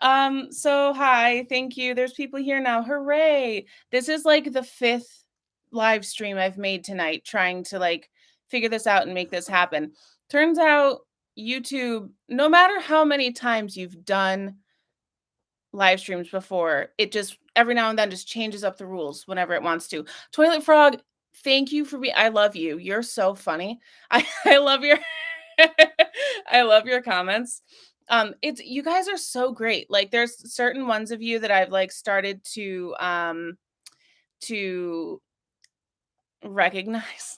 So hi, thank you. There's people here now. Hooray. This is like the fifth live stream I've made tonight trying to like figure this out and make this happen. Turns out YouTube, no matter how many times you've done live streams before, it just every now and then just changes up the rules whenever it wants to. Toilet Frog, thank you for being I love you. You're so funny. I love your I love your comments. It's you guys are so great. Like there's certain ones of you that I've like started to recognize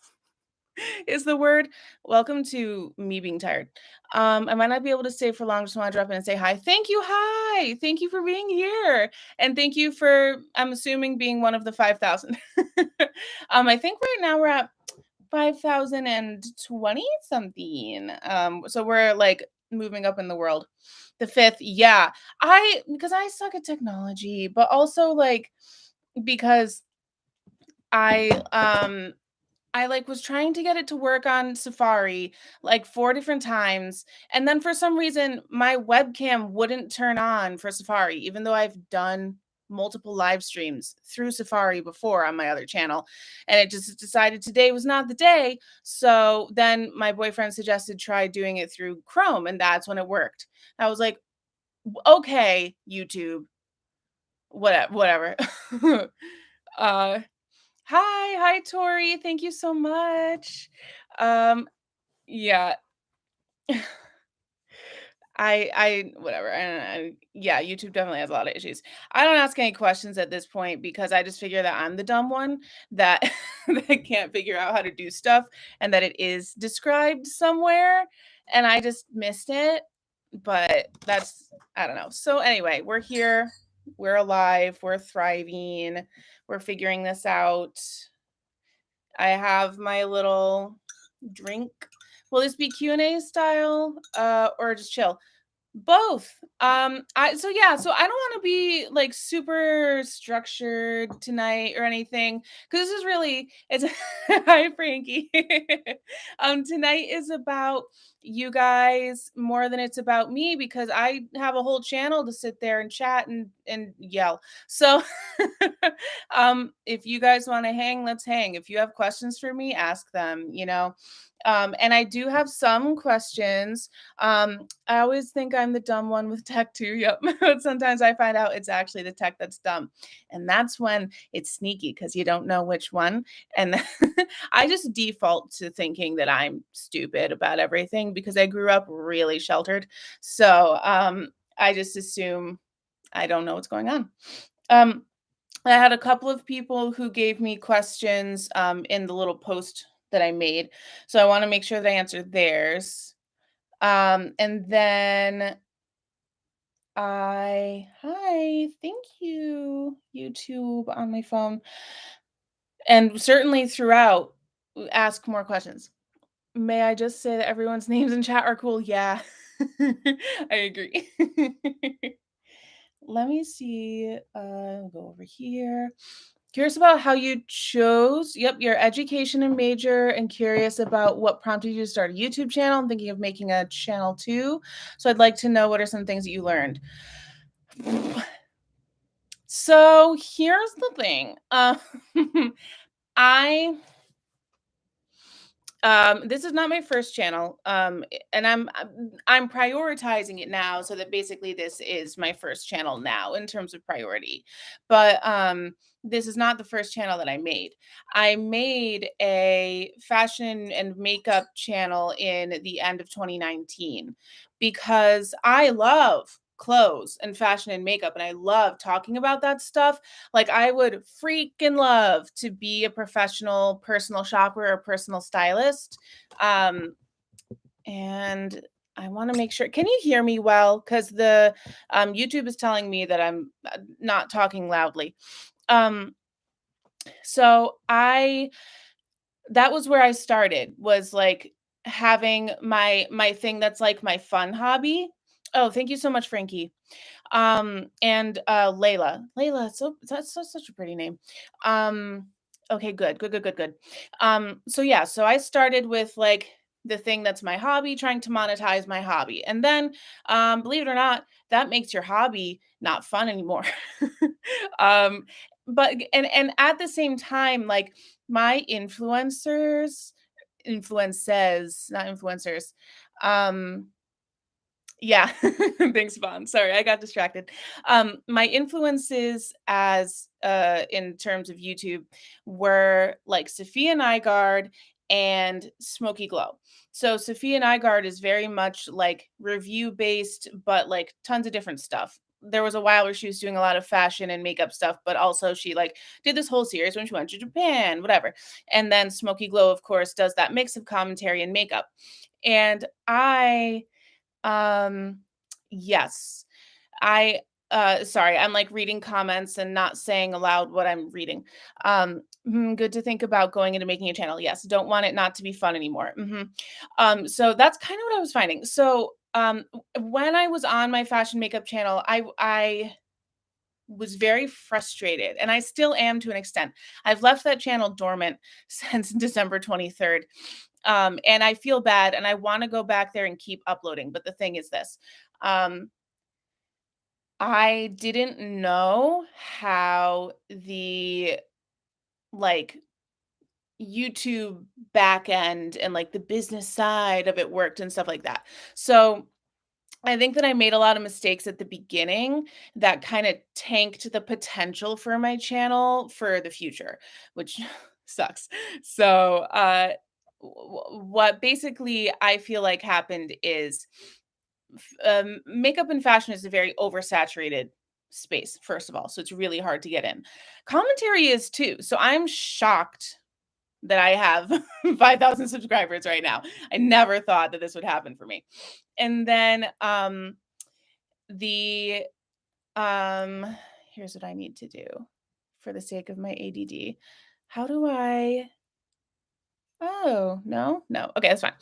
is the word. Welcome to me being tired. I might not be able to stay for long. Just want to drop in and say hi. Thank you. Hi. Thank you for being here. And thank you for, I'm assuming, being one of the 5,000. I think right now we're at 5,020 something. So we're like moving up in the world. The fifth, yeah. Because I suck at technology, but also like because I like was trying to get it to work on Safari like 4 different times, and then for some reason my webcam wouldn't turn on for Safari even though I've done multiple live streams through Safari before on my other channel, and it just decided today was not the day. So then my boyfriend suggested try doing it through Chrome, and that's when it worked. I was like, "Okay, YouTube, whatever." uh hi, Tori. Thank you so much. Um, yeah, whatever. Yeah, YouTube definitely has a lot of issues. I don't ask any questions at this point because I just figure that I'm the dumb one that that can't figure out how to do stuff and that it is described somewhere and I just missed it. But that's I don't know. So anyway, we're here. We're alive. We're thriving. We're figuring this out. I have my little drink. Will this be Q&A style or just chill? Both. So I don't want to be like super structured tonight or anything because this is really it's hi Frankie. Tonight is about you guys more than it's about me because I have a whole channel to sit there and chat and yell. So if you guys want to hang, let's hang. If you have questions for me, ask them, you know. And I do have some questions. I always think I'm the dumb one with tech too. Yep. But sometimes I find out it's actually the tech that's dumb. And that's when it's sneaky because you don't know which one. And I just default to thinking that I'm stupid about everything because I grew up really sheltered. So I just assume I don't know what's going on. Um, I had a couple of people who gave me questions in the little post that I made. So I want to make sure that I answer theirs. And then hi, thank you, YouTube on my phone. And certainly throughout, ask more questions. May I just say that everyone's names in chat are cool? Yeah, I agree. Let me see. Go over here. Curious about how you chose, yep, your education and major, and curious about what prompted you to start a YouTube channel. I'm thinking of making a channel too. So I'd like to know what are some things that you learned. So here's the thing. I this is not my first channel. And I'm prioritizing it now so that basically this is my first channel now in terms of priority. But this is not the first channel that I made. I made a fashion and makeup channel in the end of 2019 because I love clothes and fashion and makeup and I love talking about that stuff. Like I would freaking love to be a professional personal shopper or personal stylist. Um, and I want to make sure. Can you hear me well? Because the YouTube is telling me that I'm not talking loudly. Um, so I that was where I started. Was like having my thing that's like my fun hobby. Oh, thank you so much, Frankie. And Layla, so such a pretty name. Okay, good. So yeah, so I started with like the thing that's my hobby, trying to monetize my hobby. And then, believe it or not, that makes your hobby not fun anymore. um, but and at the same time, like my influences, not influencers. Um, yeah. Thanks, Vaughn. Sorry, I got distracted. My influences as in terms of YouTube were like Sophia Nygaard and Smoky Glow. So Sophia Nygaard is very much like review based, but like tons of different stuff. There was a while where she was doing a lot of fashion and makeup stuff, but also she like did this whole series when she went to Japan, whatever. And then Smoky Glow, of course, does that mix of commentary and makeup. And um, yes. I sorry, I'm like reading comments and not saying aloud what I'm reading. Good to think about going into making a channel. Yes, don't want it not to be fun anymore. So that's kind of what I was finding. So when I was on my fashion makeup channel, I was very frustrated and I still am to an extent. I've left that channel dormant since December 23rd. And I feel bad and I want to go back there and keep uploading. But the thing is this. Um, I didn't know how the like YouTube back end and like the business side of it worked and stuff like that. So I think that I made a lot of mistakes at the beginning that kind of tanked the potential for my channel for the future, which sucks. So, what basically I feel like happened is makeup and fashion is a very oversaturated space, first of all. So, it's really hard to get in. Commentary is too. So, I'm shocked that I have 5,000 subscribers right now. I never thought that this would happen for me. And then the um here's what I need to do for the sake of my ADD. How do I Oh, no. No. Okay, that's fine.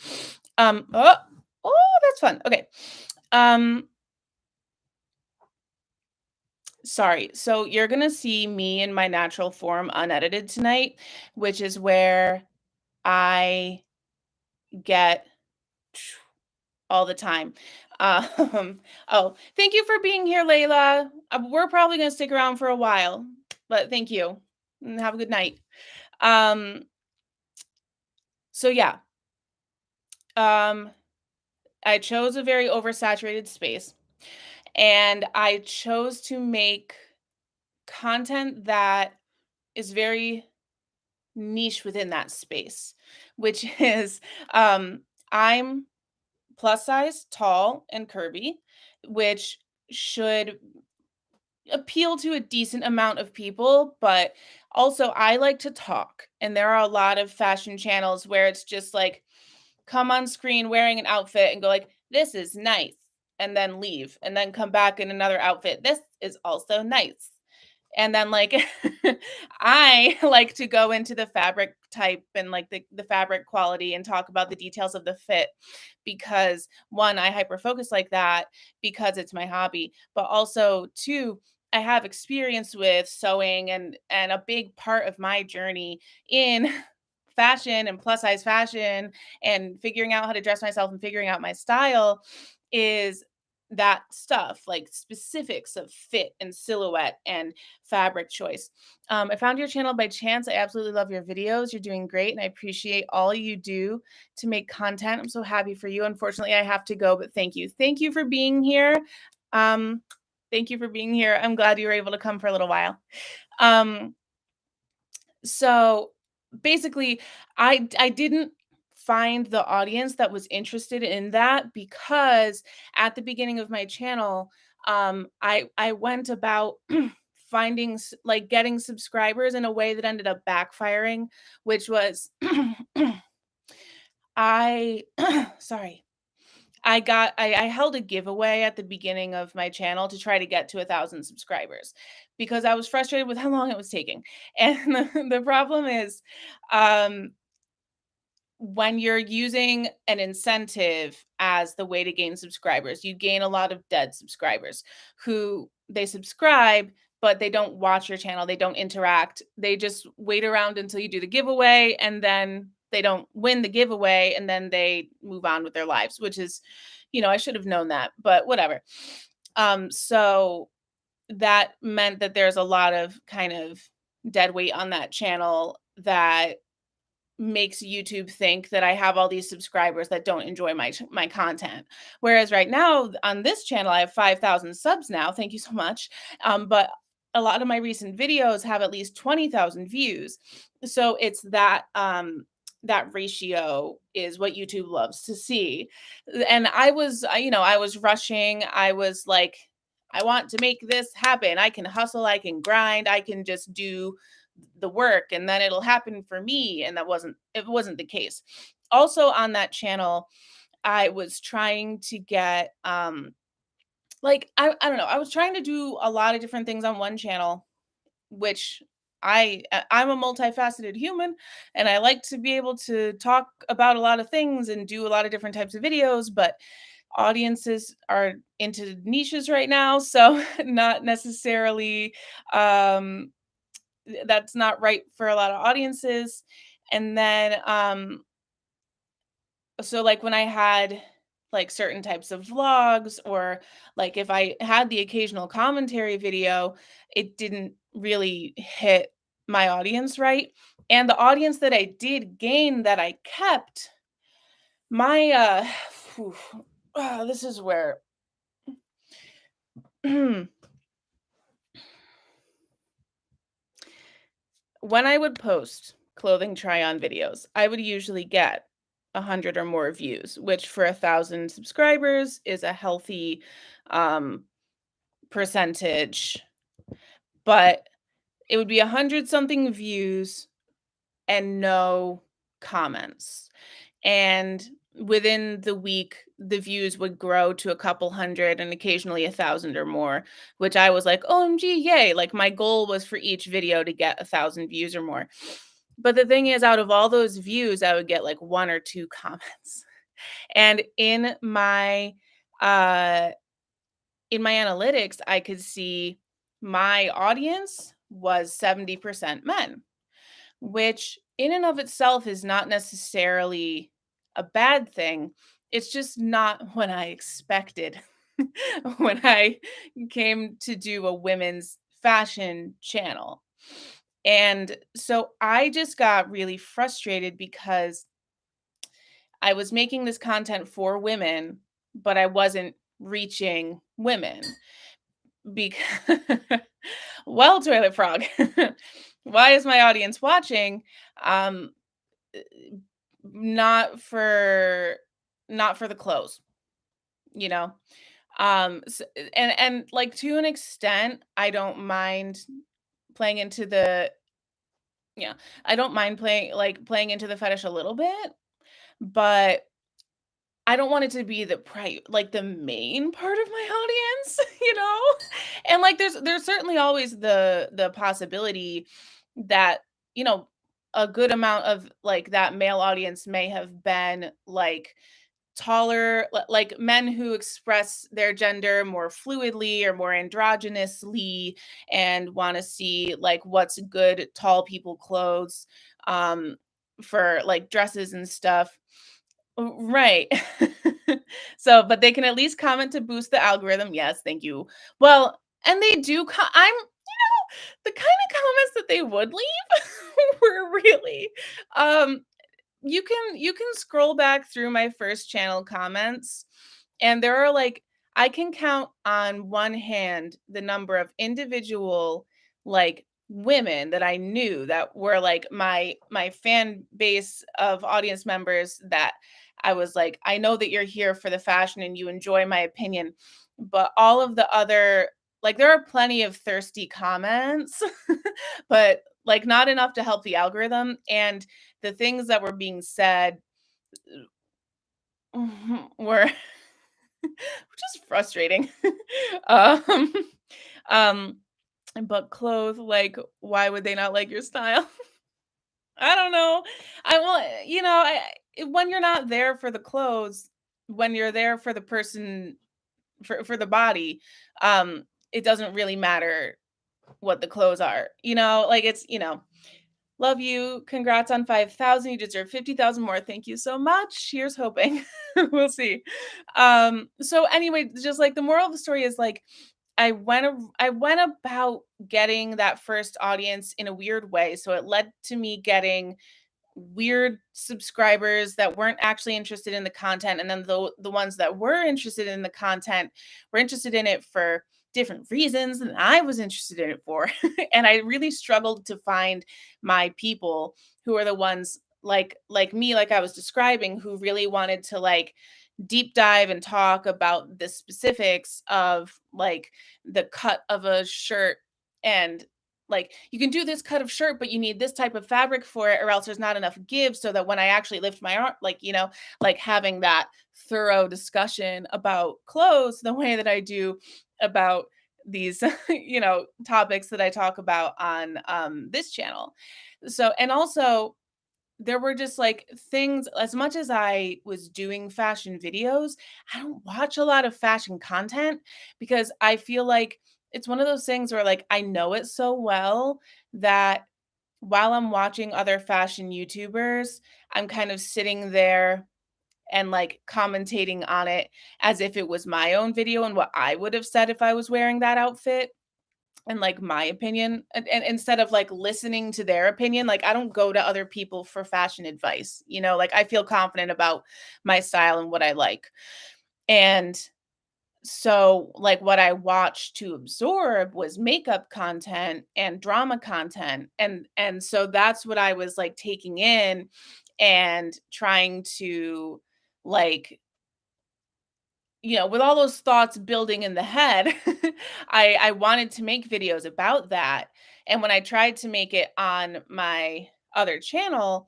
Oh, that's fun. Okay. Um sorry. So you're going to see me in my natural form unedited tonight, which is where I get all the time. Oh, thank you for being here, Layla. We're probably going to stick around for a while, but thank you and have a good night. Um, so yeah, um, I chose a very oversaturated space and I chose to make content that is very niche within that space, which is I'm plus size, tall, and curvy, which should appeal to a decent amount of people, but also I like to talk. And there are a lot of fashion channels where it's just like come on screen wearing an outfit and go like, "This is nice," and then leave and then come back in another outfit. "This is also nice." And then like I like to go into the fabric type and like the fabric quality and talk about the details of the fit because one, I hyper focus like that because it's my hobby, but also two, I have experience with sewing and a big part of my journey in fashion and plus size fashion and figuring out how to dress myself and figuring out my style is that stuff like specifics of fit and silhouette and fabric choice. I found your channel by chance. I absolutely love your videos. You're doing great and I appreciate all you do to make content. I'm so happy for you. Unfortunately, I have to go, but thank you. Thank you for being here. Um, thank you for being here. I'm glad you were able to come for a little while. Um, so basically, I didn't find the audience that was interested in that because at the beginning of my channel, I went about finding like getting subscribers in a way that ended up backfiring, which was I sorry. I held a giveaway at the beginning of my channel to try to get to 1,000 subscribers because I was frustrated with how long it was taking. And the problem is, um, when you're using an incentive as the way to gain subscribers, you gain a lot of dead subscribers who they subscribe, but they don't watch your channel, they don't interact. They just wait around until you do the giveaway and then they don't win the giveaway and then they move on with their lives, which is, I should have known that, but whatever. So that meant that there's a lot of kind of dead weight on that channel that makes YouTube think that I have all these subscribers that don't enjoy my content. Whereas right now on this channel, I have 5,000 subs now. Thank you so much. But a lot of my recent videos have at least 20,000 views. So it's that ratio is what YouTube loves to see. And I was rushing. I was like, I want to make this happen. I can hustle, I can grind, I can just do the work and then it'll happen for me, and it wasn't the case. Also on that channel, I was trying to get like I don't know, I was trying to do a lot of different things on one channel, which I'm a multifaceted human and I like to be able to talk about a lot of things and do a lot of different types of videos, but audiences are into niches right now, so not necessarily um that's not right for a lot of audiences. And then so like when I had like certain types of vlogs, or like if I had the occasional commentary video, it didn't really hit my audience right. And the audience that I did gain, that I kept, my phew, this is where when I would post clothing try on videos, I would usually get 100 or more views, which for 1,000 subscribers is a healthy um, percentage. But it would be 100 something views and no comments. And within the week, the views would grow to a couple hundred and occasionally 1,000 or more, which I was like, OMG, yay. Like my goal was for each video to get 1,000 views or more. But the thing is, out of all those views, I would get like one or two comments. And uh in my analytics, I could see my audience was 70% men, which in and of itself is not necessarily a bad thing. It's just not what I expected when I came to do a women's fashion channel. And so I just got really frustrated because I was making this content for women, but I wasn't reaching women. Because well, toilet frog, why is my audience watching? Um, not for not for the clothes, you know. And like to an extent, I don't mind playing into the yeah, I don't mind playing into the fetish a little bit, but I don't want it to be like the main part of my audience, you know? And like there's certainly always the possibility that, you know, a good amount of like that male audience may have been like taller, like men who express their gender more fluidly or more androgynously and want to see like what's good tall people clothes for like dresses and stuff. Right. So, but they can at least comment to boost the algorithm. Yes, thank you. Well, and they do I'm the kind of comments that they would leave were really um you can scroll back through my first channel comments, and there are like I can count on one hand the number of individual like women that I knew that were like my fan base of audience members that I was like, I know that you're here for the fashion and you enjoy my opinion, but all of the other like there are plenty of thirsty comments, but like not enough to help the algorithm. And the things that were being said were just frustrating. um, um, but clothes, like, why would they not like your style? I don't know. I will, when you're not there for the clothes, when you're there for the person, for the body, it doesn't really matter what the clothes are. Like it's, Love you. Congrats on 5,000. You deserve 50,000 more. Thank you so much. Here's hoping. We'll see. So anyway, just like the moral of the story is like I went about getting that first audience in a weird way. So it led to me getting weird subscribers that weren't actually interested in the content, and then the ones that were interested in the content were interested in it for different reasons than I was interested in it for. And I really struggled to find my people who are the ones like me, like I was describing, who really wanted to like deep dive and talk about the specifics of like the cut of a shirt, and like you can do this cut of shirt but you need this type of fabric for it or else there's not enough give, so that when I actually lift my arm, like like having that thorough discussion about clothes the way that I do about these topics that I talk about on this channel. So and also there were just like things, as much as I was doing fashion videos, I don't watch a lot of fashion content because I feel like it's one of those things where like I know it so well that while I'm watching other fashion YouTubers, I'm kind of sitting there and like commentating on it as if it was my own video and what I would have said if I was wearing that outfit and like my opinion, and instead of like listening to their opinion, like I don't go to other people for fashion advice, like I feel confident about my style and what I like. And so like what I watched to absorb was makeup content and drama content, and so that's what I was like taking in and trying to like with all those thoughts building in the head, I wanted to make videos about that. And when I tried to make it on my other channel,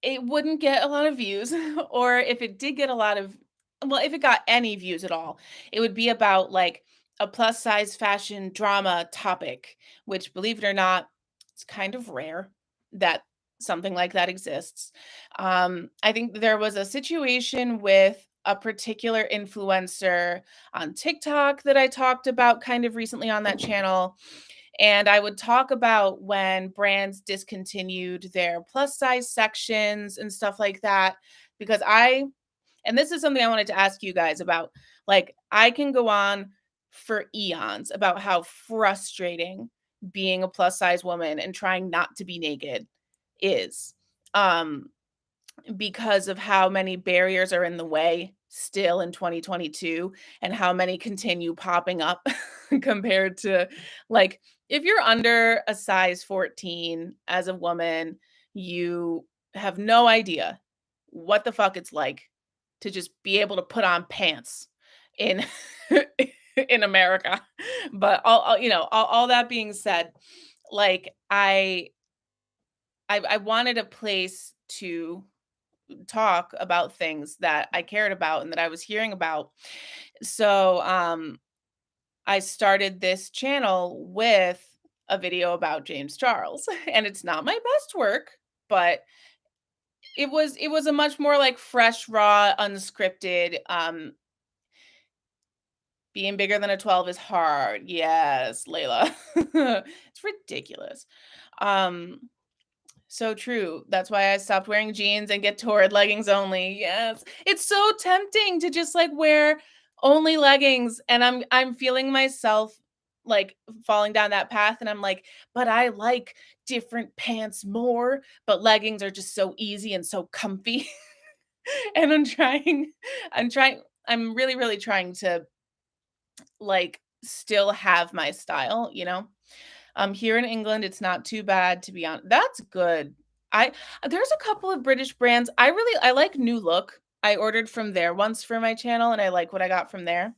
it wouldn't get a lot of views, or if it did get a lot of well, if it got any views at all, it would be about like a plus size fashion drama topic, which believe it or not, it's kind of rare that something like that exists. I think there was a situation with a particular influencer on TikTok that I talked about kind of recently on that channel, and I would talk about when brands discontinued their plus size sections and stuff like that. Because and this is something I wanted to ask you guys about. Like, I can go on for eons about how frustrating being a plus size woman and trying not to be naked is. Um, because of how many barriers are in the way still in 2022 and how many continue popping up compared to like if you're under a size 14 as a woman, you have no idea what the fuck it's like to just be able to put on pants in in America. But all that being said, like I wanted a place to talk about things that I cared about and that I was hearing about. So, I started this channel with a video about James Charles, and it's not my best work, but it was a much more like fresh, raw, unscripted. Being bigger than a 12 is hard. Yes, Layla. It's ridiculous. Um, So true. That's why I stopped wearing jeans and get torrid leggings only. Yes. It's so tempting to just like wear only leggings, and I'm feeling myself like falling down that path, and I'm like, but I like different pants more, but leggings are just so easy and so comfy. And I'm really really trying to like still have my style. Here in England, it's not too bad to be on. That's good. I There's a couple of British brands. I like New Look. I ordered from there once for my channel and I like what I got from there.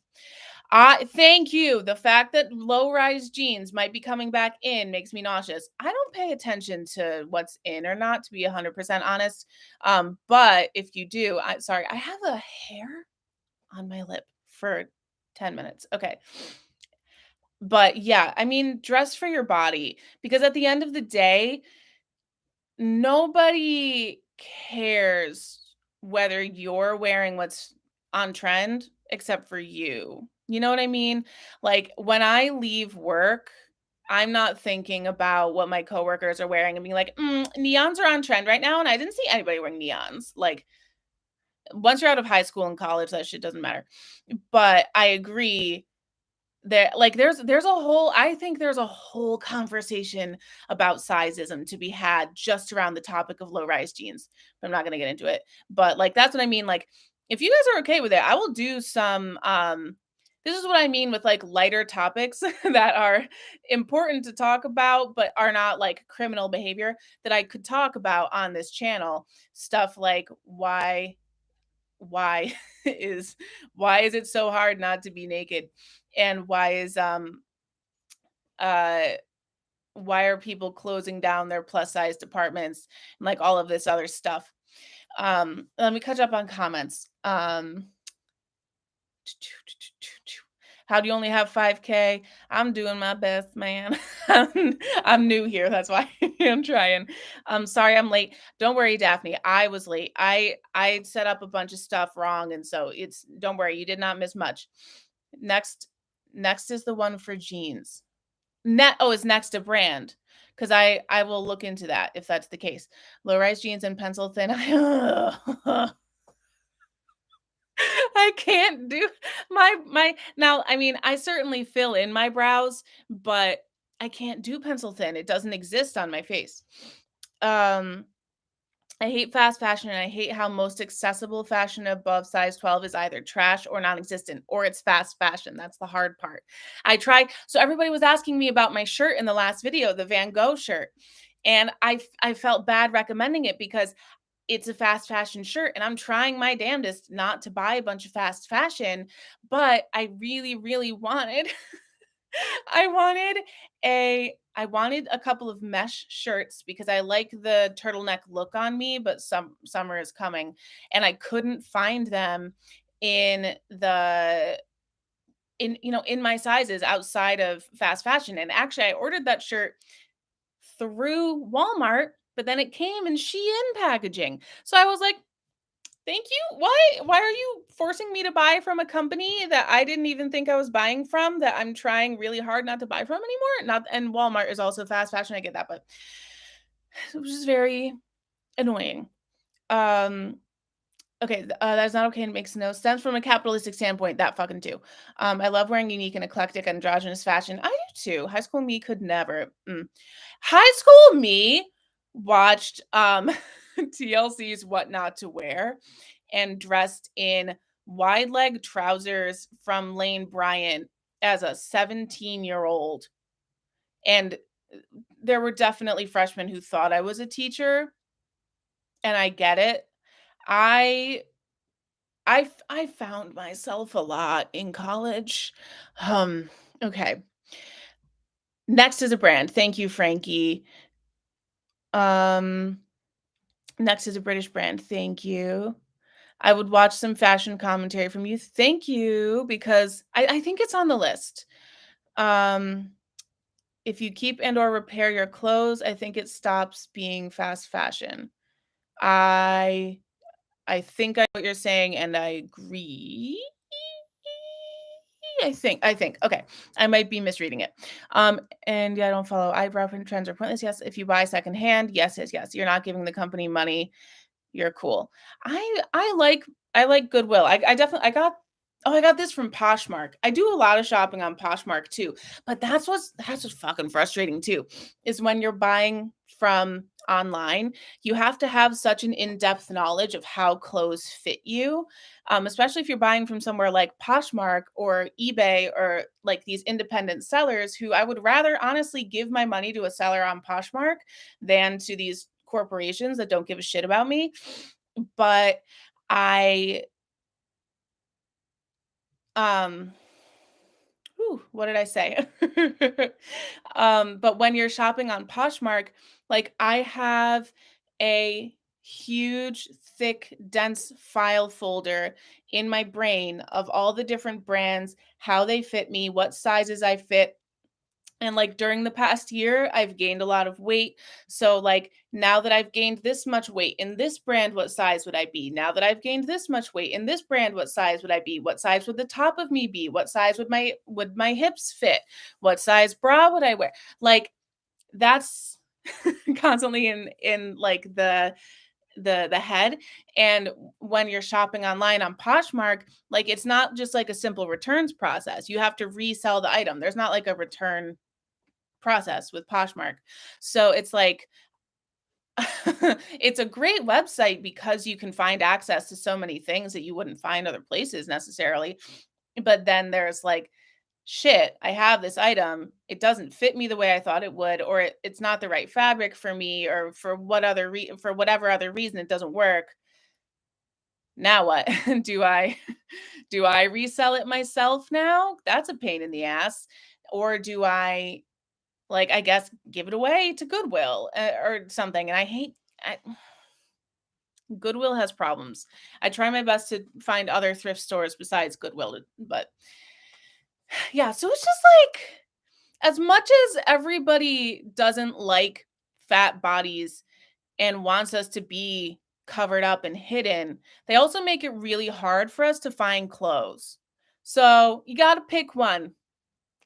I thank you. The fact that low-rise jeans might be coming back in makes me nauseous. I don't pay attention to what's in or not, to be 100% honest. But if you do, sorry, I have a hair on my lip for 10 minutes. Okay. But yeah, I mean, dress for your body because at the end of the day, nobody cares whether you're wearing what's on trend except for you. You know what I mean? Like when I leave work, I'm not thinking about what my coworkers are wearing and being like, neons are on trend right now, and I didn't see anybody wearing neons. Like, once you're out of high school and college, that shit doesn't matter. But I agree that like there's a whole I think there's a whole conversation about sizeism to be had just around the topic of low-rise jeans. But I'm not gonna get into it. But like that's what I mean. Like, if you guys are okay with it, I will do some this is what I mean with like lighter topics that are important to talk about, but are not like criminal behavior that I could talk about on this channel. Stuff like why is why is it so hard not to be naked, and uh why are people closing down their plus size departments, and like all of this other stuff. Let me catch up on comments. How do you only have 5K? I'm doing my best, man. I'm new here. That's why I'm trying. I'm sorry I'm late. Don't worry, Daphne. I was late. I set up a bunch of stuff wrong, and so it's don't worry, you did not miss much. Next next is the one for jeans. Is next a brand? Because I will look into that if that's the case. Low rise jeans and pencil thin. I can't do my now, I mean, I certainly fill in my brows, but I can't do pencil thin. It doesn't exist on my face. Um, I hate fast fashion, and I hate how most accessible fashion above size 12 is either trash or non-existent, or it's fast fashion. That's the hard part. So everybody was asking me about my shirt in the last video, the Van Gogh shirt. And I felt bad recommending it because it's a fast fashion shirt, and I'm trying my damnedest not to buy a bunch of fast fashion, but I really, really wanted I wanted I wanted a couple of mesh shirts because I like the turtleneck look on me, but summer is coming, and I couldn't find them in the in my sizes outside of fast fashion. And actually I ordered that shirt through Walmart, but then it came in Shein packaging. So I was like, "Thank you. Why are you forcing me to buy from a company that I didn't even think I was buying from, that I'm trying really hard not to buy from anymore?" Not and Walmart is also fast fashion, I get that, but it was just very annoying. Um, okay, that's not okay and makes no sense from a capitalistic standpoint, that fucking too. I love wearing unique and eclectic androgynous fashion. I do too. High school me could never. High school me watched TLC's What Not to Wear and dressed in wide leg trousers from Lane Bryant as a 17-year-old. And there were definitely freshmen who thought I was a teacher, and I get it. I I found myself a lot in college. Um, okay. Next is a brand. Thank you, Frankie. Um, Next is a British brand. Thank you. I would watch some fashion commentary from you. Thank you, because I think it's on the list. Um, if you keep and or repair your clothes, I think it stops being fast fashion. I I think I know what you're saying, and I agree. I think. Okay. I might be misreading it. And yeah, I don't follow eyebrow print trends or pointless. Yes. If you buy secondhand, yes, yes, yes. You're not giving the company money. You're cool. I like I like Goodwill. I definitely I got this from Poshmark. I do a lot of shopping on Poshmark too, but that's what's fucking frustrating too, is when you're buying from online, you have to have such an in-depth knowledge of how clothes fit you, especially if you're buying from somewhere like Poshmark or eBay or like these independent sellers who I would rather honestly give my money to a seller on Poshmark than to these corporations that don't give a shit about me. But I um what did I say? But when you're shopping on Poshmark, like I have a huge, thick, dense file folder in my brain of all the different brands, how they fit me, what sizes I fit, And like during the past year, I've gained a lot of weight. So, like, now that I've gained this much weight in this brand, what size would I be? Now that I've gained this much weight in this brand, what size would I be? What size would the top of me be? What size would my hips fit? What size bra would I wear? Like, that's constantly in like the head. And when you're shopping online on Poshmark, like, it's not just like a simple returns process. You have to resell the item. There's not like a return process with Poshmark. So it's like it's a great website because you can find access to so many things that you wouldn't find other places necessarily. But then there's like, shit, I have this item. It doesn't fit me the way I thought it would, or it's not the right fabric for me, or for whatever other reason it doesn't work. Now what? do I do I resell it myself now? That's a pain in the ass. Or do I, like, I guess, give it away to Goodwill, or something? And Goodwill has problems. I try my best to find other thrift stores besides Goodwill, but yeah, so it's just like, as much as everybody doesn't like fat bodies and wants us to be covered up and hidden, they also make it really hard for us to find clothes. So you got to pick one.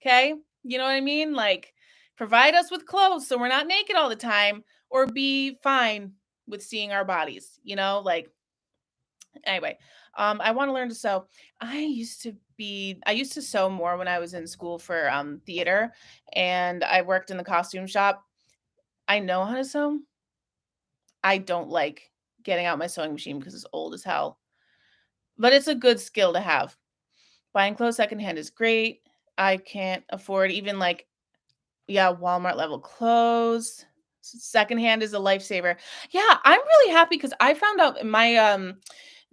Okay. You know what I mean? Like, provide us with clothes so we're not naked all the time, or be fine with seeing our bodies, like, anyway. I want to learn to sew. I used to sew more when I was in school for theater, and I worked in the costume shop. I know how to sew. I don't like getting out my sewing machine because it's old as hell, but it's a good skill to have. Buying clothes secondhand is great. I can't afford even like, yeah, Walmart level clothes. Secondhand is a lifesaver. Yeah, I'm really happy because I found out in my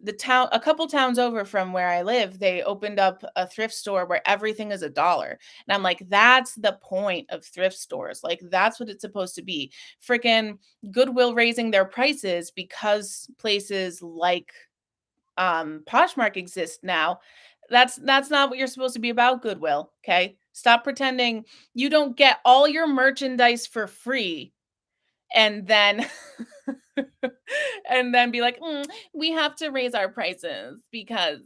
the town a couple towns over from where I live, they opened up a thrift store where everything is a dollar. And I'm like, that's the point of thrift stores. Like, that's what it's supposed to be. Freaking Goodwill raising their prices because places like Poshmark exist now. That's not what you're supposed to be about, Goodwill. Okay, stop pretending you don't get all your merchandise for free, and then and then be like, we have to raise our prices because,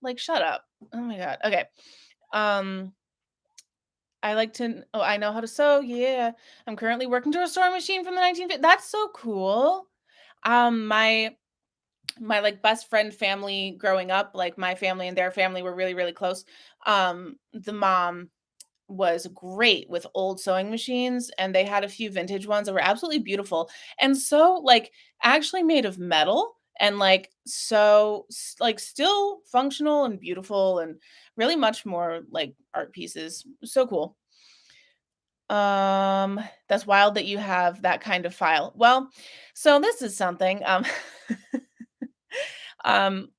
like, shut up. Oh my god. Okay. um I know how to sew. Yeah, I'm currently working to restore a machine from the 1950s. That's so cool. My like best friend family growing up, like my family and their family were really, really close. The mom was great with old sewing machines, and they had a few vintage ones that were absolutely beautiful. And so, like, actually made of metal, and like, so like, still functional and beautiful, and really much more like art pieces. So cool. That's wild that you have that kind of file. Well, so this is something. Um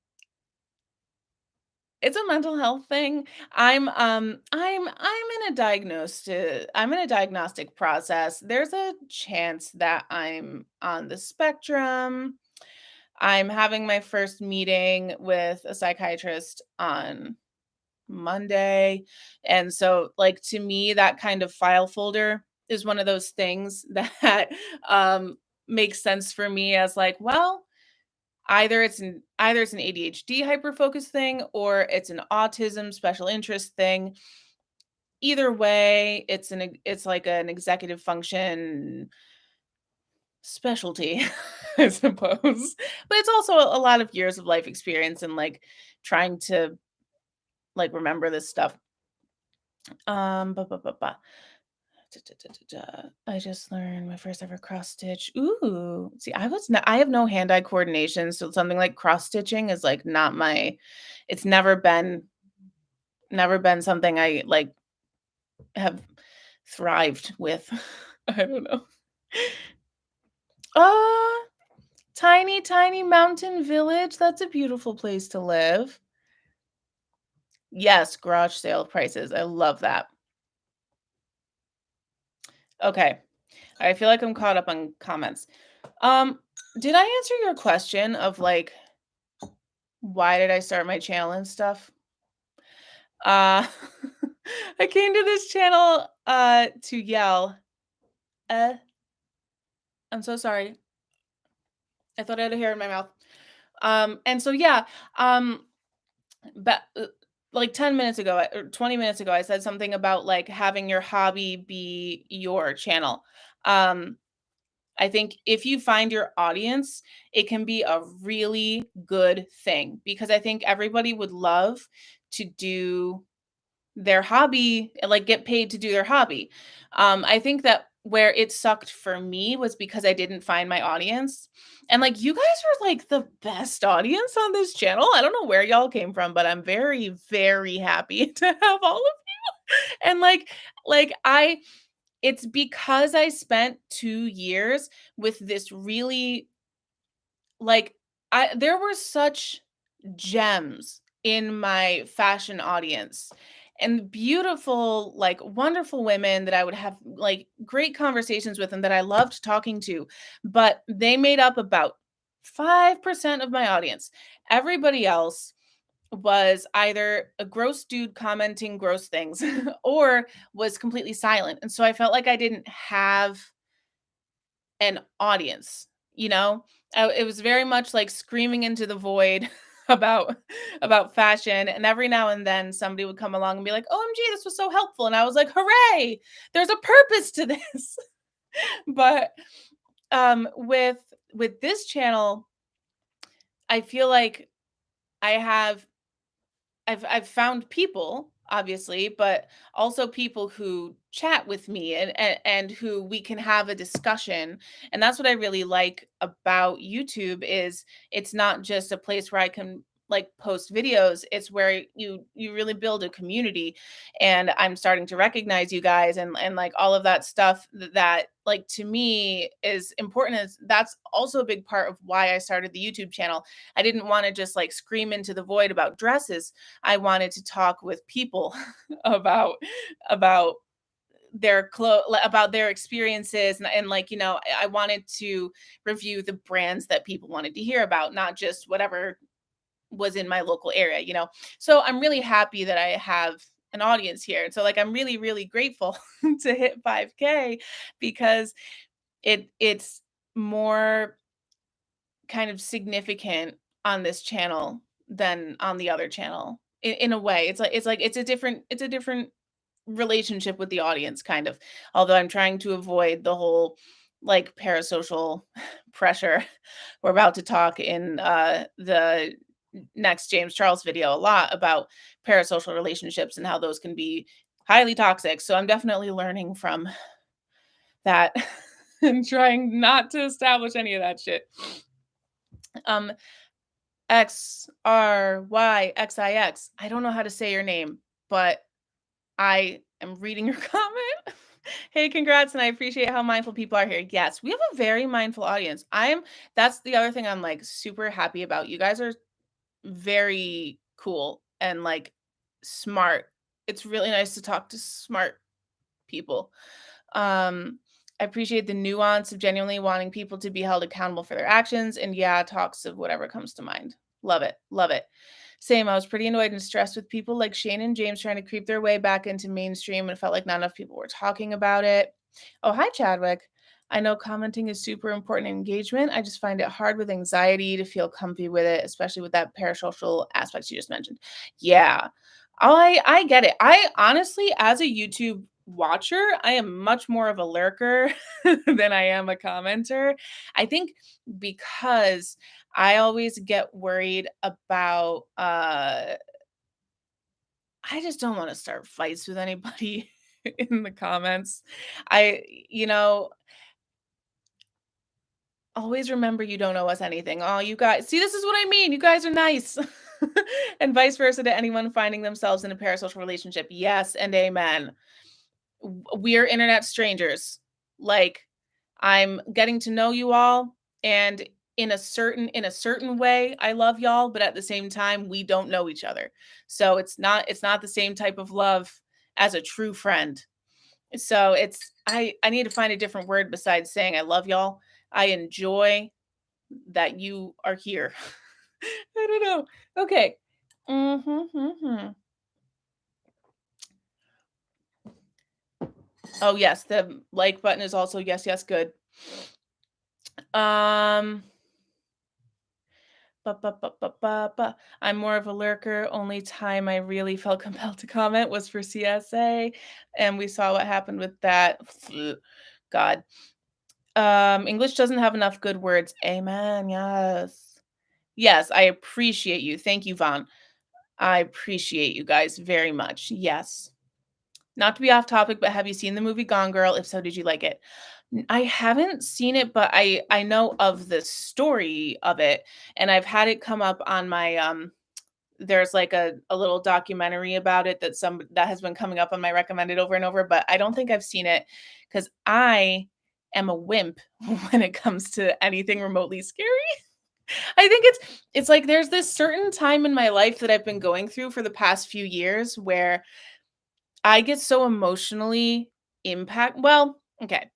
It's a mental health thing. I'm in a diagnostic process. There's a chance that I'm on the spectrum. I'm having my first meeting with a psychiatrist on Monday. And so, like, to me, that kind of file folder is one of those things that um makes sense for me as, like, well, either it's an ADHD hyperfocus thing, or it's an autism special interest thing. Either way, it's like an executive function specialty, I suppose. But it's also a lot of years of life experience and, like, trying to, like, remember this stuff. Ba, ba, ba, ba. Da, da, da, da, da. I just learned my first ever cross stitch. Ooh, see, I have no hand-eye coordination, so something like cross stitching is like not my. It's never been something I like have thrived with. I don't know. Ah, tiny, tiny mountain village. That's a beautiful place to live. Yes, garage sale prices. I love that. Okay. I feel like I'm caught up on comments. Um, did I answer your question of like, why did I start my channel and stuff? Uh I came to this channel to yell. Uh, I'm so sorry. I thought I had a hair in my mouth. And so yeah, um but like 10 minutes ago or 20 minutes ago I said something about like having your hobby be your channel. Um I think if you find your audience, it can be a really good thing because I think everybody would love to do their hobby and like get paid to do their hobby. I think that where it sucked for me was because I didn't find my audience. And like you guys are like the best audience on this channel. I don't know where y'all came from, but I'm very, very happy to have all of and like I it's because I spent 2 years with this really like I there were such gems in my fashion audience and beautiful like wonderful women that I would have like great conversations with and that I loved talking to, but they made up about 5% of my audience. Everybody else was either a gross dude commenting gross things or was completely silent. And so I felt like I didn't have an audience, you know? It was very much like screaming into the void about about fashion, and every now and then somebody would come along and be like, "OMG, this was so helpful." And I was like, "Hooray! There's a purpose to this." But with this channel, I feel like I have I've found people, obviously, but also people who chat with me and who we can have a discussion. And that's what I really like about YouTube is it's not just a place where I can like post videos. It's where you really build a community. And I'm starting to recognize you guys and like all of that stuff that like to me is important. Is that's also a big part of why I started the YouTube channel. I didn't want to just like scream into the void about dresses. I wanted to talk with people about about about their experiences and like I wanted to review the brands that people wanted to hear about, not just whatever was in my local area. So I'm really happy that I have an audience here, and so like I'm really really grateful to hit 5K because it's more kind of significant on this channel than on the other channel in a way. It's like it's a different relationship with the audience kind of, although I'm trying to avoid the whole like parasocial pressure. We're about to talk in the next James Charles video a lot about parasocial relationships and how those can be highly toxic, so I'm definitely learning from that and trying not to establish any of that shit. um XRYXIX. I don't know how to say your name, but I am reading your comment. Hey, congrats, and I appreciate how mindful people are here. Yes, we have a very mindful audience. That's the other thing I'm like super happy about. You guys are very cool and like smart. It's really nice to talk to smart people. I appreciate the nuance of genuinely wanting people to be held accountable for their actions and yeah, talks of whatever comes to mind. Love it. Love it. Same. I was pretty annoyed and stressed with people like Shane and James trying to creep their way back into mainstream and felt like not enough people were talking about it. Oh, hi, Chadwick. I know commenting is super important in engagement. I just find it hard with anxiety to feel comfy with it, especially with that parasocial aspects you just mentioned. Yeah, I get it. I honestly, as a YouTube watcher, I am much more of a lurker than I am a commenter. I think because I always get worried about I just don't want to start fights with anybody in the comments. I you know, always remember you don't owe us anything. Oh, you guys, see, this is what I mean. You guys are nice. And vice versa to anyone finding themselves in a parasocial relationship. Yes, and amen. We're internet strangers. Like, I'm getting to know you all, and in a certain way, I love y'all, but at the same time, we don't know each other. So it's not the same type of love as a true friend. So I need to find a different word besides saying I love y'all. I enjoy that you are here. I don't know. Okay. Mhm, mhm. Oh, yes, the like button is also yes, yes, good. Um, ba. I'm more of a lurker. Only time I really felt compelled to comment was for CSA, and we saw what happened with that. God. English doesn't have enough good words. Amen. Yes. Yes, I appreciate you. Thank you, Vaughn. I appreciate you guys very much. Yes. Not to be off topic, but have you seen the movie Gone Girl? If so, did you like it? I haven't seen it, but I know of the story of it, and I've had it come up on my there's like a little documentary about it that has been coming up on my recommended over and over, but I don't think I've seen it because I am a wimp when it comes to anything remotely scary. I think it's like there's this certain time in my life that I've been going through for the past few years where I get so emotionally okay,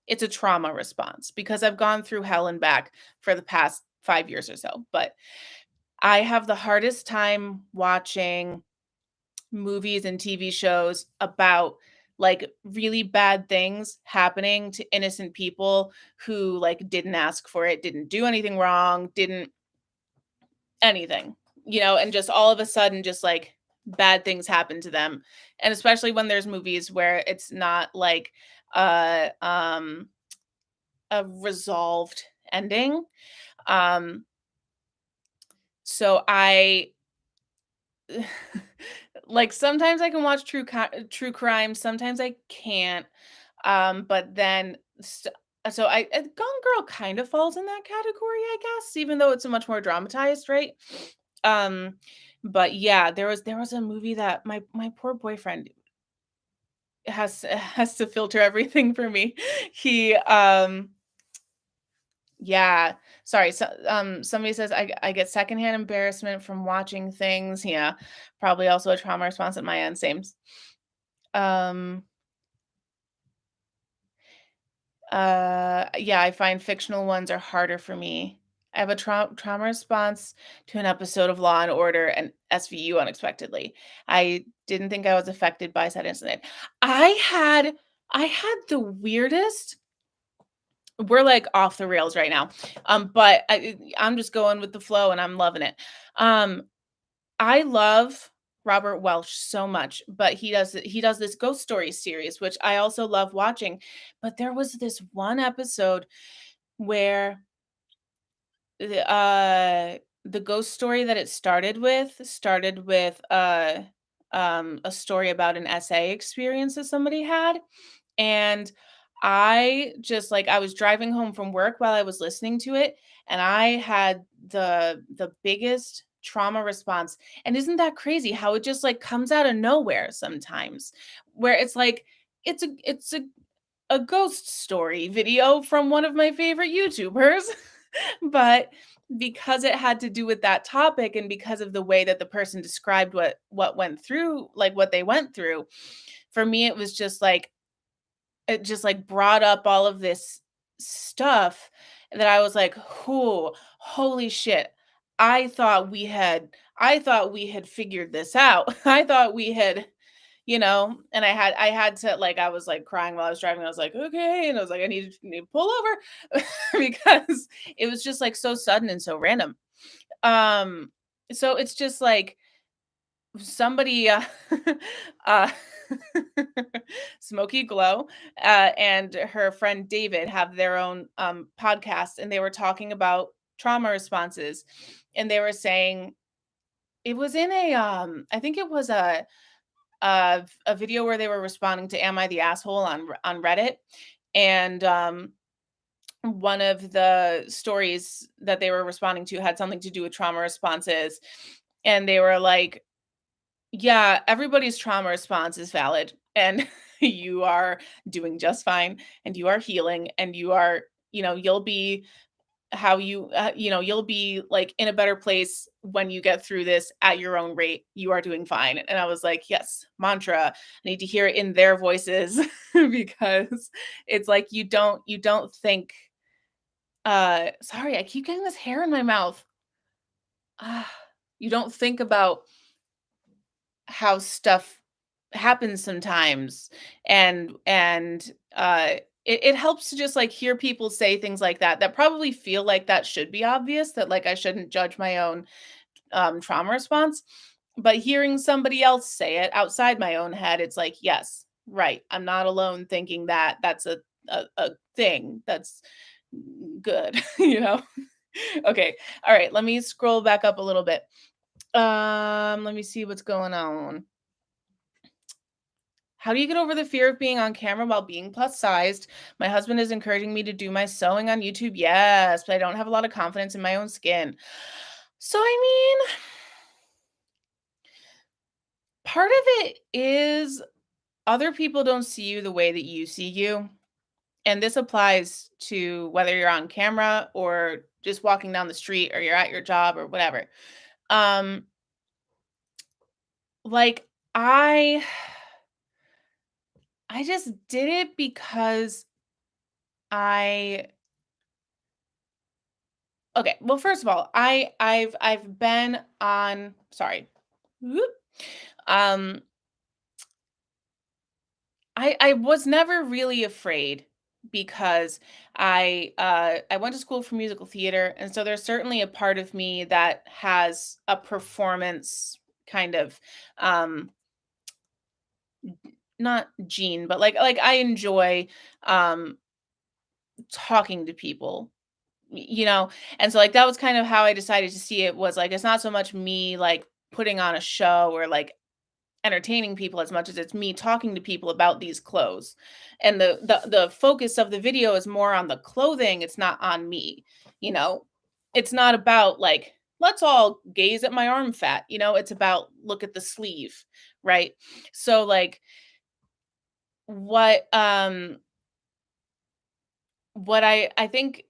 it's a trauma response because I've gone through hell and back for the past 5 years or so, but I have the hardest time watching movies and TV shows about, like, really bad things happening to innocent people who, like, didn't ask for it, didn't do anything wrong, didn't anything, and just all of a sudden, just, like, bad things happen to them, and especially when there's movies where it's not, like, uh, um, a resolved ending, um, so I like, sometimes I can watch true crime, sometimes I can't, but then so Gone Girl kind of falls in that category, I guess, even though it's a much more dramatized, right? Um, but yeah, there was a movie that my poor boyfriend has to filter everything for me. He, yeah, sorry, so, somebody says, I get secondhand embarrassment from watching things." Yeah, probably also a trauma response at my end, same. Um, yeah, I find fictional ones are harder for me. I have a trauma response to an episode of Law& and Order and SVU unexpectedly. I didn't think I was affected by said incident. I had I had the weirdest we're, like, off the rails right now, but I'm just going with the flow, and I'm loving it. Um, I love Robert Welsh so much, but he does this ghost story series, which I also love watching, but there was this one episode where the ghost story that it started with a story about an SA experience that somebody had, and I just like I was driving home from work while I was listening to it, and I had the biggest trauma response. And isn't that crazy how it just like comes out of nowhere sometimes? Where it's like it's a ghost story video from one of my favorite YouTubers. But because it had to do with that topic and because of the way that the person described what went through, like what they went through, for me it was just like it just, like, brought up all of this stuff that I was like, "Whoo, holy shit. I thought we had figured this out. I thought we had," and I had to like, I was, like, crying while I was driving. I was like, "Okay," and I was like, "I need to pull over," because it was just, like, so sudden and so random. Um, so it's just like somebody uh Smokey Glow and her friend David have their own podcast, and they were talking about trauma responses, and they were saying it was in I think it was a video where they were responding to "Am I the asshole" on Reddit, and one of the stories that they were responding to had something to do with trauma responses, and they were like, yeah, everybody's trauma response is valid, and you are doing just fine, and you are healing, and you'll be you'll be like in a better place when you get through this at your own rate. You are doing fine. And I was like, yes, mantra. I need to hear it in their voices because it's like you don't think sorry, I keep getting this hair in my mouth. Ah, you don't think about how stuff happens sometimes. And it helps to just like hear people say things like that probably feel like that should be obvious, that like I shouldn't judge my own trauma response. But hearing somebody else say it outside my own head, it's like, yes, right. I'm not alone thinking that that's a thing that's good, you know? Okay. All right. Let me scroll back up a little bit. Let me see what's going on. How do you get over the fear of being on camera while being plus sized? My husband is encouraging me to do my sewing on YouTube. Yes, but I don't have a lot of confidence in my own skin. So, I mean, part of it is other people don't see you the way that you see you. And this applies to whether you're on camera or just walking down the street or you're at your job or whatever. Um like I I just did it because I okay, well first of all, I've been on sorry. Whoop. Um I was never really afraid because I went to school for musical theater, and so there's certainly a part of me that has a performance kind of um not gene, but like I enjoy um talking to people, you know. And so like that was kind of how I decided to see it, was like it's not so much me like putting on a show or like entertaining people as much as it's me talking to people about these clothes. And the focus of the video is more on the clothing, it's not on me, you know. It's not about like let's all gaze at my arm fat, you know, it's about look at the sleeve, right? So like what what I think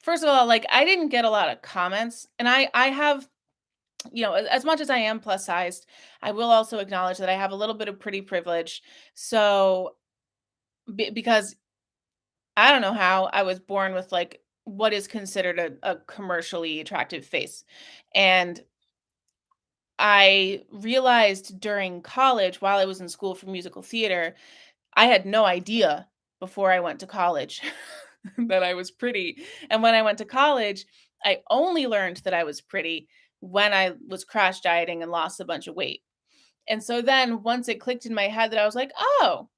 first of all, like I didn't get a lot of comments, and I have, you know, as much as I am plus sized, I will also acknowledge that I have a little bit of pretty privilege. So because I don't know how I was born with like what is considered a commercially attractive face. And I realized during college, while I was in school for musical theater, I had no idea before I went to college that I was pretty. And when I went to college, I only learned that I was pretty when I was crash dieting and lost a bunch of weight. And so then once it clicked in my head that I was like, oh,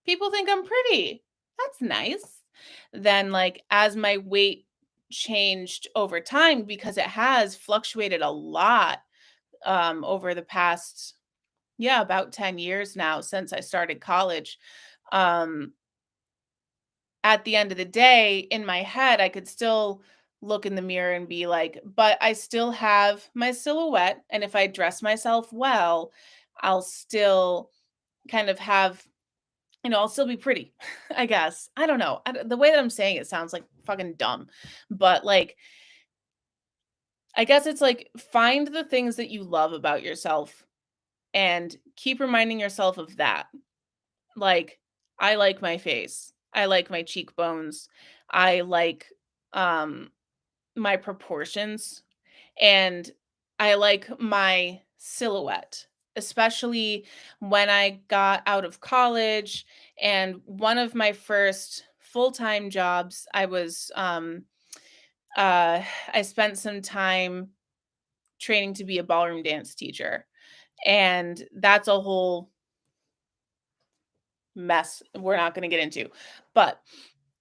people think I'm pretty. That's nice. Then, like, as my weight changed over time, because it has fluctuated a lot over the past, yeah, about 10 years now since I started college. Um, at the end of the day, in my head, I could still look in the mirror and be like, but I still have my silhouette. And if I dress myself well, I'll still kind of have, you know, I'll still be pretty, I guess. I don't know. The way that I'm saying it sounds like fucking dumb, but like, I guess it's like find the things that you love about yourself and keep reminding yourself of that. Like, I like my face. I like my cheekbones. I like um my proportions, and I like my silhouette, especially when I got out of college. And one of my first full-time jobs, uh I spent some time training to be a ballroom dance teacher. And that's a whole mess we're not going to get into. But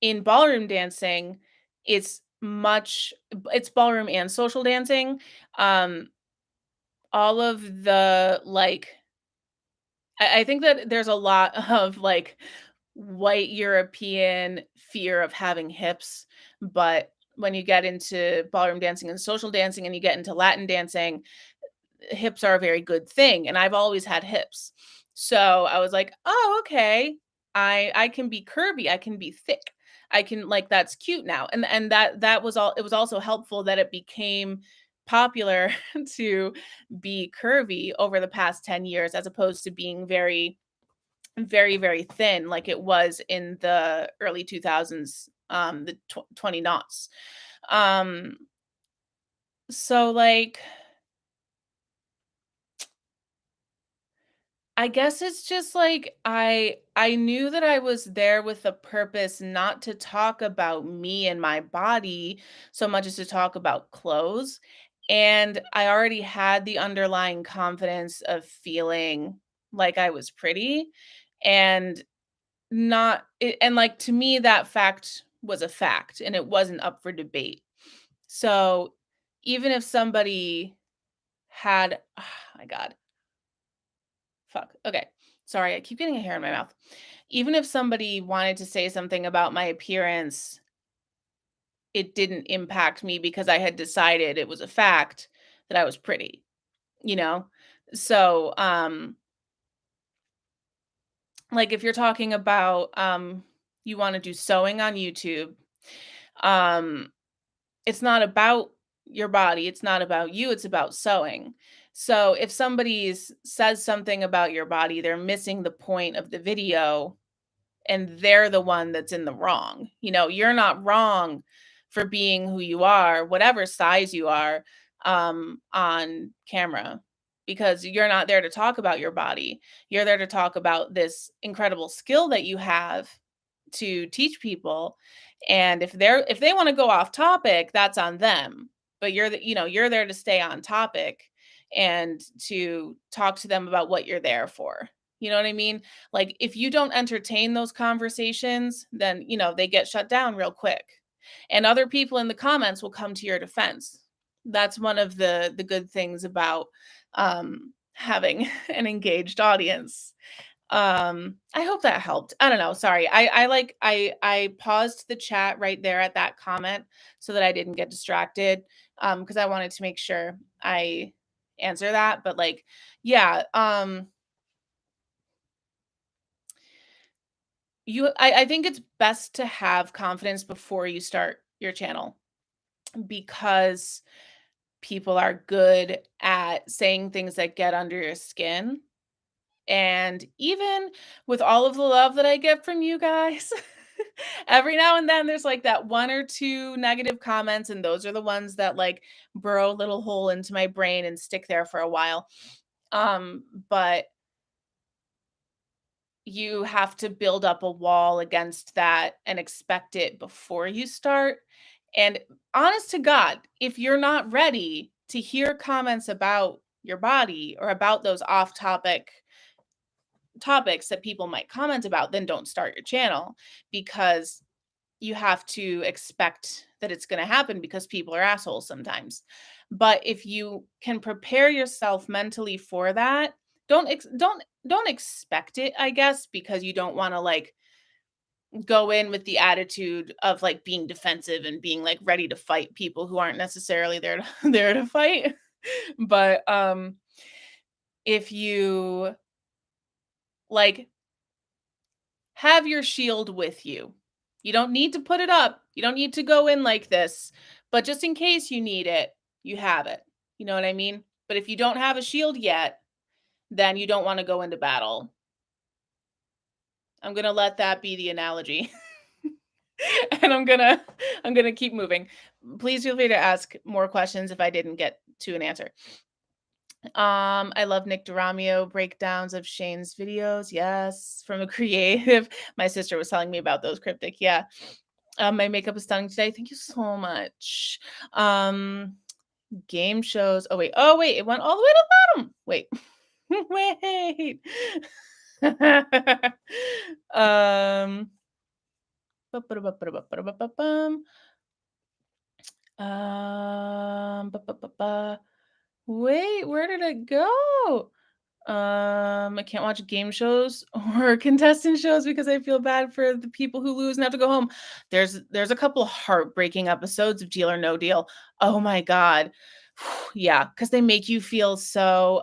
in ballroom dancing, it's it's ballroom and social dancing. Um all of the like I think that there's a lot of like white European fear of having hips, but when you get into ballroom dancing and social dancing and you get into Latin dancing, hips are a very good thing, and I've always had hips. So I was like, "Oh, okay. I can be curvy, I can be thick. I can like that's cute now." And that was all. It was also helpful that it became popular to be curvy over the past 10 years as opposed to being very thin like it was in the early 2000s, the 20 knots. Um so like I guess it's just like I knew that I was there with a purpose not to talk about me and my body so much as to talk about clothes. And I already had the underlying confidence of feeling like I was pretty and not and like to me that fact was a fact and it wasn't up for debate. So even if somebody had oh my god, fuck. Okay. Sorry, I keep getting a hair in my mouth. Even if somebody wanted to say something about my appearance, it didn't impact me because I had decided it was a fact that I was pretty, you know? So, like if you're talking about you want to do sewing on YouTube, um it's not about your body, it's not about you, it's about sewing. So if says something about your body, they're missing the point of the video and they're the one that's in the wrong. You know, you're not wrong for being who you are, whatever size you are, on camera, because you're not there to talk about your body. You're there to talk about this incredible skill that you have to teach people. And if they want to go off topic, that's on them. But you're there to stay on topic and to talk to them about what you're there for. You know what I mean? Like, if you don't entertain those conversations, then, they get shut down real quick. And other people in the comments will come to your defense. That's one of the good things about having an engaged audience. I hope that helped. I don't know. Sorry. I paused the chat right there at that comment so that I didn't get distracted. Because I wanted to make sure I answer that. But like, yeah, I think it's best to have confidence before you start your channel because people are good at saying things that get under your skin. And even with all of the love that I get from you guys, every now and then there's like that one or two negative comments, and those are the ones that like burrow a little hole into my brain and stick there for a while. But you have to build up a wall against that and expect it before you start. And honest to God, if you're not ready to hear comments about your body or about those off topics that people might comment about, then don't start your channel because you have to expect that it's going to happen because people are assholes sometimes. But if you can prepare yourself mentally for that, don't expect it, I guess, because you don't want to like go in with the attitude of like being defensive and being like ready to fight people who aren't necessarily there to there to fight. But if you like have your shield with you. You don't need to put it up. You don't need to go in like this, but just in case you need it, you have it. You know what I mean? But if you don't have a shield yet, then you don't want to go into battle. I'm going to let that be the analogy. And I'm going to keep moving. Please feel free to ask more questions if I didn't get to an answer. I love Nick DeRamio breakdowns of Shane's videos. Yes, from a creative. My sister was telling me about those cryptic. Yeah. My makeup is stunning today. Thank you so much. Game shows. Oh wait. Oh wait. It went all the way to the bottom. Wait. Wait. um. ba-ba-da-ba-ba-da-ba-ba-ba-bum. Ba-ba-ba-ba. Wait, where did it go? I can't watch game shows or contestant shows because I feel bad for the people who lose and have to go home. There's a couple heartbreaking episodes of Deal or No Deal. Oh my god. Yeah, because they make you feel so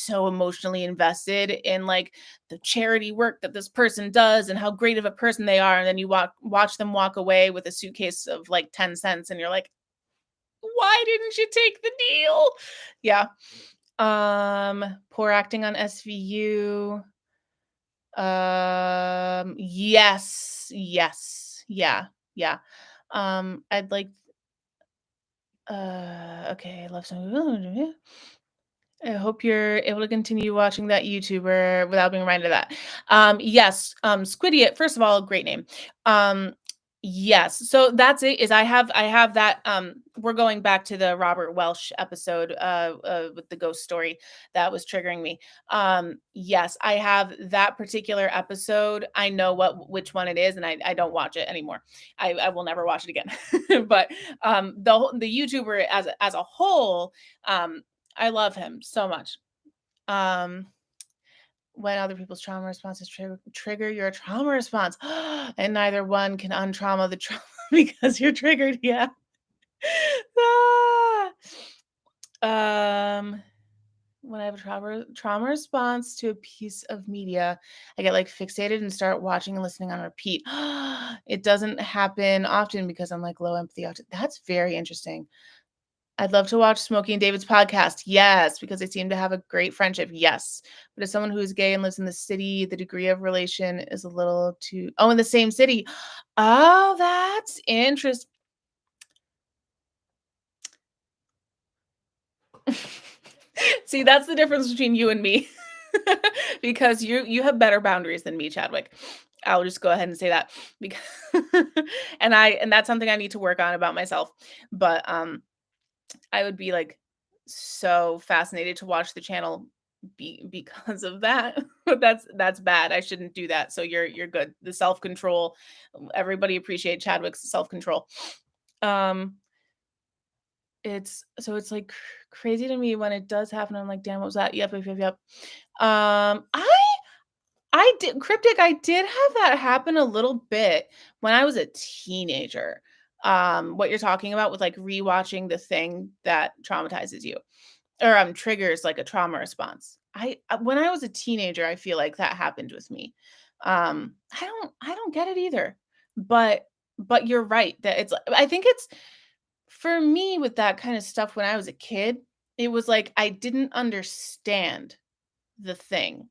emotionally invested in like the charity work that this person does and how great of a person they are. And then you watch them walk away with a suitcase of like 10 cents and you're like, why didn't you take the deal? Yeah. Poor acting on SVU. Yes. Yeah. Yeah. I'd like okay, I love some I hope you're able to continue watching that YouTuber without being reminded of that. Yes, Squidiot, first of all, great name. Um, yes, so that's it, is I have that, we're going back to the Robert Welsh episode, with the ghost story that was triggering me. Yes, I have that particular episode. I know which one it is, and I don't watch it anymore. I will never watch it again. But, the YouTuber as a whole, I love him so much. Um, when other people's trauma responses trigger your trauma response, and neither one can untrauma the trauma because you're triggered. Yeah. Ah. Um, when I have a trauma response to a piece of media, I get like fixated and start watching and listening on repeat. It doesn't happen often because I'm like low empathy. That's very interesting. I'd love to watch Smokey and David's podcast. Yes, because they seem to have a great friendship. Yes. But as someone who is gay and lives in the city, the degree of relation is a little too in the same city. Oh, that's interesting. See, that's the difference between you and me. Because you have better boundaries than me, Chadwick. I'll just go ahead and say that because and that's something I need to work on about myself. But I would be, like, so fascinated to watch the channel because of that. But that's bad. I shouldn't do that. So you're good. The self-control, everybody appreciate Chadwick's self-control. Um, it's, like, crazy to me when it does happen. I'm like, "Damn, what was that?" Yep, yep, yep, yep. Um, I I did Cryptic, I did have that happen a little bit when I was a teenager. What you're talking about with, like, rewatching the thing that traumatizes you or, triggers, like, a trauma response. When I was a teenager, I feel like that happened with me. I don't get it either, but you're right that I think it's for me with that kinda stuff when I was a kid, it was like I didn't understand the thing.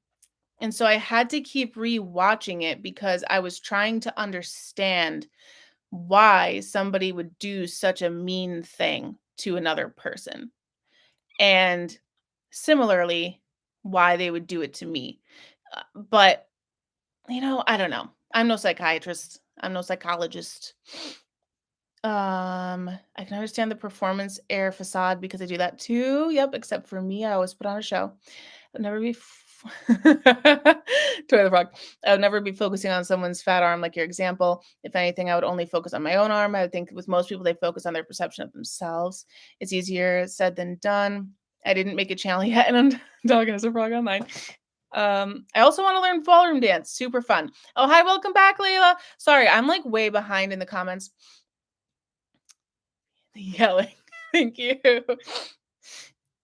And so I had to keep rewatching it because I was trying to understand why somebody would do such a mean thing to another person. And similarly, why they would do it to me. But, I don't know. I'm no psychiatrist. I'm no psychologist. I can understand the performance air facade because I do that too. Yep, except for me, I always put on a show. I'd never be Toy the frog. I would never be focusing on someone's fat arm like your example. If anything, I would only focus on my own arm. I would think with most people, they focus on their perception of themselves. It's easier said than done. I didn't make a channel yet, and I'm talking as a frog online. I also want to learn ballroom dance. Super fun. Oh, hi, welcome back, Layla. Sorry, I'm like way behind in the comments. Yelling. Thank you.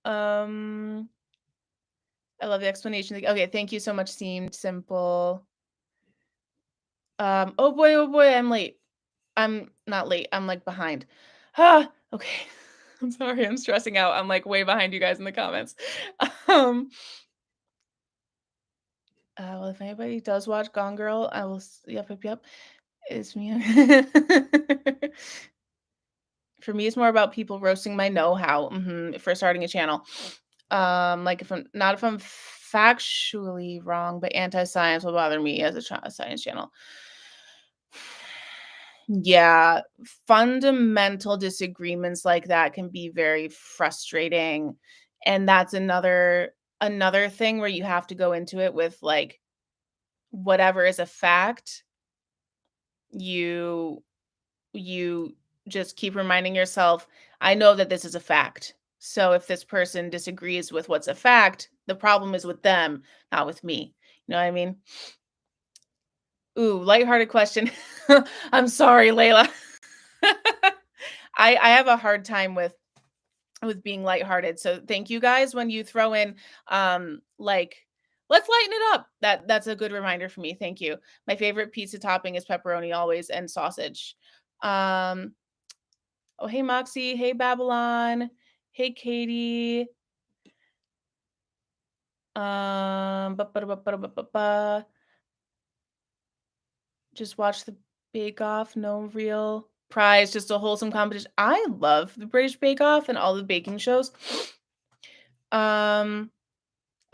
Um, I love the explanation. Okay, thank you so much. Seemed simple. Oh boy, I'm late. I'm not late. I'm like behind. Okay. I'm sorry. I'm stressing out. I'm like way behind you guys in the comments. Um, well, if anybody does watch Gone Girl, I will. Yep, yep, yep. It's me. For me, it's more about people roasting my know-how for starting a channel. Like if I'm factually wrong, but anti-science will bother me as a science channel. Yeah, fundamental disagreements like that can be very frustrating, and that's another thing where you have to go into it with, like, whatever is a fact, you you just keep reminding yourself, "I know that this is a fact, so if this person disagrees with what's a fact, the problem is with them, not with me." You know what I mean? Ooh, lighthearted question. I'm sorry, Layla. I have a hard time with being lighthearted. So thank you guys when you throw in like let's lighten it up. That's a good reminder for me. Thank you. My favorite pizza topping is pepperoni always and sausage. Um oh hey Moxie, hey Babylon, hey Katie. Ba-ba-da-ba-ba-da-ba-ba. Just watch the Bake Off, no real prize, just a wholesome competition. I love the British Bake Off and all the baking shows. Um,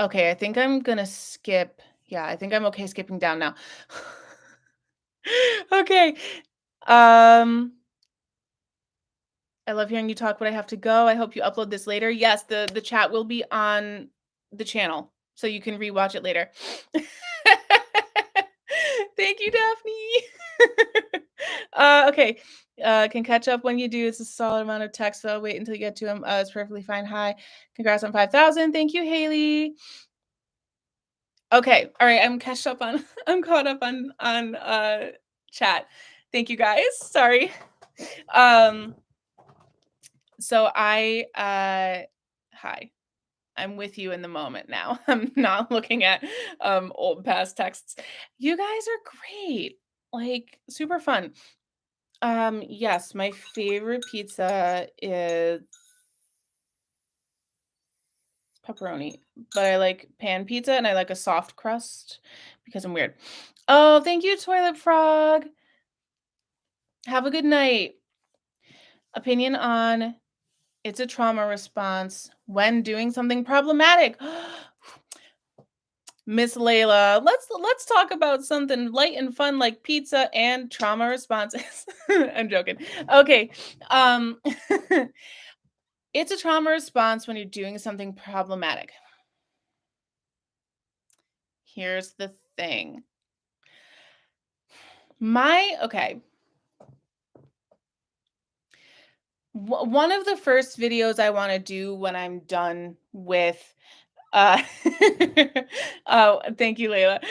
okay, I think I'm gonna skip. Yeah, I think I'm okay skipping down now. Okay. Um, I love hearing you talk, but I have to go. I hope you upload this later. Yes, the chat will be on the channel, so you can rewatch it later. Thank you, Daphne. Okay. Can catch up when you do. It's a solid amount of text, so I'll wait until you get to him. It's perfectly fine. Hi. Congrats on 5,000. Thank you, Haley. Okay. All right. I'm catched up on I'm caught up on chat. Thank you guys. Sorry. Um so hi. I'm with you in the moment now. I'm not looking at old past texts. You guys are great. Like super fun. Yes, my favorite pizza is pepperoni, but I like pan pizza and I like a soft crust because I'm weird. Oh, thank you, Toilet Frog. Have a good night. Opinion on it's a trauma response when doing something problematic. Miss Layla, let's talk about something light and fun like pizza and trauma responses. I'm joking. Okay. Um it's a trauma response when you're doing something problematic. Here's the thing. Okay. One of the first videos I want to do when I'm done with uh oh, thank you, Layla.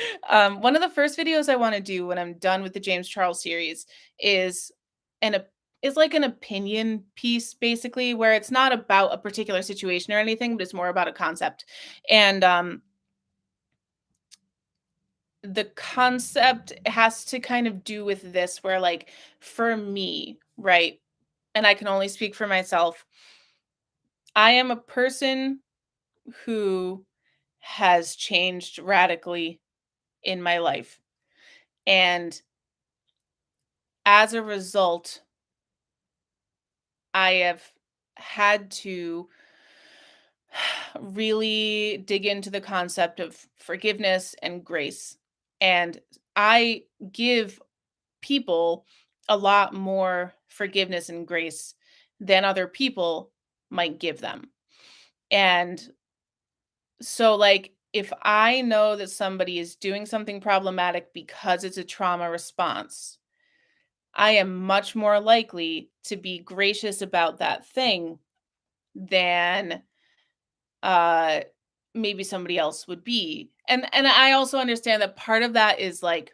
One of the first videos I want to do when I'm done with the James Charles series is an op- is like an opinion piece basically where it's not about a particular situation or anything, but it's more about a concept. And the concept has to kind of do with this where like for me, right? And I can only speak for myself. I am a person who has changed radically in my life. And as a result, I have had to really dig into the concept of forgiveness and grace. And I give people a lot more forgiveness and grace than other people might give them. And so, like, if I know that somebody is doing something problematic because it's a trauma response, I am much more likely to be gracious about that thing than uh maybe somebody else would be. And I also understand that part of that is like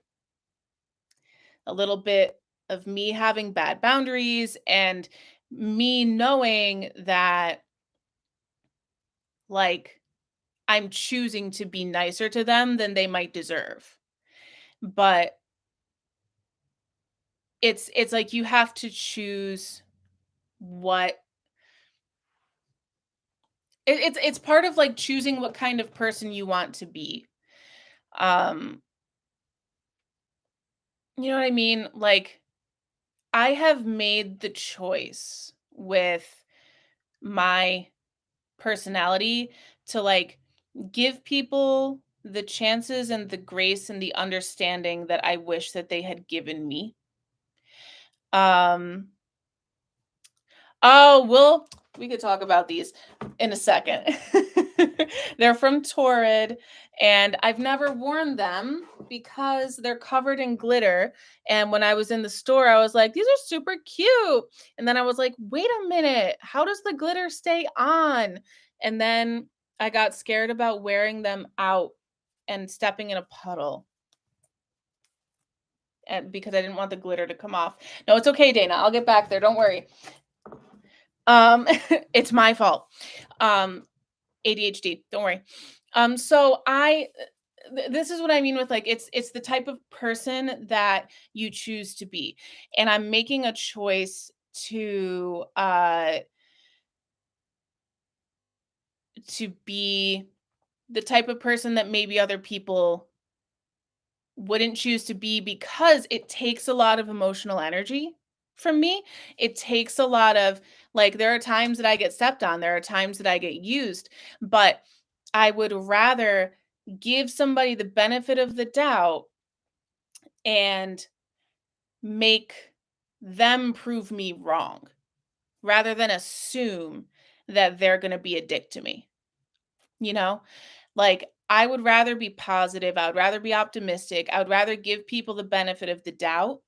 a little bit of me having bad boundaries and me knowing that like I'm choosing to be nicer to them than they might deserve. But it's like you have to choose what it's part of like choosing what kind of person you want to be. Um, you know what I mean? Like I have made the choice with my personality to like give people the chances and the grace and the understanding that I wish that they had given me. Um Oh, we could talk about these in a second. They're from Torrid, and I've never worn them because they're covered in glitter. And when I was in the store, I was like, these are super cute. And then I was like, wait a minute, how does the glitter stay on? And then I got scared about wearing them out and stepping in a puddle. And because I didn't want the glitter to come off. No, it's okay, Dana. I'll get back there. Don't worry. It's my fault. Um, ADHD, don't worry. So this is what I mean with like it's the type of person that you choose to be. And I'm making a choice to be the type of person that maybe other people wouldn't choose to be because it takes a lot of emotional energy. from me. It takes a lot of, like, there are times that I get stepped on, there are times that I get used, but I would rather give somebody the benefit of the doubt and make them prove me wrong rather than assume that they're going to be a dick to me, you know? Like, I would rather be positive, I would rather be optimistic, I would rather give people the benefit of the doubt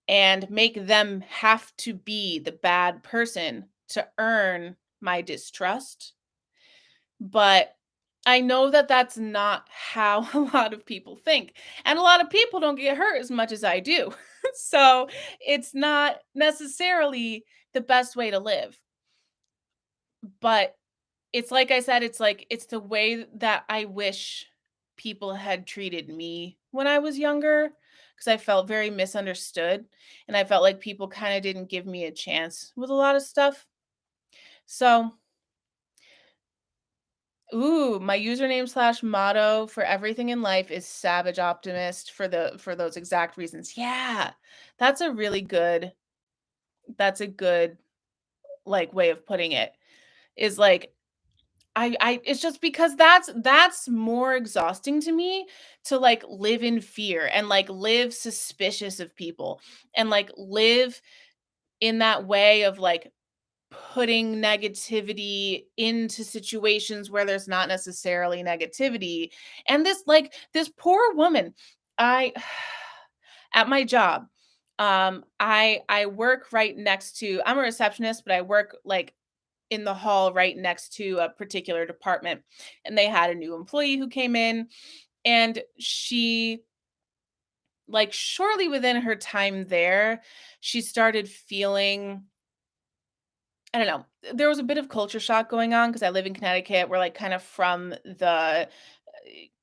and make them have to be the bad person to earn my distrust. But I know that that's not how a lot of people think. And a lot of people don't get hurt as much as I do. So it's not necessarily the best way to live. But it's like I said, it's like it's the way that I wish people had treated me when I was younger, because I felt very misunderstood, and I felt like people kinda didn't give me a chance with a lot of stuff. So, ooh, my username slash motto for everything in life is Savage Optimist for those exact reasons. Yeah, that's a really good that's a good, like, way of putting it, is like I it's just because that's more exhausting to me to, like, live in fear and, like, live suspicious of people and, like, live in that way of, like, putting negativity into situations where there's not necessarily negativity. And this poor woman, I at my job, I work right next to, I'm a receptionist, but I work, like, in the hall right next to a particular department, and they had a new employee who came in, and she, like, shortly within her time there, she started feeling, I don't know, there was a bit of culture shock going on because I live in Connecticut. We're, like, kind of from the,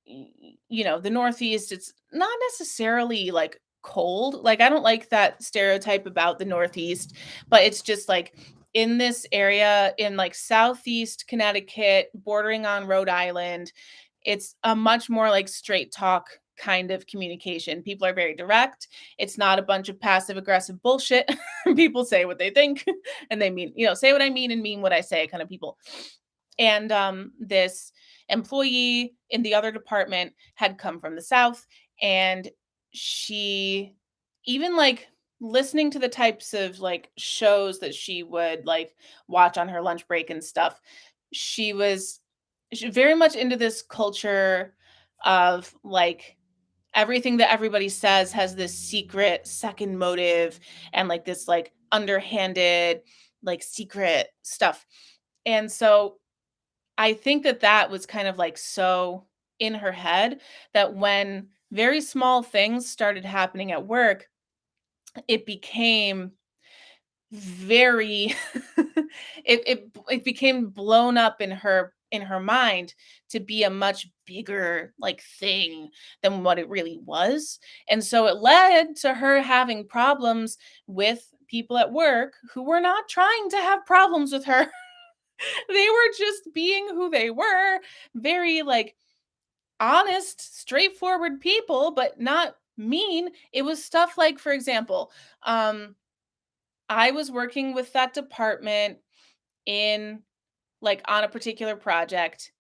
the Northeast. It's not necessarily, like, cold. Like, I don't like that stereotype about the Northeast, but it's just, like, in this area in, like, Southeast Connecticut, bordering on Rhode Island, it's a much more, like, straight talk kind of communication. People are very direct. It's not a bunch of passive aggressive bullshit. People say what they think and they mean, say what I mean and mean what I say kind of people. And this employee in the other department had come from the South, and she, even, like, listening to the types of, like, shows that she would, like, watch on her lunch break and stuff, she was very much into this culture of, like, everything that everybody says has this secret second motive and, like, this, like, underhanded, like, secret stuff. And so I think that that was kind of, like, so in her head that when very small things started happening at work, it became very it became blown up in her mind to be a much bigger, like, thing than what it really was. And so it led to her having problems with people at work who were not trying to have problems with her. They were just being who they were, very, like, honest, straightforward people, but not mean. It was stuff like, for example, I was working with that department in, like, on a particular project.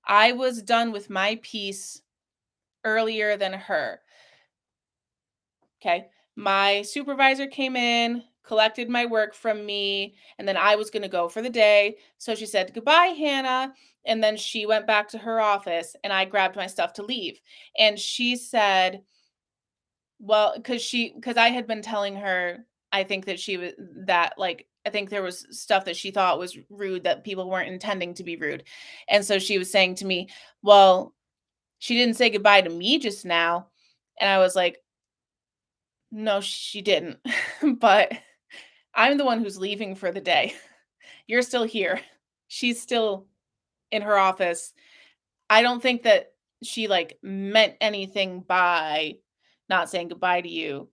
I was done with my piece earlier than her. Okay. My supervisor came in, collected my work from me, and then I was going to go for the day. So she said, "Goodbye, Hannah." And then she went back to her office, and I grabbed my stuff to leave. And she said, well, because I had been telling her, I think that she was, that, like, I think there was stuff that she thought was rude that people weren't intending to be rude. And so she was saying to me, "Well, she didn't say goodbye to me just now." And I was like, "No, she didn't." But I'm the one who's leaving for the day. You're still here. She's still in her office. I don't think that she, like, meant anything by not saying goodbye to you.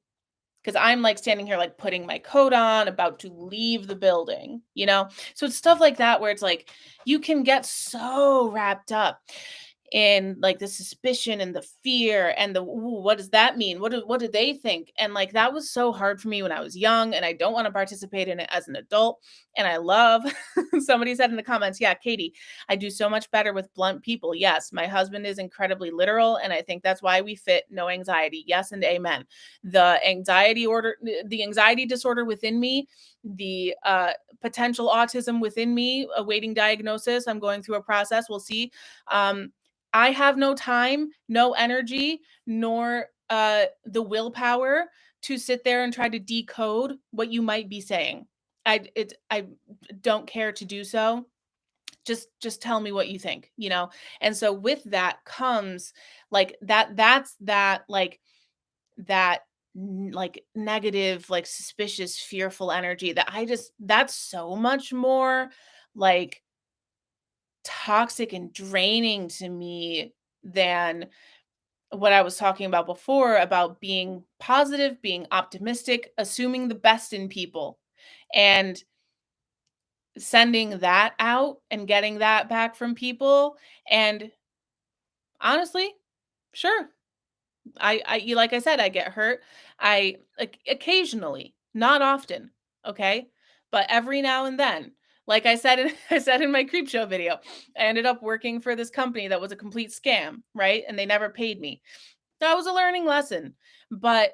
'Cause I'm, like, standing here, like, putting my coat on, about to leave the building, you know? So it's stuff like that where it's like, you can get so wrapped up in like the suspicion and the fear and the "Ooh, what does that mean? What do they think?" And like that was so hard for me when I was young, and I don't want to participate in it as an adult. And I love somebody said in the comments, yeah, Katie, I do so much better with blunt people. Yes, my husband is incredibly literal, and I think that's why we fit. No anxiety. Yes, and amen. The anxiety disorder within me, the potential autism within me, awaiting diagnosis. I'm going through a process. We'll see. Um, I have no time, no energy, nor the willpower to sit there and try to decode what you might be saying. I don't care to do so. Just tell me what you think, you know? And so with that comes like that's that that like negative, like suspicious, fearful energy that that's so much more like toxic and draining to me than what I was talking about before about being positive, being optimistic, assuming the best in people, and sending that out and getting that back from people. And honestly, sure, like I said, I get hurt. Occasionally, not often, okay? But every now and then. Like I said I said in my creep show video, I ended up working for this company that was a complete scam, right? And they never paid me. That was a learning lesson. But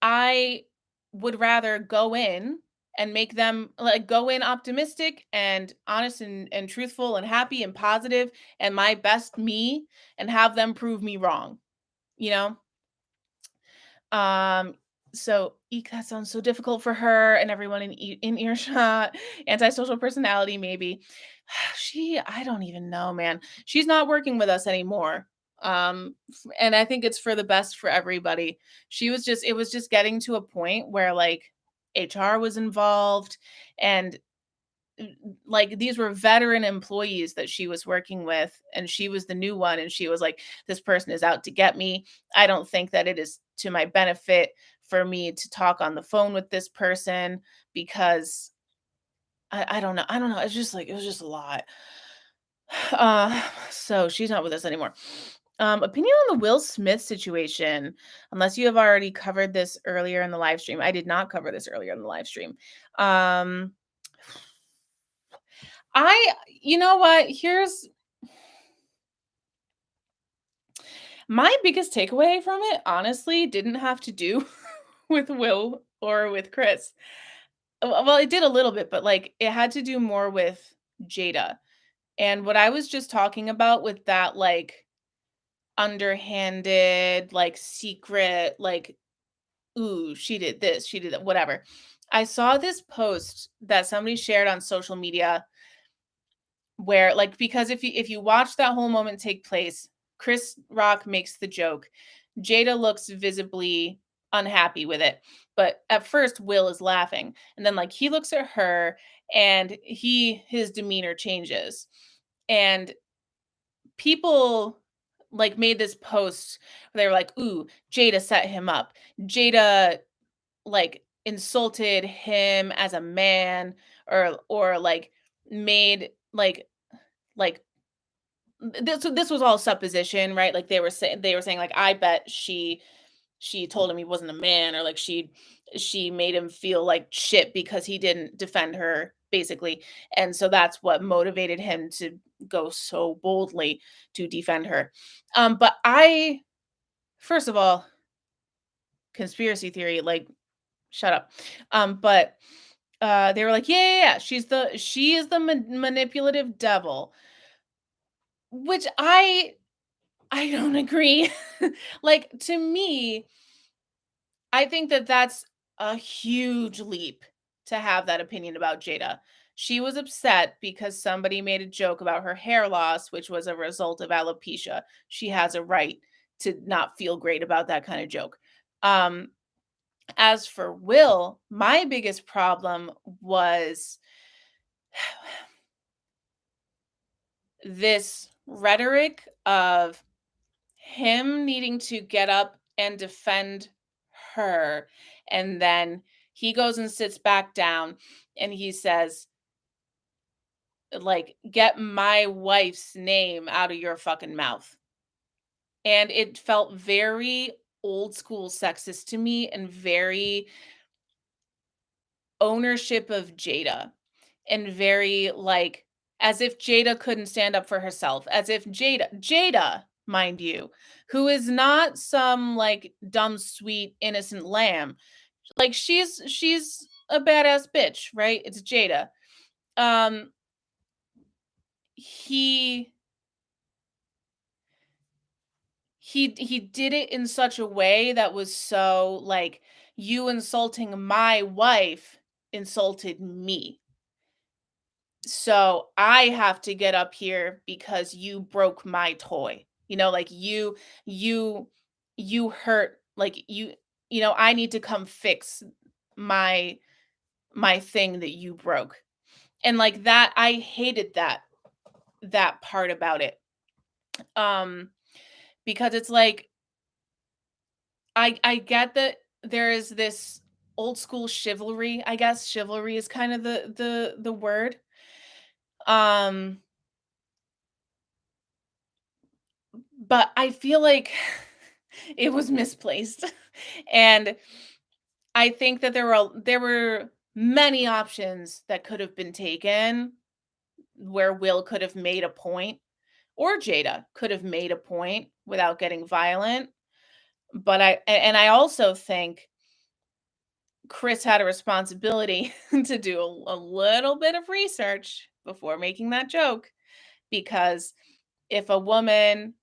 I would rather go in and make them like go in optimistic and honest and truthful and happy and positive and my best me and have them prove me wrong, you know? Um, so eek, that sounds so difficult for her and everyone in earshot. Antisocial personality, maybe. I don't even know, man. She's not working with us anymore. And I think it's for the best for everybody. It was just getting to a point where like HR was involved and like these were veteran employees that she was working with and she was the new one and she was like, this person is out to get me. I don't think that it is to my benefit for me to talk on the phone with this person because I don't know, it's just like it was just a lot. So she's not with us anymore. Opinion on the Will Smith situation, unless you have already covered this earlier in the live stream. I did not cover this earlier in the live stream. um I you know what? Here's my biggest takeaway from it, honestly, didn't have to do with Will or with Chris. Well, it did a little bit, but like it had to do more with Jada. And what I was just talking about with that like underhanded, like secret, like, ooh, she did this, she did that, whatever. I saw this post that somebody shared on social media where like because if you watch that whole moment take place, Chris Rock makes the joke. Jada looks visibly unhappy with it. But at first Will is laughing and then like he looks at her and his demeanor changes. And people like made this post where they were like, "Ooh, Jada set him up. Jada like insulted him as a man or like made like this was all supposition, right? Like they were saying like I bet she told him he wasn't a man or like she made him feel like shit because he didn't defend her basically. And so that's what motivated him to go so boldly to defend her. But I first of all, conspiracy theory like shut up. But they were like, yeah, yeah, yeah, she is the manipulative devil, which I don't agree. Like, to me, I think that that's a huge leap to have that opinion about Jada. She was upset because somebody made a joke about her hair loss, which was a result of alopecia. She has a right to not feel great about that kind of joke. Um, as for Will, my biggest problem was this rhetoric of him needing to get up and defend her, and then he goes and sits back down and he says, like, get my wife's name out of your fucking mouth. And it felt very old school sexist to me and very ownership of Jada and very like as if Jada couldn't stand up for herself, as if Jada, mind you, who is not some like dumb, sweet, innocent lamb. Like she's a badass bitch, right? It's Jada. Um he he did it in such a way that was so like you insulting my wife insulted me. So I have to get up here because you broke my toy. Like you you hurt like I need to come fix my my thing that you broke. And like that I hated that part about it. Um because it's like I get that there is this old school chivalry, I guess chivalry is kind of the word. Um but I feel like it was misplaced. And I think that there were many options that could have been taken where Will could have made a point or Jada could have made a point without getting violent. But and I also think Chris had a responsibility to do a little bit of research before making that joke because if a woman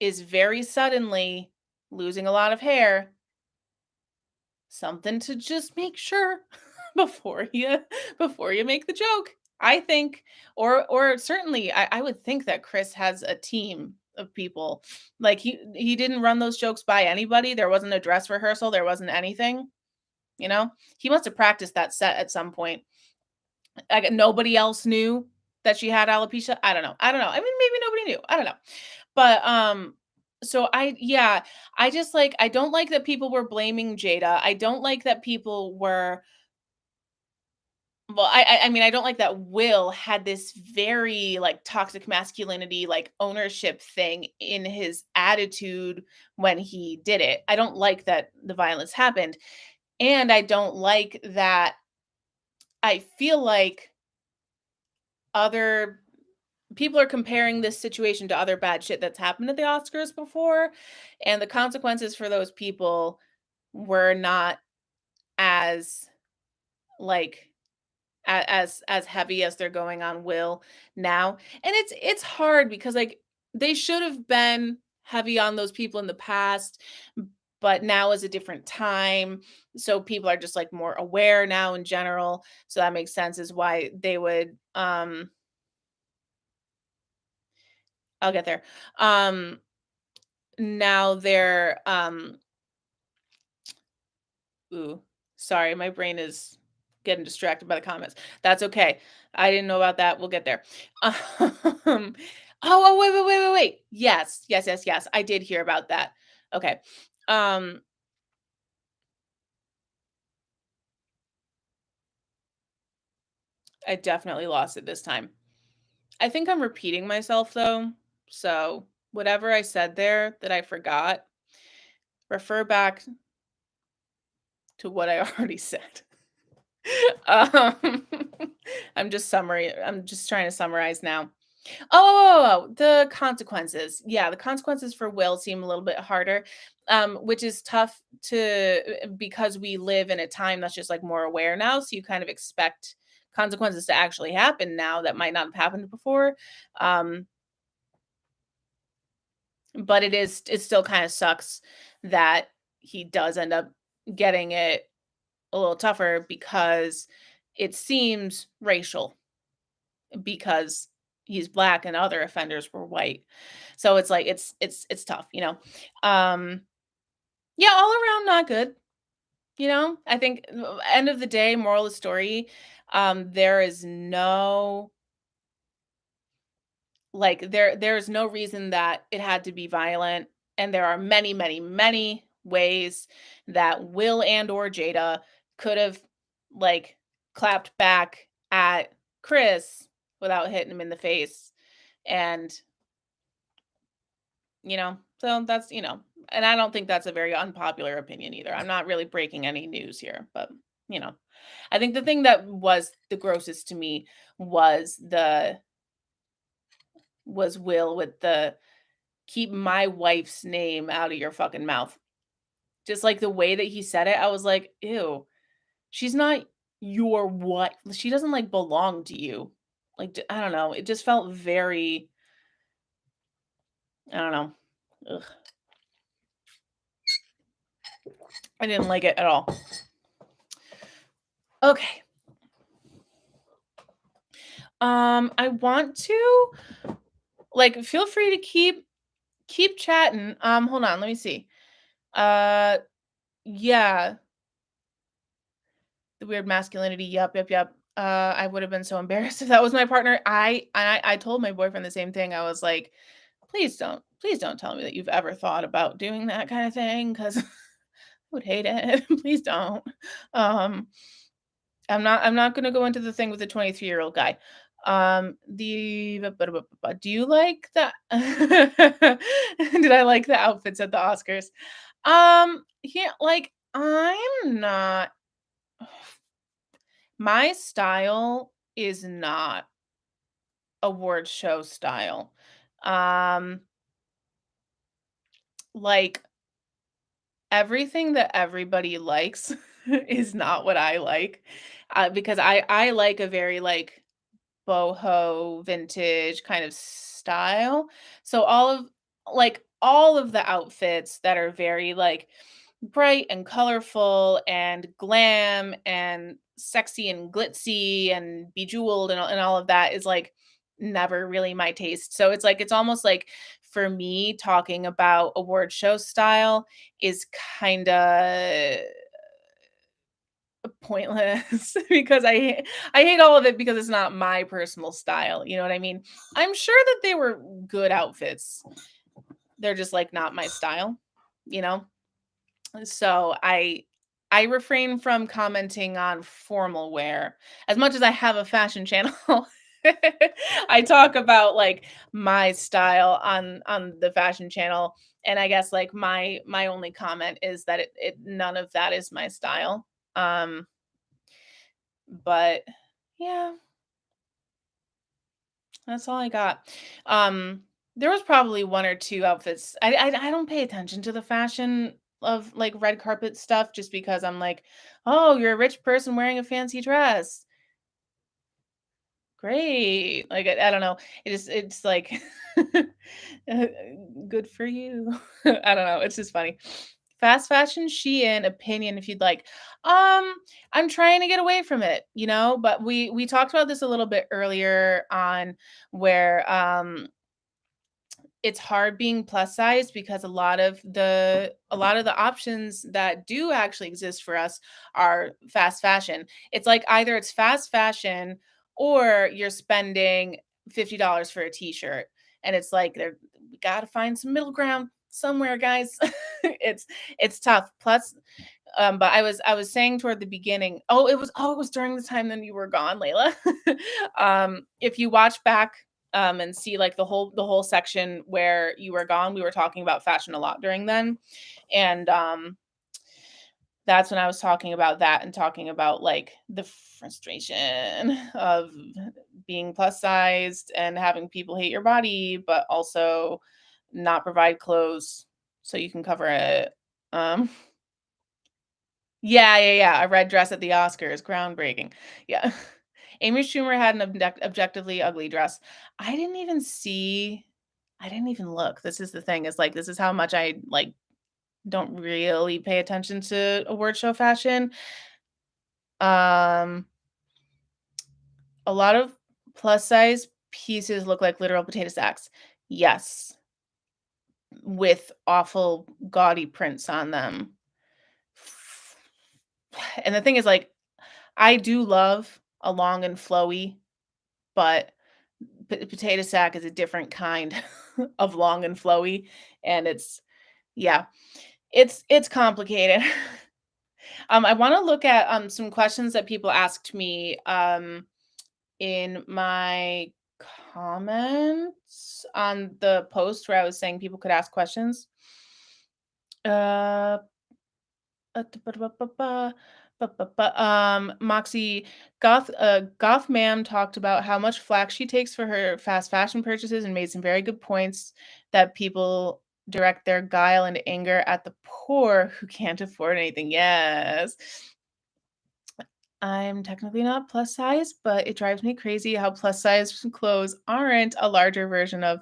is very suddenly losing a lot of hair, something to just make sure before you make the joke. I think, or certainly, I would think that Chris has a team of people. Like he didn't run those jokes by anybody. There wasn't a dress rehearsal. There wasn't anything. He must have practiced that set at some point. Like nobody else knew that she had alopecia. I don't know. I don't know. I mean, maybe nobody knew. I don't know. But so yeah, I just like I don't like that people were blaming Jada. I don't like that people were well, I mean, I don't like that Will had this very like toxic masculinity, like ownership thing in his attitude when he did it. I don't like that the violence happened. And I don't like that I feel like other people are comparing this situation to other bad shit that's happened at the Oscars before, and the consequences for those people were not as like as heavy as they're going on Will now. And it's hard because like they should have been heavy on those people in the past, but now is a different time. So people are just like more aware now in general. So that makes sense is why they would I'll get there. Um now they're ooh, sorry, my brain is getting distracted by the comments. That's okay. I didn't know about that. We'll get there. Um, wait. Yes, yes, yes, yes. I did hear about that. Okay. Um, I definitely lost it this time. I think I'm repeating myself though. So whatever I said there that I forgot, refer back to what I already said. um, I'm just trying to summarize now. The consequences. Yeah, the consequences for Will seem a little bit harder, which is tough because we live in a time that's just like more aware now. So you kind of expect consequences to actually happen now that might not have happened before. Um, but it still kind of sucks that he does end up getting it a little tougher because it seems racial because he's black and other offenders were white. So it's like it's tough. Yeah, all around not good. I think end of the day, moral of the story, there is no like there's no reason that it had to be violent. And there are many, many, many ways that Will and or Jada could have like clapped back at Chris without hitting him in the face. And, so that's, and I don't think that's a very unpopular opinion either. I'm not really breaking any news here, but, you know, I think the thing that was the grossest to me was Will with the keep my wife's name out of your fucking mouth. Just like the way that he said it, I was like, ew, she's not your what? She doesn't like belong to you. Like, I don't know. It just felt very, I don't know. Ugh, I didn't like it at all. Okay. I want to feel free to keep chatting. Hold on, let me see. Uh yeah, the weird masculinity. Yep, yep, yep. I would have been so embarrassed if that was my partner. I told my boyfriend the same thing. I was like, please don't tell me that you've ever thought about doing that kind of thing because I would hate it. Please don't. Um, I'm not gonna go into the thing with the 23-year-old guy. Do you like that? Did I like the outfits at the Oscars? Yeah, like I'm not my style is not award show style. Um, like everything that everybody likes is not what I like. Because I like a very boho vintage kind of style. So all of the outfits that are very bright and colorful and glam and sexy and glitzy and bejeweled and all of that is never really my taste. So it's almost like for me talking about award show style is kind of pointless because I hate all of it because it's not my personal style, you know what I mean? I'm sure that they were good outfits. They're just not my style, you know? So I refrain from commenting on formal wear. As much as I have a fashion channel, I talk about my style on the fashion channel, and I guess my only comment is that it none of that is my style. Um but yeah, that's all I got. There was probably one or two outfits. I don't pay attention to the fashion of red carpet stuff just because I'm like, oh, you're a rich person wearing a fancy dress. Great. I don't know. It's like uh, good for you. I don't know. It's just funny. Fast fashion, Shein opinion if you'd like. I'm trying to get away from it, but we talked about this a little bit earlier on where it's hard being plus size because a lot of the options that do actually exist for us are fast fashion. It's like either it's fast fashion or you're spending $50 for a t-shirt. And it's like we got to find some middle ground somewhere, guys. it's it's tough. Plus but I was saying toward the beginning, it was during the time then you were gone, Layla. If you watch back and see the whole section where you were gone, we were talking about fashion a lot during then. And that's when I was talking about that and talking about the frustration of being plus sized and having people hate your body, but also not provide clothes so you can cover it. Um Yeah, yeah, yeah, a red dress at the Oscars, groundbreaking. Yeah. Amy Schumer had an objectively ugly dress. I didn't even see I didn't even look. This is the thing, is this is how much I, don't really pay attention to award show fashion. Um, a lot of plus size pieces look like literal potato sacks. Yes, with awful gaudy prints on them. And the thing is, I do love a long and flowy, but potato sack is a different kind of long and flowy, and yeah, it's complicated. I want to look at some questions that people asked me in my comments on the post where I was saying people could ask questions. Uh, Moxie Goth Ma'am talked about how much flack she takes for her fast fashion purchases and made some very good points that people direct their guile and anger at the poor who can't afford anything. Yes. I'm technically not plus size, but it drives me crazy how plus size clothes aren't a larger version of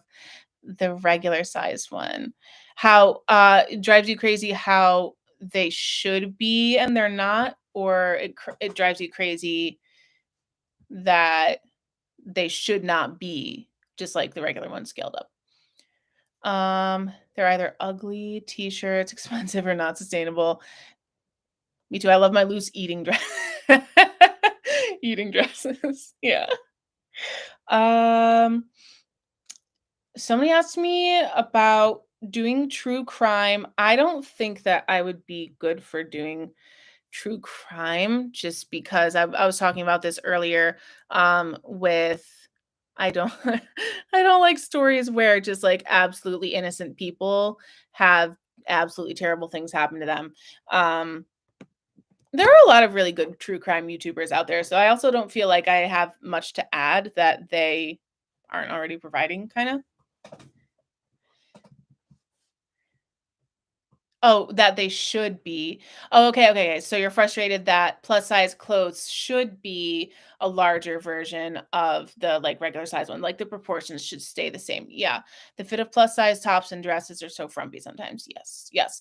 the regular sized one. How it drives you crazy how they should be and they're not, or it drives you crazy that they should not be just like the regular one scaled up. They're either ugly t-shirts, expensive or not sustainable. Me too. I love my loose eating dress. Eating dresses. Yeah. Um, Somebody asked me about doing true crime. I don't think that I would be good for doing true crime just because I was talking about this earlier with I don't I don't like stories where just like absolutely innocent people have absolutely terrible things happen to them. Um There are a lot of really good true crime YouTubers out there, so I also don't feel like I have much to add that they aren't already providing, kinda. Oh, that they should be. Oh, okay, so you're frustrated that plus size clothes should be a larger version of the, like, regular size one, like, the proportions should stay the same. Yeah. The fit of plus size tops and dresses are so frumpy sometimes. Yes, yes.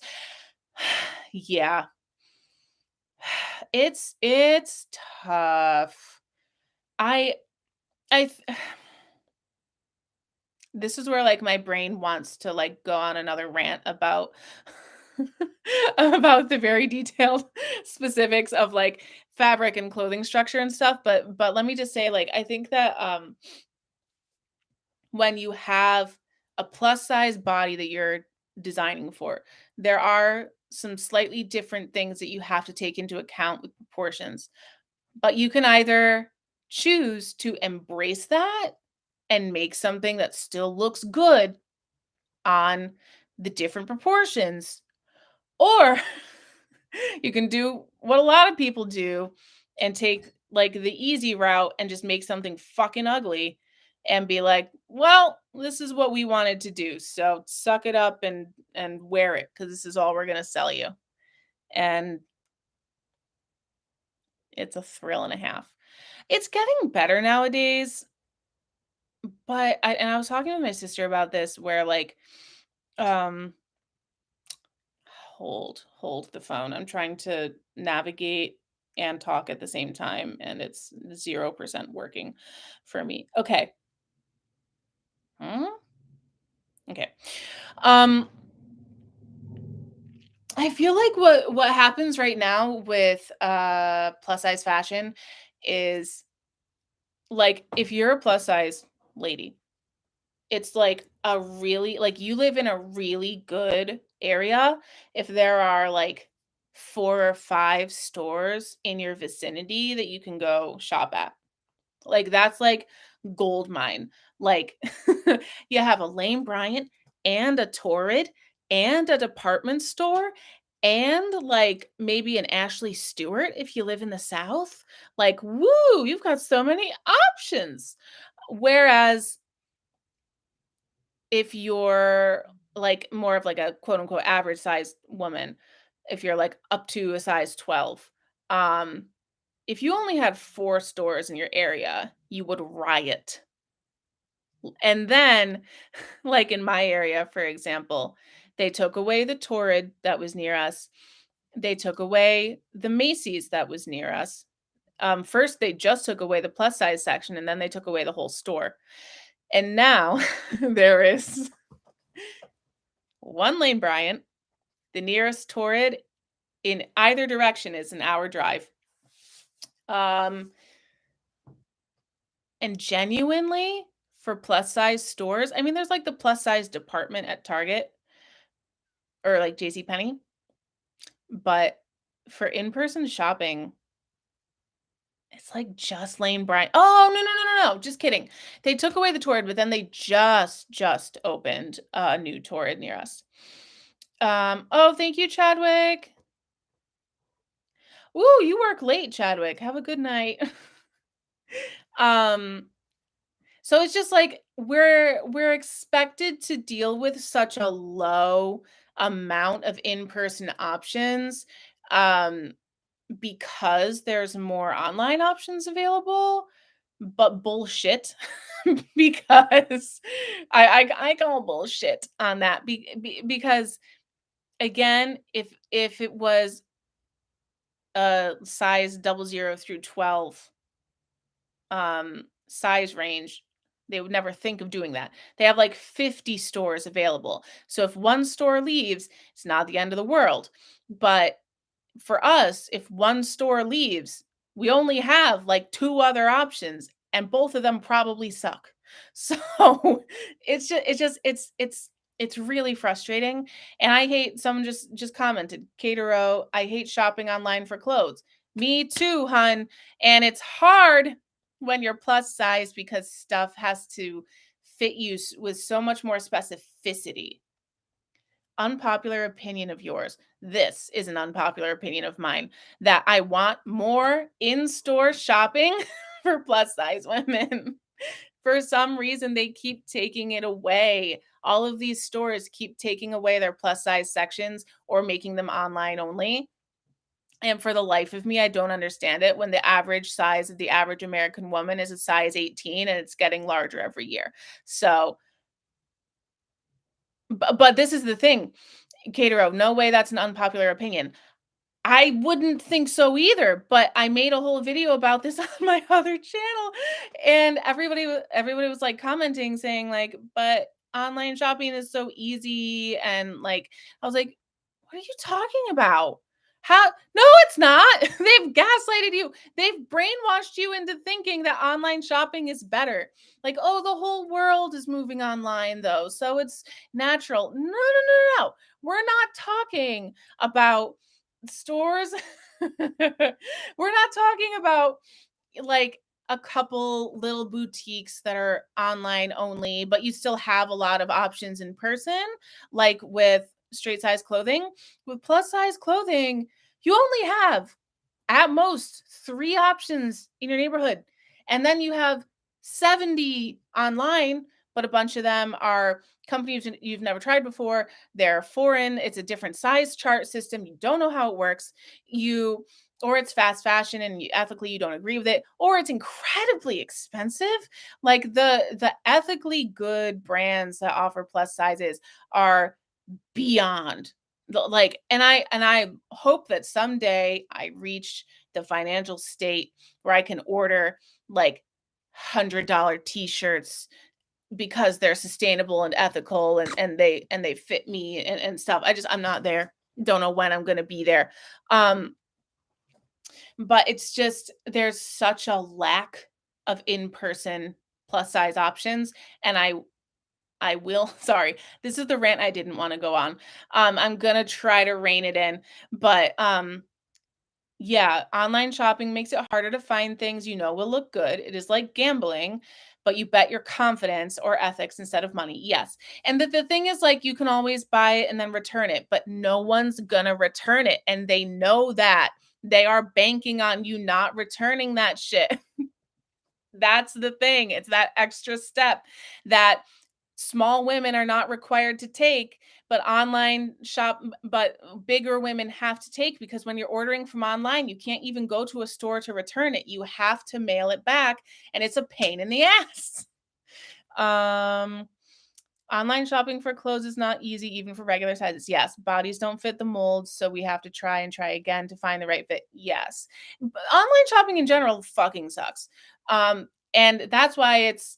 Yeah. It's tough. I I th This is where, like, my brain wants to, like, go on another rant about about the very detailed specifics of, like, fabric and clothing structure and stuff, but let me just say, like, I think that, when you have a plus size body that you're designing for, there are some slightly different things that you have to take into account with proportions, but you can either choose to embrace that and make something that still looks good on the different proportions. Or you can do what a lot of people do and take like the easy route and just make something fucking ugly and be like, "Well, this is what we wanted to do. So suck it up and wear it cuz this is all we're going to sell you." And it's a thrill and a half. It's getting better nowadays, but I was talking with my sister about this where like um hold the phone. I'm trying to navigate and talk at the same time, and it's 0% working for me. Okay. Hmm? Okay. Um, I feel like what happens right now with plus size fashion is like if you're a plus size lady, it's like a really like, you live in a really good area if there are, like, 4 or 5 stores in your vicinity that you can go shop at. Like, that's, like, gold mine. Like, you have a Lane Bryant and a Torrid and a department store and, like, maybe an Ashley Stewart if you live in the South. Like, woo, you've got so many options. Whereas if you're, like, more of, like, a quote, unquote, "average sized woman," if you're, like, up to a size 12, um, if you only had 4 stores in your area, you would riot. And then, like, in my area, for example, they took away the Torrid that was near us. They took away the Macy's that was near us. First, they just took away the plus size section, and then they took away the whole store. And now there is 1 Lane Bryant. The nearest Torrid in either direction is an hour drive. Um, and genuinely, for plus size stores, I mean, there's like the plus size department at Target or like JCPenney, but for in-person shopping, It's like just Lane Bryant. Oh, no, no, no, no, no, just kidding. They took away the Torrid, but then they just opened a new Torrid near us. Oh, thank you, Chadwick. Ooh, you work late, Chadwick. Have a good night. Um, so it's just like we're expected to deal with such a low amount of in-person options, um, because there's more online options available, but bullshit. Because I call bullshit on that because again, if it was size 00 through 12 size range, they would never think of doing that. They have like 50 stores available. So if one store leaves, it's not the end of the world. But for us, if one store leaves, we only have like two other options and both of them probably suck. So it's really frustrating. And I hate someone just commented, Catero, I hate shopping online for clothes. Me too, hun. And it's hard when you're plus size because stuff has to fit you with so much more specificity. Unpopular opinion of yours. This is an unpopular opinion of mine that I want more in-store shopping for plus size women. For some reason, they keep taking it away. All of these stores keep taking away their plus size sections or making them online only. And for the life of me, I don't understand it when the average size of the average American woman is a size 18 and it's getting larger every year. So, but this is the thing, Catero, no way that's an unpopular opinion. I wouldn't think so either, but I made a whole video about this on my other channel, and everybody was, like, commenting saying, like, "But online shopping is so easy," and, like, I was like, "What are you talking about? How No, it's not. They've gaslighted you. They've brainwashed you into thinking that online shopping is better. Like, "Oh, the whole world is moving online, though, so it's natural." No, no, no, no. We're not talking about stores. We're not talking about like a couple little boutiques that are online only, but you still have a lot of options in person, like with straight size clothing. With plus size clothing, you only have at most 3 options in your neighborhood. And then you have 70 online, but a bunch of them are companies you've never tried before. They're foreign. It's a different size chart system. You don't know how it works. You or it's fast fashion and ethically you don't agree with it, or it's incredibly expensive. Like the ethically good brands that offer plus sizes are beyond like, and I hope that someday I reach the financial state where I can order like $100 t-shirts because they're sustainable and ethical and they fit me and stuff. I'm not there. Don't know when I'm going to be there. um but it's just there's such a lack of in-person plus size options, and I will sorry, this is the rant I didn't wanna go on. I'm gonna try to rein it in, but, yeah, online shopping makes it harder to find things you know will look good. It is like gambling, but you bet your confidence or ethics instead of money. Yes, and the thing is, like, you can always buy it and then return it, but no one's gonna return it, and they know that. They are banking on you not returning that shit. That's the thing, it's that extra step that small women are not required to take, but but bigger women have to take because when you're ordering from online, you can't even go to a store to return it. You have to mail it back, and it's a pain in the ass. Um, Online shopping for clothes is not easy, even for regular sizes. Yes, bodies don't fit the molds, so we have to try and try again to find the right fit. Yes, but online shopping in general fucking sucks. And that's why it's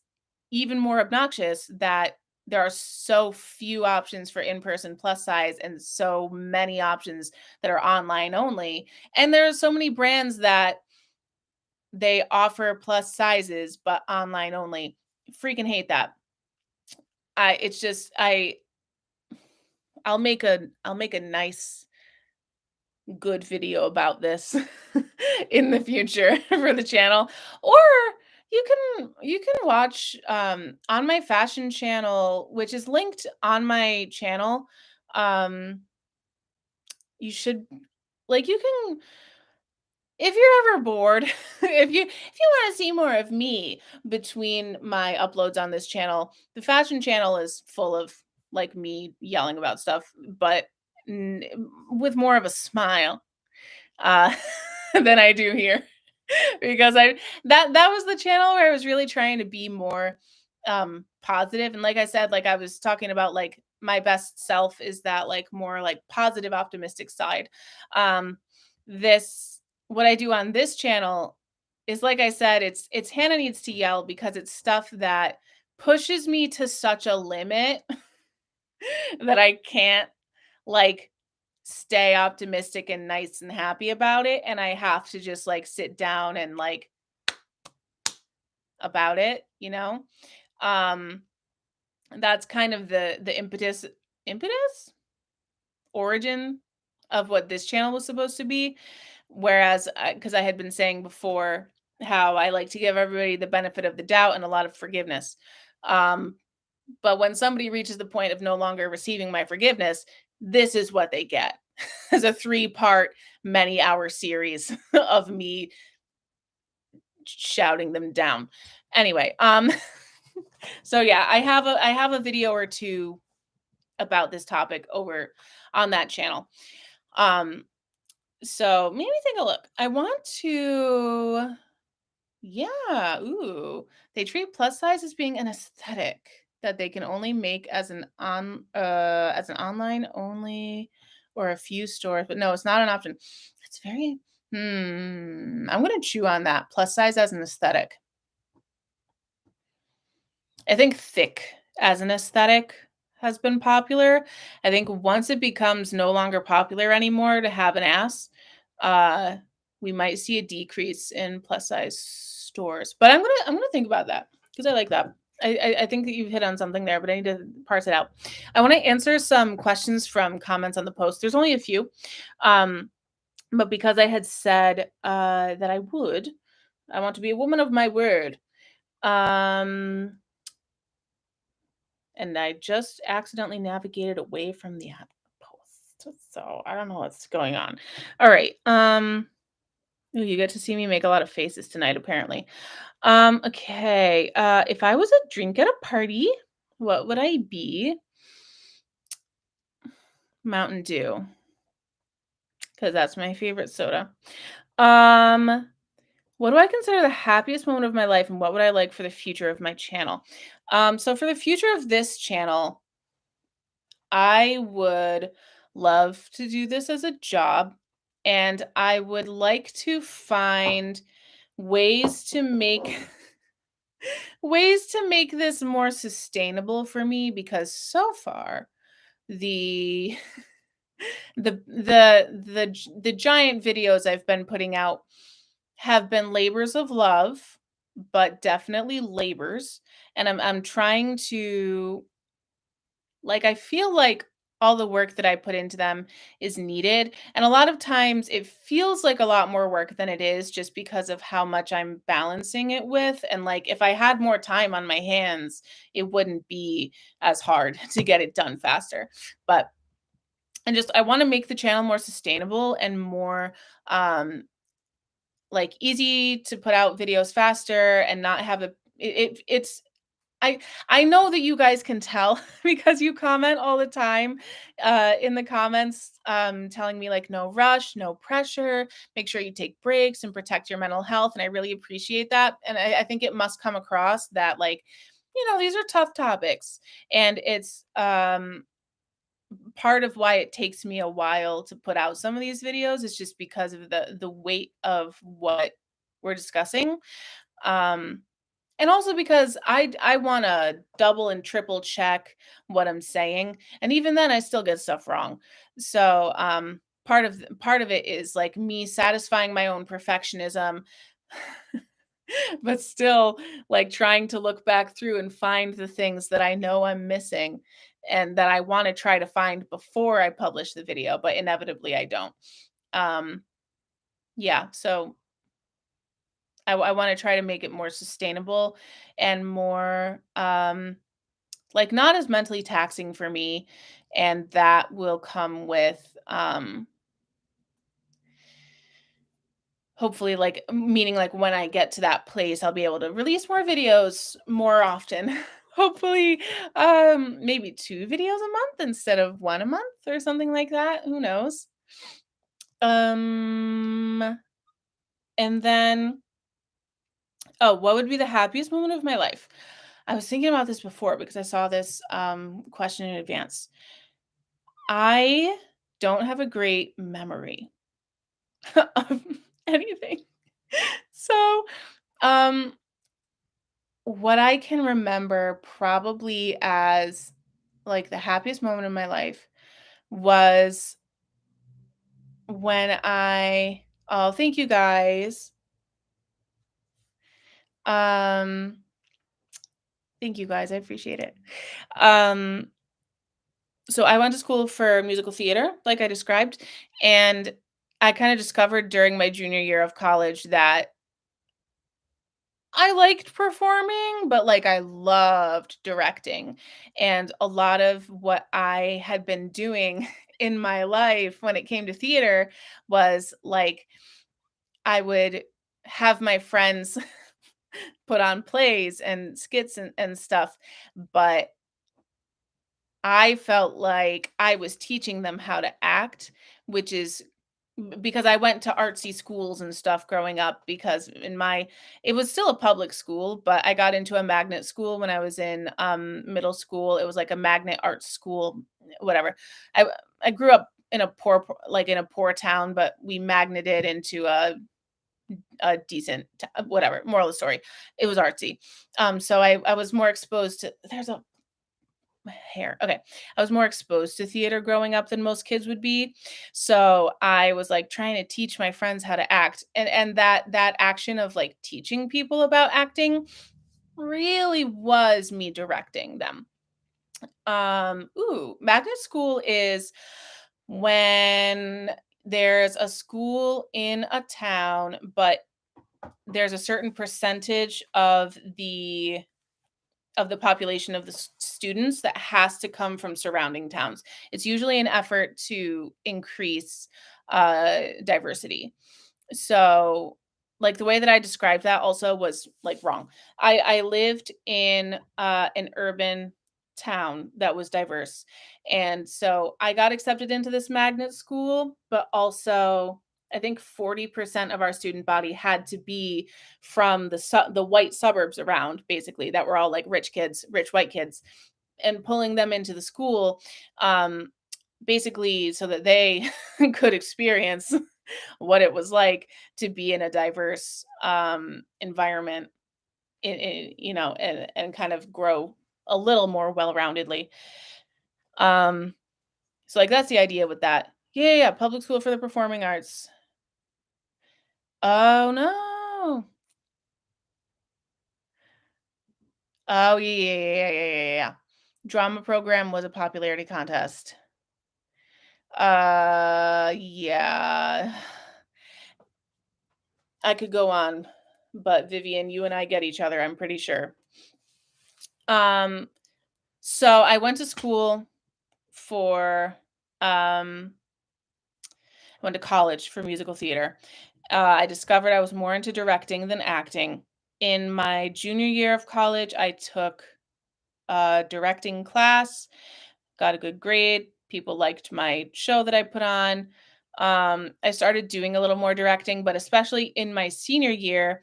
even more obnoxious that there are so few options for in-person plus size and so many options that are online only. And there are so many brands that they offer plus sizes but online only. Freaking hate that. I it's just I'll make a nice good video about this in the future for the channel. Or you can watch on my fashion channel, which is linked on my channel. You should like you can if you're ever bored, if you want to see more of me between my uploads on this channel, the fashion channel is full of like me yelling about stuff, but with more of a smile uh, than I do here. Because that was the channel where I was really trying to be more positive, and like I said, like I was talking about, like my best self is that like more like positive optimistic side. This What I do on this channel is, like I said, it's Hannah needs to yell, because it's stuff that pushes me to such a limit that I can't like stay optimistic and nice and happy about it, and I have to just like sit down and like about it, you know? Um, that's kind of the impetus origin of what this channel was supposed to be. Whereas, because I had been saying before how I like to give everybody the benefit of the doubt and a lot of forgiveness. Um, but when somebody reaches the point of no longer receiving my forgiveness, this is what they get as a 3-part, many hour series of me shouting them down. Anyway, so yeah, I have a video or two about this topic over on that channel. Um, so maybe take a look. I want to, yeah, ooh, they treat plus size as being an aesthetic that they can only make as an online only or a few stores, but no, it's not an option. It's very I'm gonna chew on that. Plus size as an aesthetic. I think thick as an aesthetic has been popular. I think once it becomes no longer popular anymore to have an ass, uh, we might see a decrease in plus size stores. But I'm gonna think about that because I like that. I think that you've hit on something there, but I need to parse it out. I want to answer some questions from comments on the post. There's only a few, um, but because I had said that I want to be a woman of my word. Um, and I just accidentally navigated away from the app post. So I don't know what's going on. All right. Ooh, you get to see me make a lot of faces tonight, apparently. Okay. If I was a drink at a party, what would I be? Mountain Dew, because that's my favorite soda. Um, what do I consider the happiest moment of my life, and what would I like for the future of my channel? So for the future of this channel, I would love to do this as a job, and I would like to find ways to make ways to make this more sustainable for me, because so far the the giant videos I've been putting out have been labors of love, but definitely labors, and I'm trying to, like, I feel like all the work that I put into them is needed. And a lot of times it feels like a lot more work than it is, just because of how much I'm balancing it with. And like, if I had more time on my hands, it wouldn't be as hard to get it done faster. But I want to make the channel more sustainable and more like easy to put out videos faster and not have it's I I know that you guys can tell because you comment all the time in the comments, telling me like no rush, no pressure, make sure you take breaks and protect your mental health, and I really appreciate that. And I think it must come across that, like, these are tough topics, and it's part of why it takes me a while to put out some of these videos is just because of the weight of what we're discussing. Um, and also because I wanna double and triple check what I'm saying, and even then, I still get stuff wrong. So, part of it is, like, me satisfying my own perfectionism, but still, like, trying to look back through and find the things that I know I'm missing and that I wanna try to find before I publish the video, but inevitably I don't. Um, yeah, so I want to try to make it more sustainable and more like not as mentally taxing for me, and that will come with hopefully like meaning like when I get to that place I'll be able to release more videos more often. Hopefully maybe 2 videos a month instead of 1 a month or something like that, who knows. Um and then oh, what would be the happiest moment of my life? I was thinking about this before because I saw this question in advance. I don't have a great memory of anything. So, um, what I can remember probably as like the happiest moment of my life was when oh, thank you guys. Um, thank you guys. I appreciate it. Um, so I went to school for musical theater, like I described, and I kind of discovered during my junior year of college that I liked performing, but, like, I loved directing, and a lot of what I had been doing in my life when it came to theater was, like, I would have my friends put on plays and skits and stuff, but I felt like I was teaching them how to act, which is because I went to artsy schools and stuff growing up because in my it was still a public school, but I got into a magnet school when I was in middle school. It was like a magnet arts school, whatever. I I grew up in a like in a poor town, but we magneted into a decent whatever. Moral of the story. It was artsy. So I was more exposed to there's a my hair. Okay. I was more exposed to theater growing up than most kids would be. So I was like trying to teach my friends how to act. And that action of like teaching people about acting really was me directing them. Magnet school is when there's a school in a town, but there's a certain percentage of the population of the students that has to come from surrounding towns. It's usually an effort to increase diversity. So, like the way that I described that also was like wrong. I lived in an urban town that was diverse, and so I got accepted into this magnet school, but also I think 40% of our student body had to be from the white suburbs around, basically, that were all like rich kids, rich white kids, and pulling them into the school, um, basically so that they could experience what it was like to be in a diverse environment, and kind of grow a little more well-roundedly. Um, so like that's the idea with that. Yeah, yeah, yeah, public school for the performing arts. Oh no. Oh, yeah, yeah, yeah, yeah, yeah, yeah, yeah. Drama program was a popularity contest. Yeah. I could go on, but Vivian, you and I get each other, I'm pretty sure. Um, so I went to school for um I went to college for musical theater. I discovered I was more into directing than acting. In my junior year of college, I took a directing class, got a good grade. People liked my show that I put on. I started doing a little more directing, but especially in my senior year,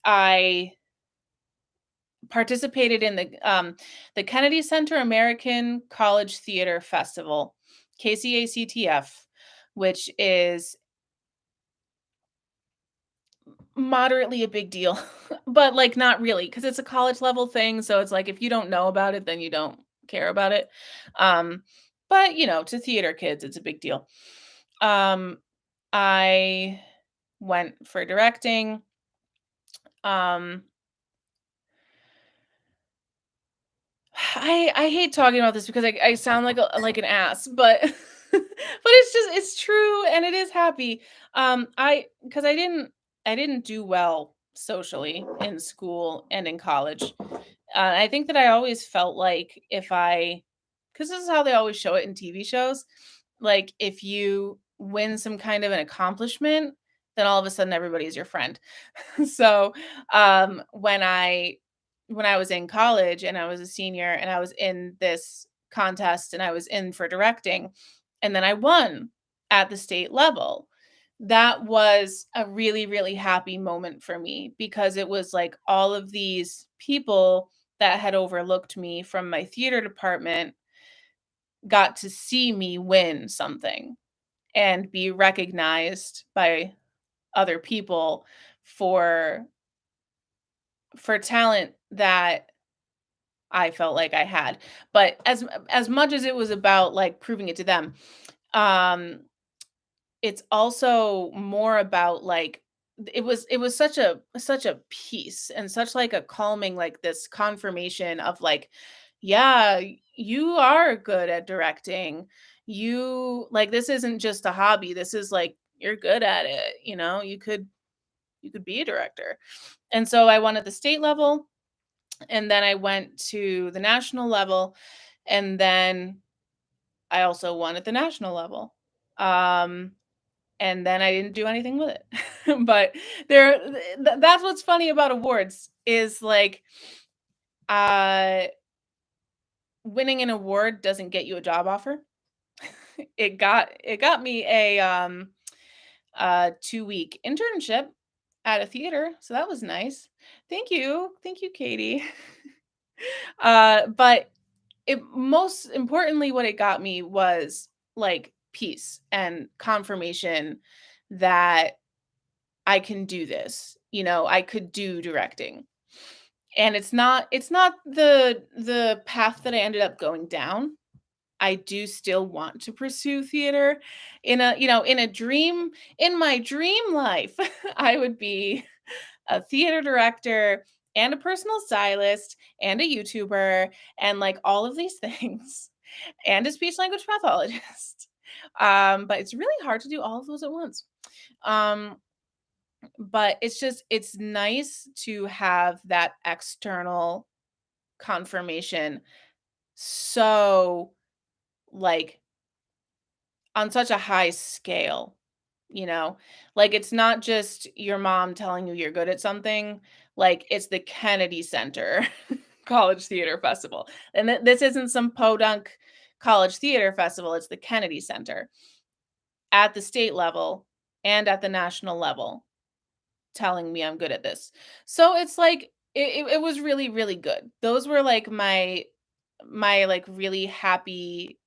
I participated in the Kennedy Center American College Theater Festival, KCACTF, which is moderately a big deal, but, like, not really, because it's a college level thing, so it's like, if you don't know about it, then you don't care about it. Um, but, to theater kids, it's a big deal. Um, I went for directing. Um, I hate talking about this because I sound like an ass, but but it's true and it is happy. I because I didn't do well socially in school and in college. I think that I always felt like if I, because this is how they always show it in TV shows, like if you win some kind of an accomplishment, then all of a sudden everybody's your friend. So when I was in college and I was a senior and I was in this contest and I was in for directing, and then I won at the state level. That was a really, really happy moment for me because it was like all of these people that had overlooked me from my theater department got to see me win something and be recognized by other people for talent that I felt like I had. But as much as it was about like proving it to them, um it's also more about like it was such a peace and such like a calming, like this confirmation of like, yeah, you are good at directing. You like, this isn't just a hobby. This is like, you're good at it, you could be a director. And so I won at the state level, and then I went to the national level, and then I also won at the national level. Um and then I didn't do anything with it. But that's what's funny about awards is like, uh winning an award doesn't get you a job offer. It got me a 2-week internship at a theater, so that was nice. Thank you. Thank you, Katie. But it most importantly, what it got me was like peace and confirmation that I can do this. I could do directing. And it's not the path that I ended up going down. I do still want to pursue theater in a dream, in my dream life. I would be a theater director and a personal stylist and a YouTuber and like all of these things and a speech language pathologist. But it's really hard to do all of those at once. Um, but it's nice to have that external confirmation, so like on such a high scale, you know? Like it's not just your mom telling you you're good at something, like it's the Kennedy Center College Theater Festival. And this isn't some podunk college theater festival, it's the Kennedy Center at the state level and at the national level, telling me I'm good at this. So it's like it was really, really good. Those were like my like really happy,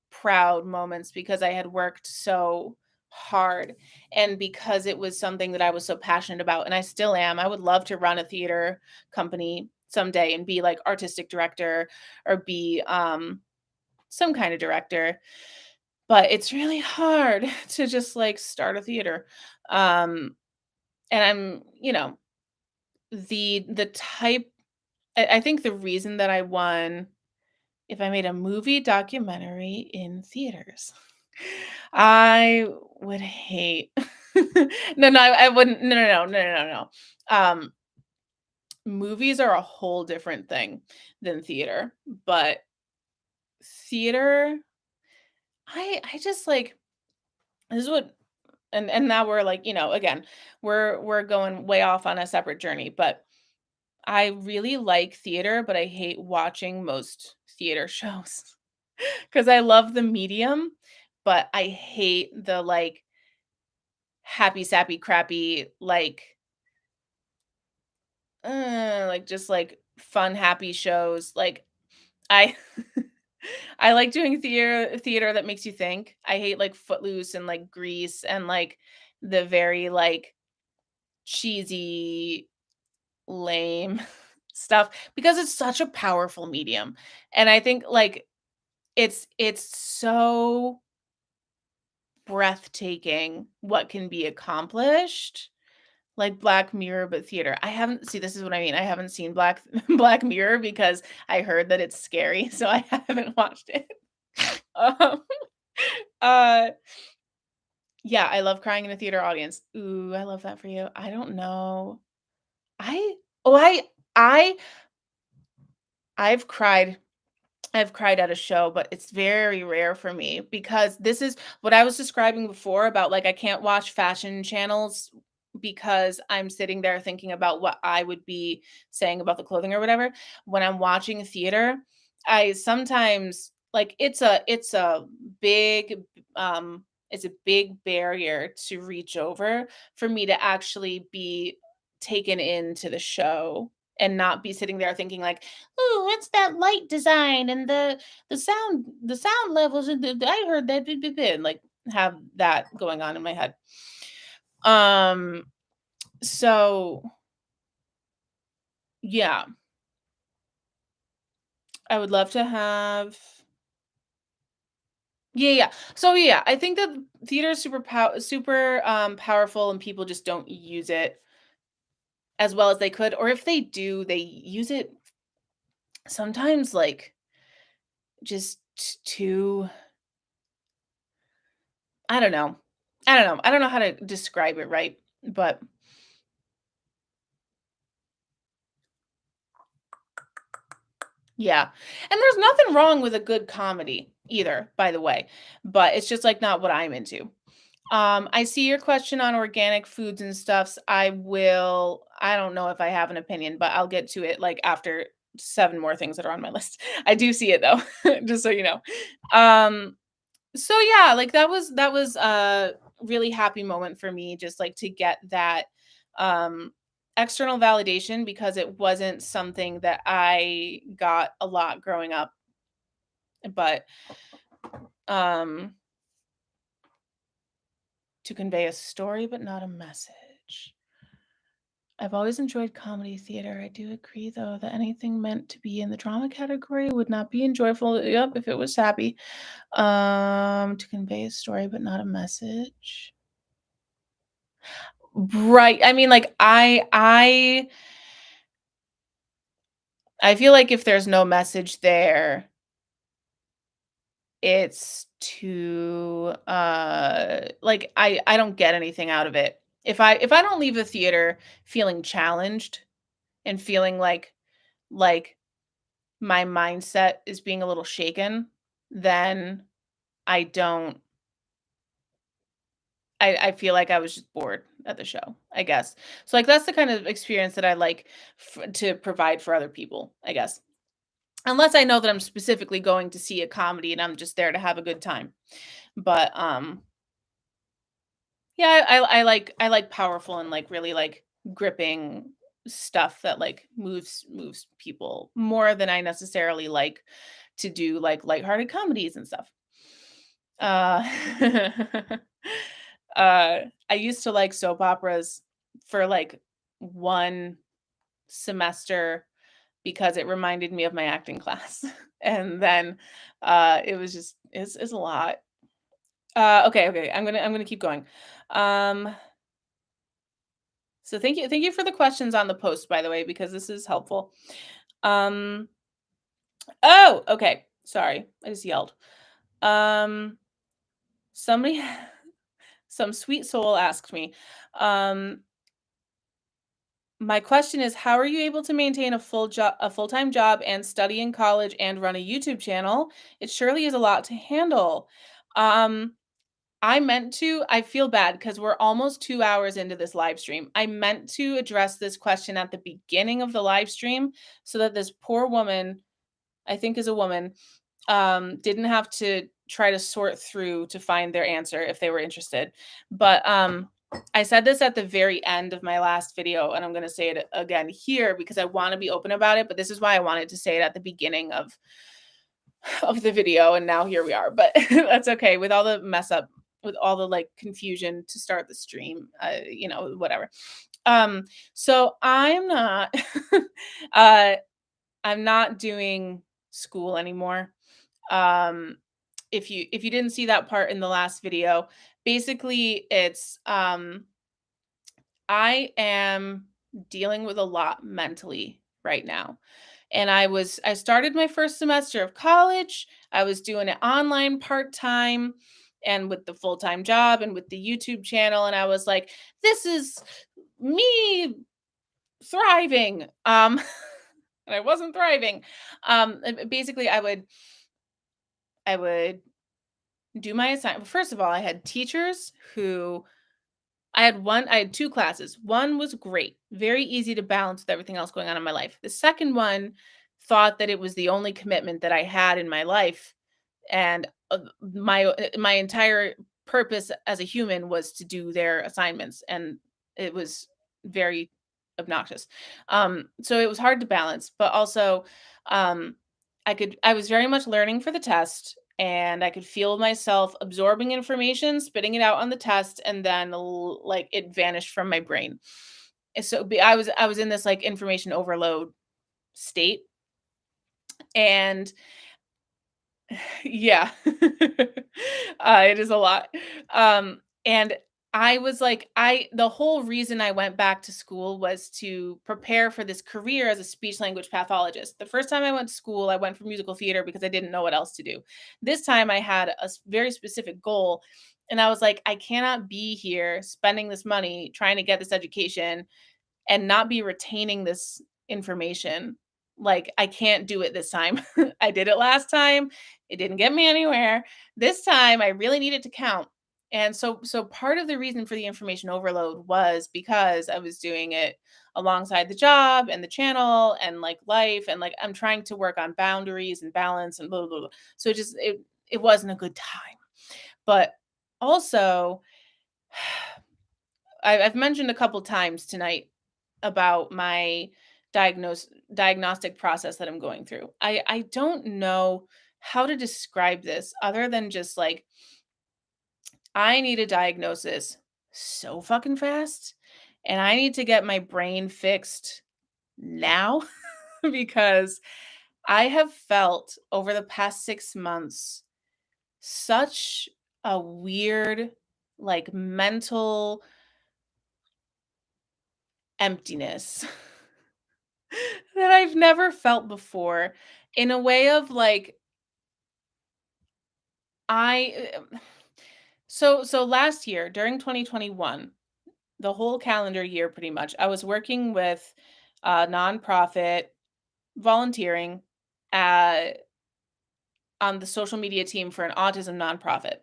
proud moments because I had worked so hard and because it was something that I was so passionate about, and I still am. I would love to run a theater company someday and be like artistic director or be some kind of director, but it's really hard to just like start a theater. Um and I'm, the type I think the reason that I won, if I made a movie documentary in theaters, I would hate. No, no, I wouldn't. No, no, no, no, no, no, no. Movies are a whole different thing than theater, but theater, I just like, this is what, and now we're like, again, we're going way off on a separate journey, but I really like theater, but I hate watching most theater shows because I love the medium, but I hate the like happy sappy crappy like just like fun happy shows. Like I I like doing theater that makes you think. I hate like Footloose and like Grease and like the very like cheesy, lame stuff because it's such a powerful medium. And I think like it's so breathtaking what can be accomplished, like Black Mirror, but theater. I haven't see, this is what I mean, I haven't seen Black Mirror because I heard that it's scary, so I haven't watched it. Um, uh, yeah, I love crying in a theater audience. Ooh, I love that for you. I don't know. I oh, I I've cried I've cried at a show, but it's very rare for me because this is what I was describing before about, like, I can't watch fashion channels because I'm sitting there thinking about what I would be saying about the clothing or whatever. When I'm watching theater, I sometimes like, big, it's a big barrier to reach over for me to actually be taken into the show and not be sitting there thinking like, "Ooh, what's that light design and the sound levels and I heard that blah, blah, blah," and, like, have that going on in my head. Um, so yeah, I would love to have yeah. So, yeah, I think that theater is super powerful and people just don't use it as well as they could, or if they do, they use it sometimes, like, just too I don't know. I don't know how to describe it right, but yeah. And there's nothing wrong with a good comedy either, by the way, but it's just, like, not what I'm into. I see your question on organic foods and stuffs. I don't know if I have an opinion, but I'll get to it, like, after 7 more things that are on my list. I do see it though, just so you know. Um So yeah, like that was a really happy moment for me just like to get that um external validation because it wasn't something that I got a lot growing up, but um to convey a story but not a message. I've always enjoyed comedy theater. I do agree though that anything meant to be in the drama category would not be enjoyable. Yep, if it was happy. To convey a story but not a message. Right. I mean, like, I feel like if there's no message there, it's too, like, I don't get anything out of it. If I don't leave the theater feeling challenged and feeling like my mindset is being a little shaken, then I don't I feel like I was just bored at the show, I guess. So, like, that's the kind of experience that I like to provide for other people, I guess. Unless I know that I'm specifically going to see a comedy and I'm just there to have a good time. But, yeah, I like powerful and, like, really, like, gripping stuff that, like, moves people more than I necessarily like to do, like, lighthearted comedies and stuff. Uh, I used to like soap operas for, like, 1 semester because it reminded me of my acting class. And then, it was just it's a lot. Okay, I'm gonna keep going. Um, so thank you for the questions on the post, by the way, because this is helpful. Um, oh, okay, sorry, I just yelled. Um, somebody some sweet soul asked me, um, my question is, how are you able to maintain a full-time job and study in college and run a YouTube channel? It surely is a lot to handle. Um, I feel bad because we're almost 2 hours into this live stream. I meant to address this question at the beginning of the live stream so that this poor woman, I think is a woman, didn't have to try to sort through to find their answer if they were interested. But I said this at the very end of my last video, and I'm going to say it again here because I want to be open about it. But this is why I wanted to say it at the beginning of the video, and now here we are. But that's okay with all the mess up, with all the like confusion to start the stream. Whatever. Um, so uh, I'm not doing school anymore. Um, if you didn't see that part in the last video, basically it's I am dealing with a lot mentally right now. And I started my first semester of college. I was doing it online part-time and with the full-time job and with the YouTube channel, and I was like, this is me thriving. And I wasn't thriving. Basically, I would do my assignment. First of all, I had teachers who I had 2 classes. One was great, very easy to balance with everything else going on in my life. The second one thought that it was the only commitment that I had in my life, and, my entire purpose as a human was to do their assignments, and it was very obnoxious. So it was hard to balance, but also, um, I was very much learning for the test, and I could feel myself absorbing information, spitting it out on the test, and then like it vanished from my brain. And so I was in this like information overload state, and yeah. It is a lot. And I was like, the whole reason I went back to school was to prepare for this career as a speech language pathologist. The first time I went to school, I went for musical theater because I didn't know what else to do. This time I had a very specific goal. And I was like, I cannot be here spending this money trying to get this education and not be retaining this information. Like, I can't do it this time. I did it last time. It didn't get me anywhere. This time I really need it to count. And so part of the reason for the information overload was because I was doing it alongside the job and the channel and like life, and like I'm trying to work on boundaries and balance and blah blah blah. So it wasn't a good time. But also I've mentioned a couple times tonight about my diagnostic process that I'm going through. I don't know how to describe this other than just like I need a diagnosis so fucking fast, and I need to get my brain fixed now because I have felt over the past 6 months such a weird like mental emptiness that I've never felt before, in a way of like I so last year during 2021, the whole calendar year pretty much, I was working with a nonprofit volunteering uh, on the social media team for an autism nonprofit.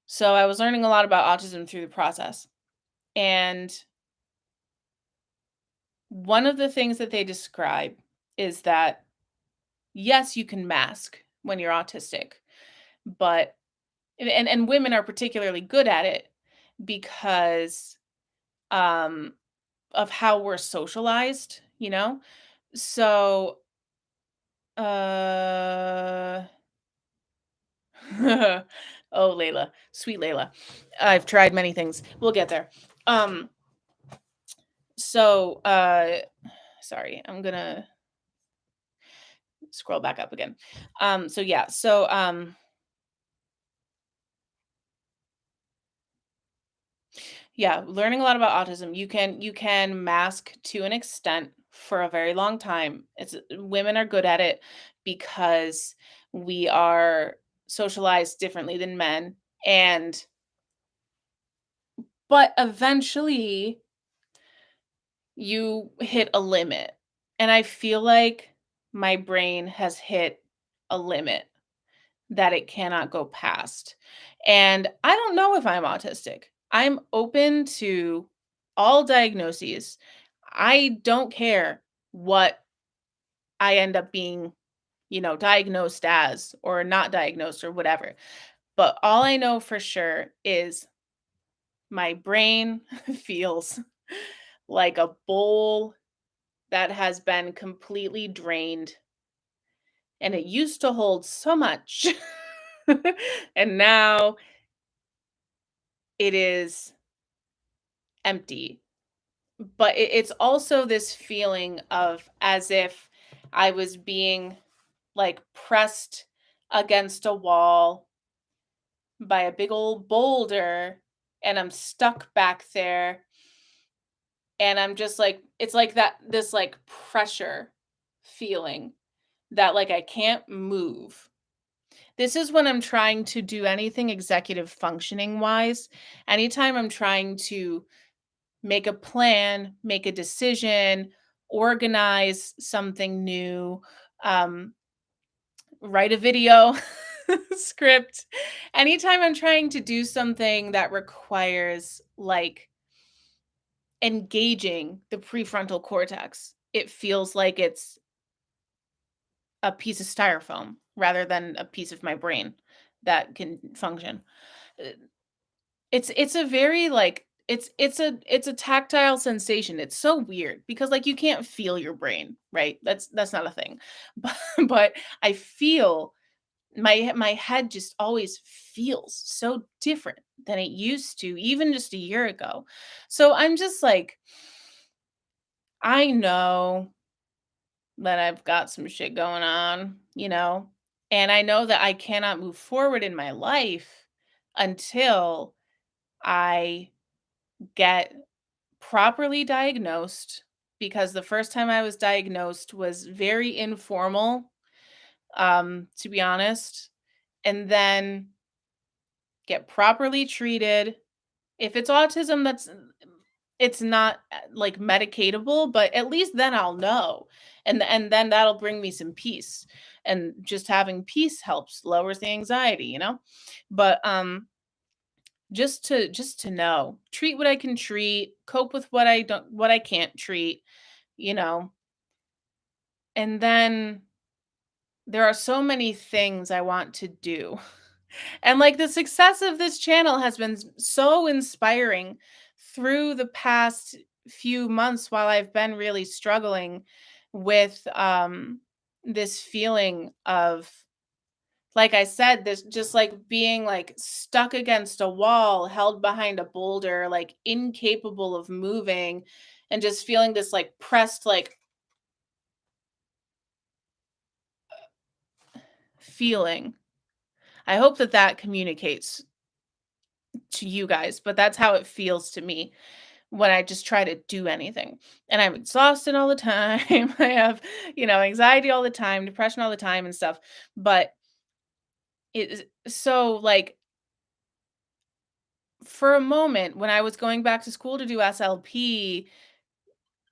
So I was learning a lot about autism through the process. And one of the things that they describe is that yes, you can mask when you're autistic, but and women are particularly good at it because um of how we're socialized, you know? So uh oh Layla, sweet Layla. I've tried many things. We'll get there. Um so sorry, I'm gonna scroll back up again. So yeah, yeah, learning a lot about autism. You can mask to an extent for a very long time. It's women are good at it because we are socialized differently than men, and but eventually you hit a limit. And I feel like my brain has hit a limit that it cannot go past. And I don't know if I'm autistic. I'm open to all diagnoses. I don't care what I end up being, diagnosed as or not diagnosed or whatever. But all I know for sure is my brain feels like a bowl that has been completely drained, and it used to hold so much. And now it is empty. But it's also this feeling of as if I was being like pressed against a wall by a big old boulder, and I'm stuck back there, and I'm just like it's like that this like pressure feeling that like I can't move. This is when I'm trying to do anything executive functioning wise. Anytime I'm trying to make a plan, make a decision, organize something new, um, write a video, script. Anytime I'm trying to do something that requires like engaging the prefrontal cortex, it feels like it's a piece of styrofoam rather than a piece of my brain that can function. Uh, it's a very, like it's a tactile sensation. It's so weird because, like, you can't feel your brain, right? That's not a thing. But I feel my head just always feels so different than it used to even just a year ago. So I'm just like, I know that I've got some shit going on, and I know that I cannot move forward in my life until I get properly diagnosed, because the first time I was diagnosed was very informal, to be honest, and then get properly treated. If it's autism, it's not like medicatable, but at least then I'll know. And then that'll bring me some peace. And just having peace helps lowers the anxiety, But just to know, treat what I can treat, cope with what I can't treat, you know. And then there are so many things I want to do. And, like, the success of this channel has been so inspiring through the past few months while I've been really struggling with this feeling of, like I said, this just like being like stuck against a wall, held behind a boulder, like incapable of moving, and just feeling this like pressed, like feeling. I hope that that communicates to you guys, but that's how it feels to me when I just try to do anything. And I'm exhausted all the time. I have, anxiety all the time, depression all the time and stuff. But it is so, like, for a moment when I was going back to school to do SLP,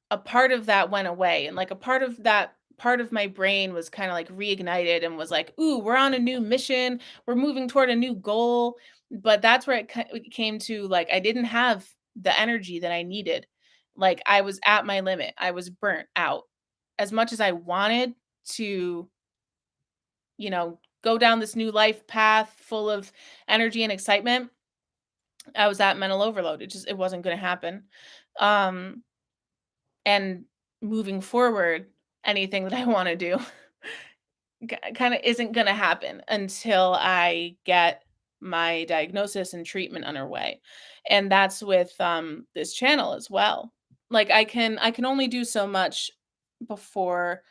a part of that went away, and like a part of my brain was kind of like reignited and was like, "Ooh, we're on a new mission. We're moving toward a new goal." But that's where it came to, like, I didn't have the energy that I needed. Like, I was at my limit. I was burnt out. As much as I wanted to, go down this new life path full of energy and excitement, I was at mental overload. It wasn't going to happen. Um and moving forward, anything that I wanna do kinda isn't gonna happen until I get my diagnosis and treatment underway, and that's with, this channel as well. Like, I can only do so much before,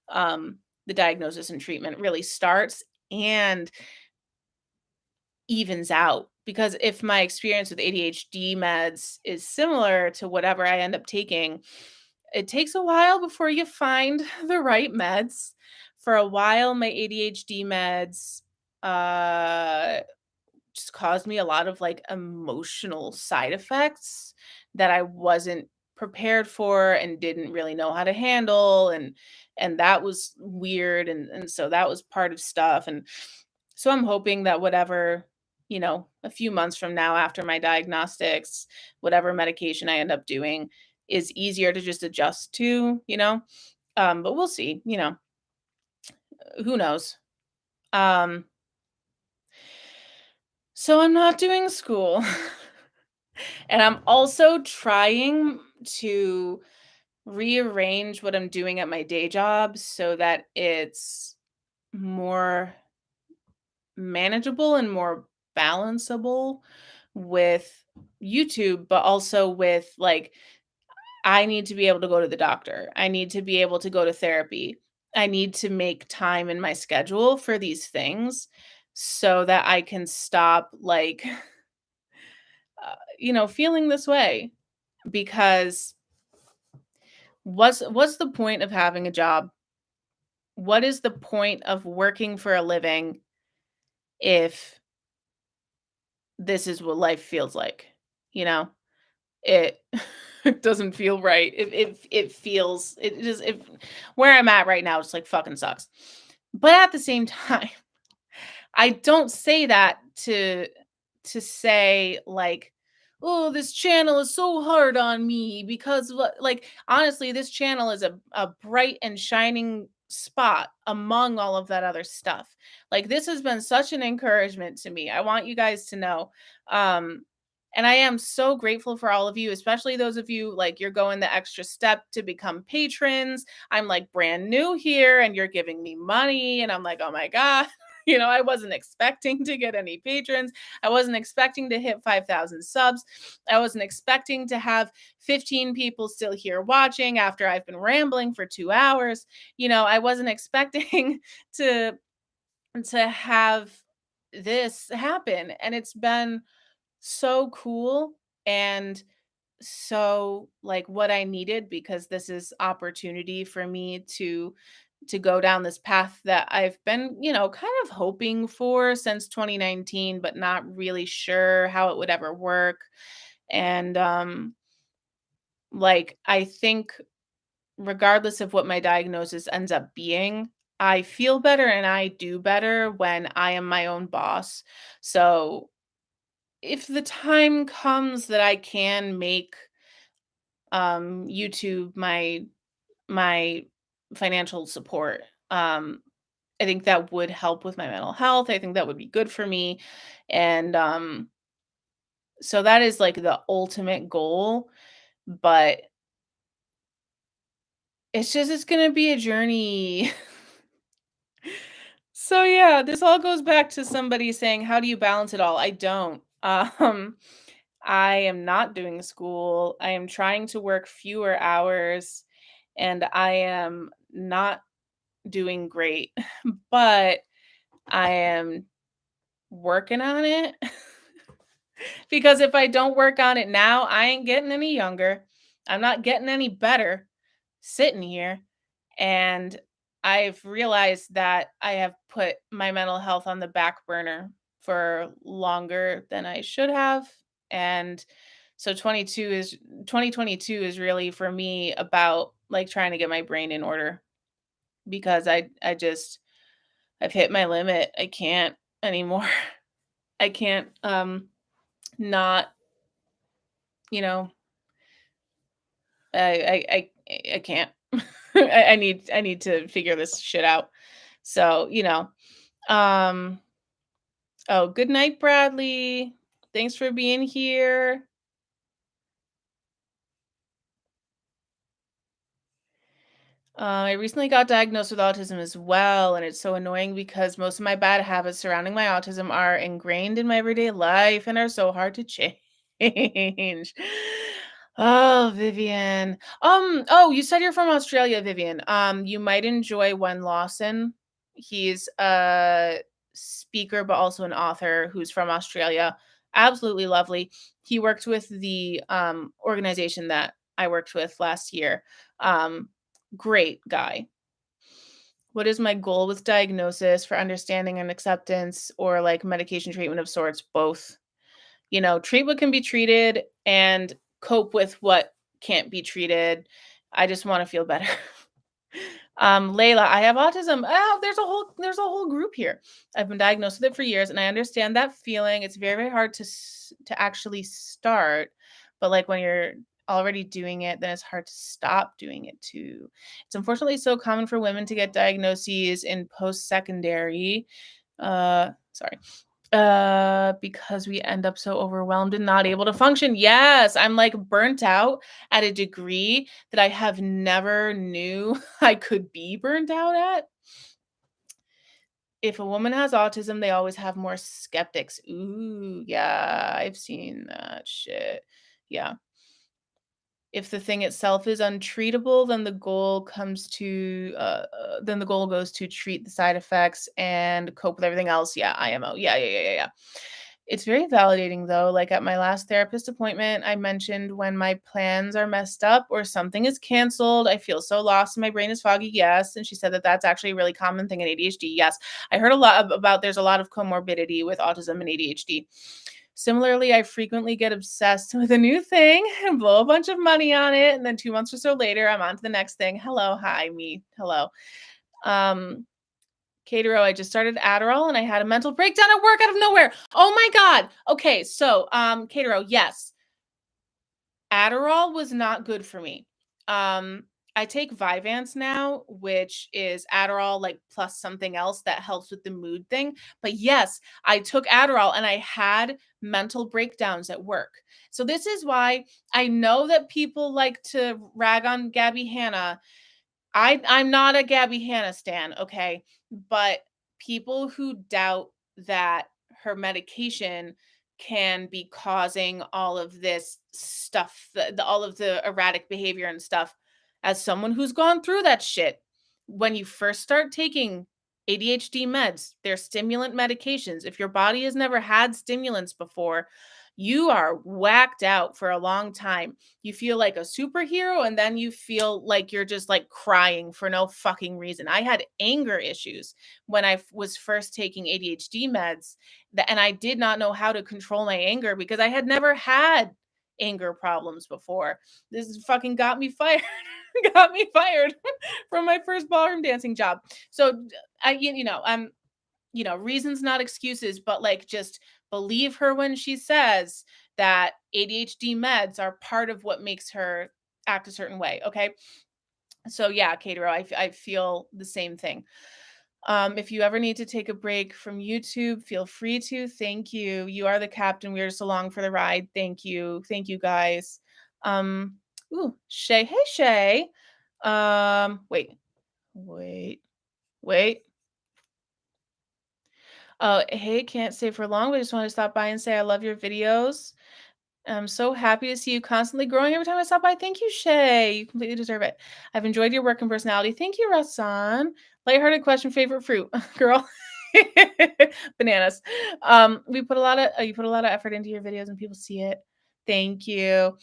the diagnosis and treatment really starts and evens out, because if my experience with ADHD meds is similar to whatever I end up taking, it takes a while before you find the right meds. For a while, my ADHD meds uh just caused me a lot of like emotional side effects that I wasn't prepared for and didn't really know how to handle, and that was weird, and so that was part of stuff. And so I'm hoping that whatever, a few months from now after my diagnostics, whatever medication I end up doing is easier to just adjust to, but we'll see, who knows. Um so I'm not doing school. And I'm also trying to rearrange what I'm doing at my day job so that it's more manageable and more balanceable with YouTube, but also with, like, I need to be able to go to the doctor. I need to be able to go to therapy. I need to make time in my schedule for these things so that I can stop, like, feeling this way, because what's the point of having a job? What is the point of working for a living if this is what life feels like? You know? It It doesn't feel right. It feels it just it where I'm at right now just like fucking sucks. But at the same time, I don't say that to say like, "Oh, this channel is so hard on me because what," like honestly, this channel is a bright and shining spot among all of that other stuff. Like this has been such an encouragement to me. I want you guys to know. Um and I am so grateful for all of you, especially those of you like you're going the extra step to become patrons. I'm like brand new here and you're giving me money and I'm like, "Oh my god." I wasn't expecting to get any patrons. I wasn't expecting to hit 5,000 subs. I wasn't expecting to have 15 people still here watching after I've been rambling for 2 hours. I wasn't expecting to have this happen, and it's been so cool and so like what I needed, because this is opportunity for me to go down this path that I've been, kind of hoping for since 2019, but not really sure how it would ever work. And like I think regardless of what my diagnosis ends up being, I feel better and I do better when I am my own boss. So if the time comes that I can make YouTube my financial support, I think that would help with my mental health. I think that would be good for me. And so that is like the ultimate goal, but it's going to be a journey. So yeah, this all goes back to somebody saying, "How do you balance it all?" I don't. I am not doing school. I am trying to work fewer hours and I am not doing great, but I am working on it. Because if I don't work on it now, I ain't getting any younger. I'm not getting any better sitting here. And I've realized that I have put my mental health on the back burner for longer than I should have. And so 2022 is really for me about like trying to get my brain in order, because I've hit my limit. I can't anymore. I can't not, you know, I can't. I need to figure this shit out. So, um oh, good night, Bradley. Thanks for being here. I recently got diagnosed with autism as well, and it's so annoying because most of my bad habits surrounding my autism are ingrained in my everyday life and are so hard to change. Oh, Vivian. Oh, you said you're from Australia, Vivian. You might enjoy Wen Lawson. He's a speaker, but also an author who's from Australia. Absolutely lovely. He worked with the organization that I worked with last year. Great guy. What is my goal with diagnosis for understanding and acceptance, or like medication treatment of sorts? Both. Treat what can be treated and cope with what can't be treated. I just want to feel better. Layla, I have autism. Oh, there's a whole group here. I've been diagnosed with it for years, and I understand that feeling. It's very, very hard to actually start, but like when you're already doing it, then it's hard to stop doing it too. It's unfortunately so common for women to get diagnoses in post-secondary. Sorry. Because we end up so overwhelmed and not able to function. Yes, I'm like burnt out at a degree that I have never knew I could be burnt out at. If a woman has autism, they always have more skeptics. Ooh, yeah, I've seen that shit. Yeah. If the thing itself is untreatable, then the goal goes to treat the side effects and cope with everything else. Yeah, IMO. Yeah, yeah, yeah, yeah, yeah. It's very validating though. Like at my last therapist appointment, I mentioned when my plans are messed up or something is canceled, I feel so lost and my brain is foggy. Yes. And she said that that's actually a really common thing in ADHD. Yes. I heard a lot about there's a lot of comorbidity with autism and ADHD. Similarly, I frequently get obsessed with a new thing and blow a bunch of money on it, and then 2 months or so later, I'm on to the next thing. Hello, hi, me. Hello. Um, Catero, I just started Adderall and I had a mental breakdown at work out of nowhere. Oh my god. Okay, so Catero, yes. Adderall was not good for me. Um, I take Vyvanse now, which is Adderall like plus something else that helps with the mood thing. But yes, I took Adderall and I had mental breakdowns at work. So this is why I know that people like to rag on Gabby Hanna. I'm not a Gabby Hanna stan, okay? But people who doubt that her medication can be causing all of this stuff, all of the erratic behavior and stuff, as someone who's gone through that shit, when you first start taking ADHD meds, they're stimulant medications. If your body has never had stimulants before, you are whacked out for a long time. You feel like a superhero and then you feel like you're just like crying for no fucking reason. I had anger issues when was first taking ADHD meds and I did not know how to control my anger because I had never had anger problems before. This fucking got me fired. Got me fired from my first ballroom dancing job. So I you know, reasons not excuses, but like just believe her when she says that ADHD meds are part of what makes her act a certain way. Okay. So yeah, Catero, I feel the same thing. If you ever need to take a break from YouTube, feel free to. Thank you. You are the captain. We're just along for the ride. Thank you. Thank you guys. Um, Shay. Hey, Shay. Wait, wait, wait. Hey, can't stay for long, but I just want to stop by and say I love your videos. I'm so happy to see you constantly growing every time I stop by. Thank you, Shay. You completely deserve it. I've enjoyed your work and personality. Thank you, Rasan. Lighthearted question, favorite fruit, girl. Bananas. We put a lot of you put a lot of effort into your videos and people see it. Thank you.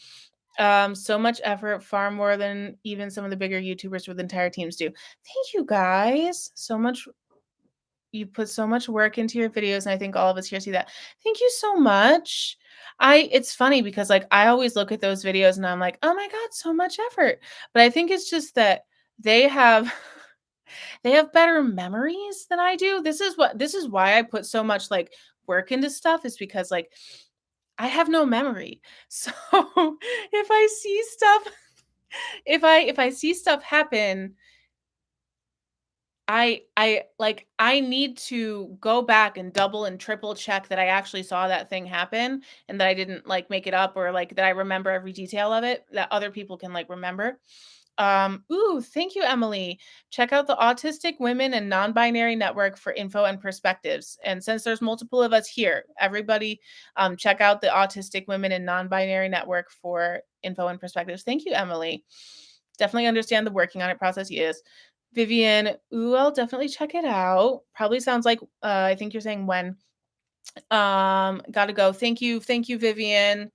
So much effort, far more than even some of the bigger YouTubers with entire teams do. Thank you guys. So much you put so much work into your videos, and I think all of us here see that. Thank you so much. It's funny because, like, I always look at those videos and I'm like, "Oh my god, so much effort." But I think it's just that they have they have better memories than I do. This is why I put so much, like, work into stuff is because, like, I have no memory. So, if I see stuff if I see stuff happen I need to go back and double and triple check that I actually saw that thing happen and that I didn't like make it up or like that I remember every detail of it that other people can like remember. Thank you, Emily. Check out the Autistic Women and Non-Binary Network for info and perspectives. And since there's multiple of us here, everybody check out the Autistic Women and Non-Binary Network for info and perspectives. Thank you, Emily. Definitely understand the working on it process. Yes. Vivian, I'll definitely check it out. Probably sounds like I think you're saying when. Gotta go. Thank you, Vivian.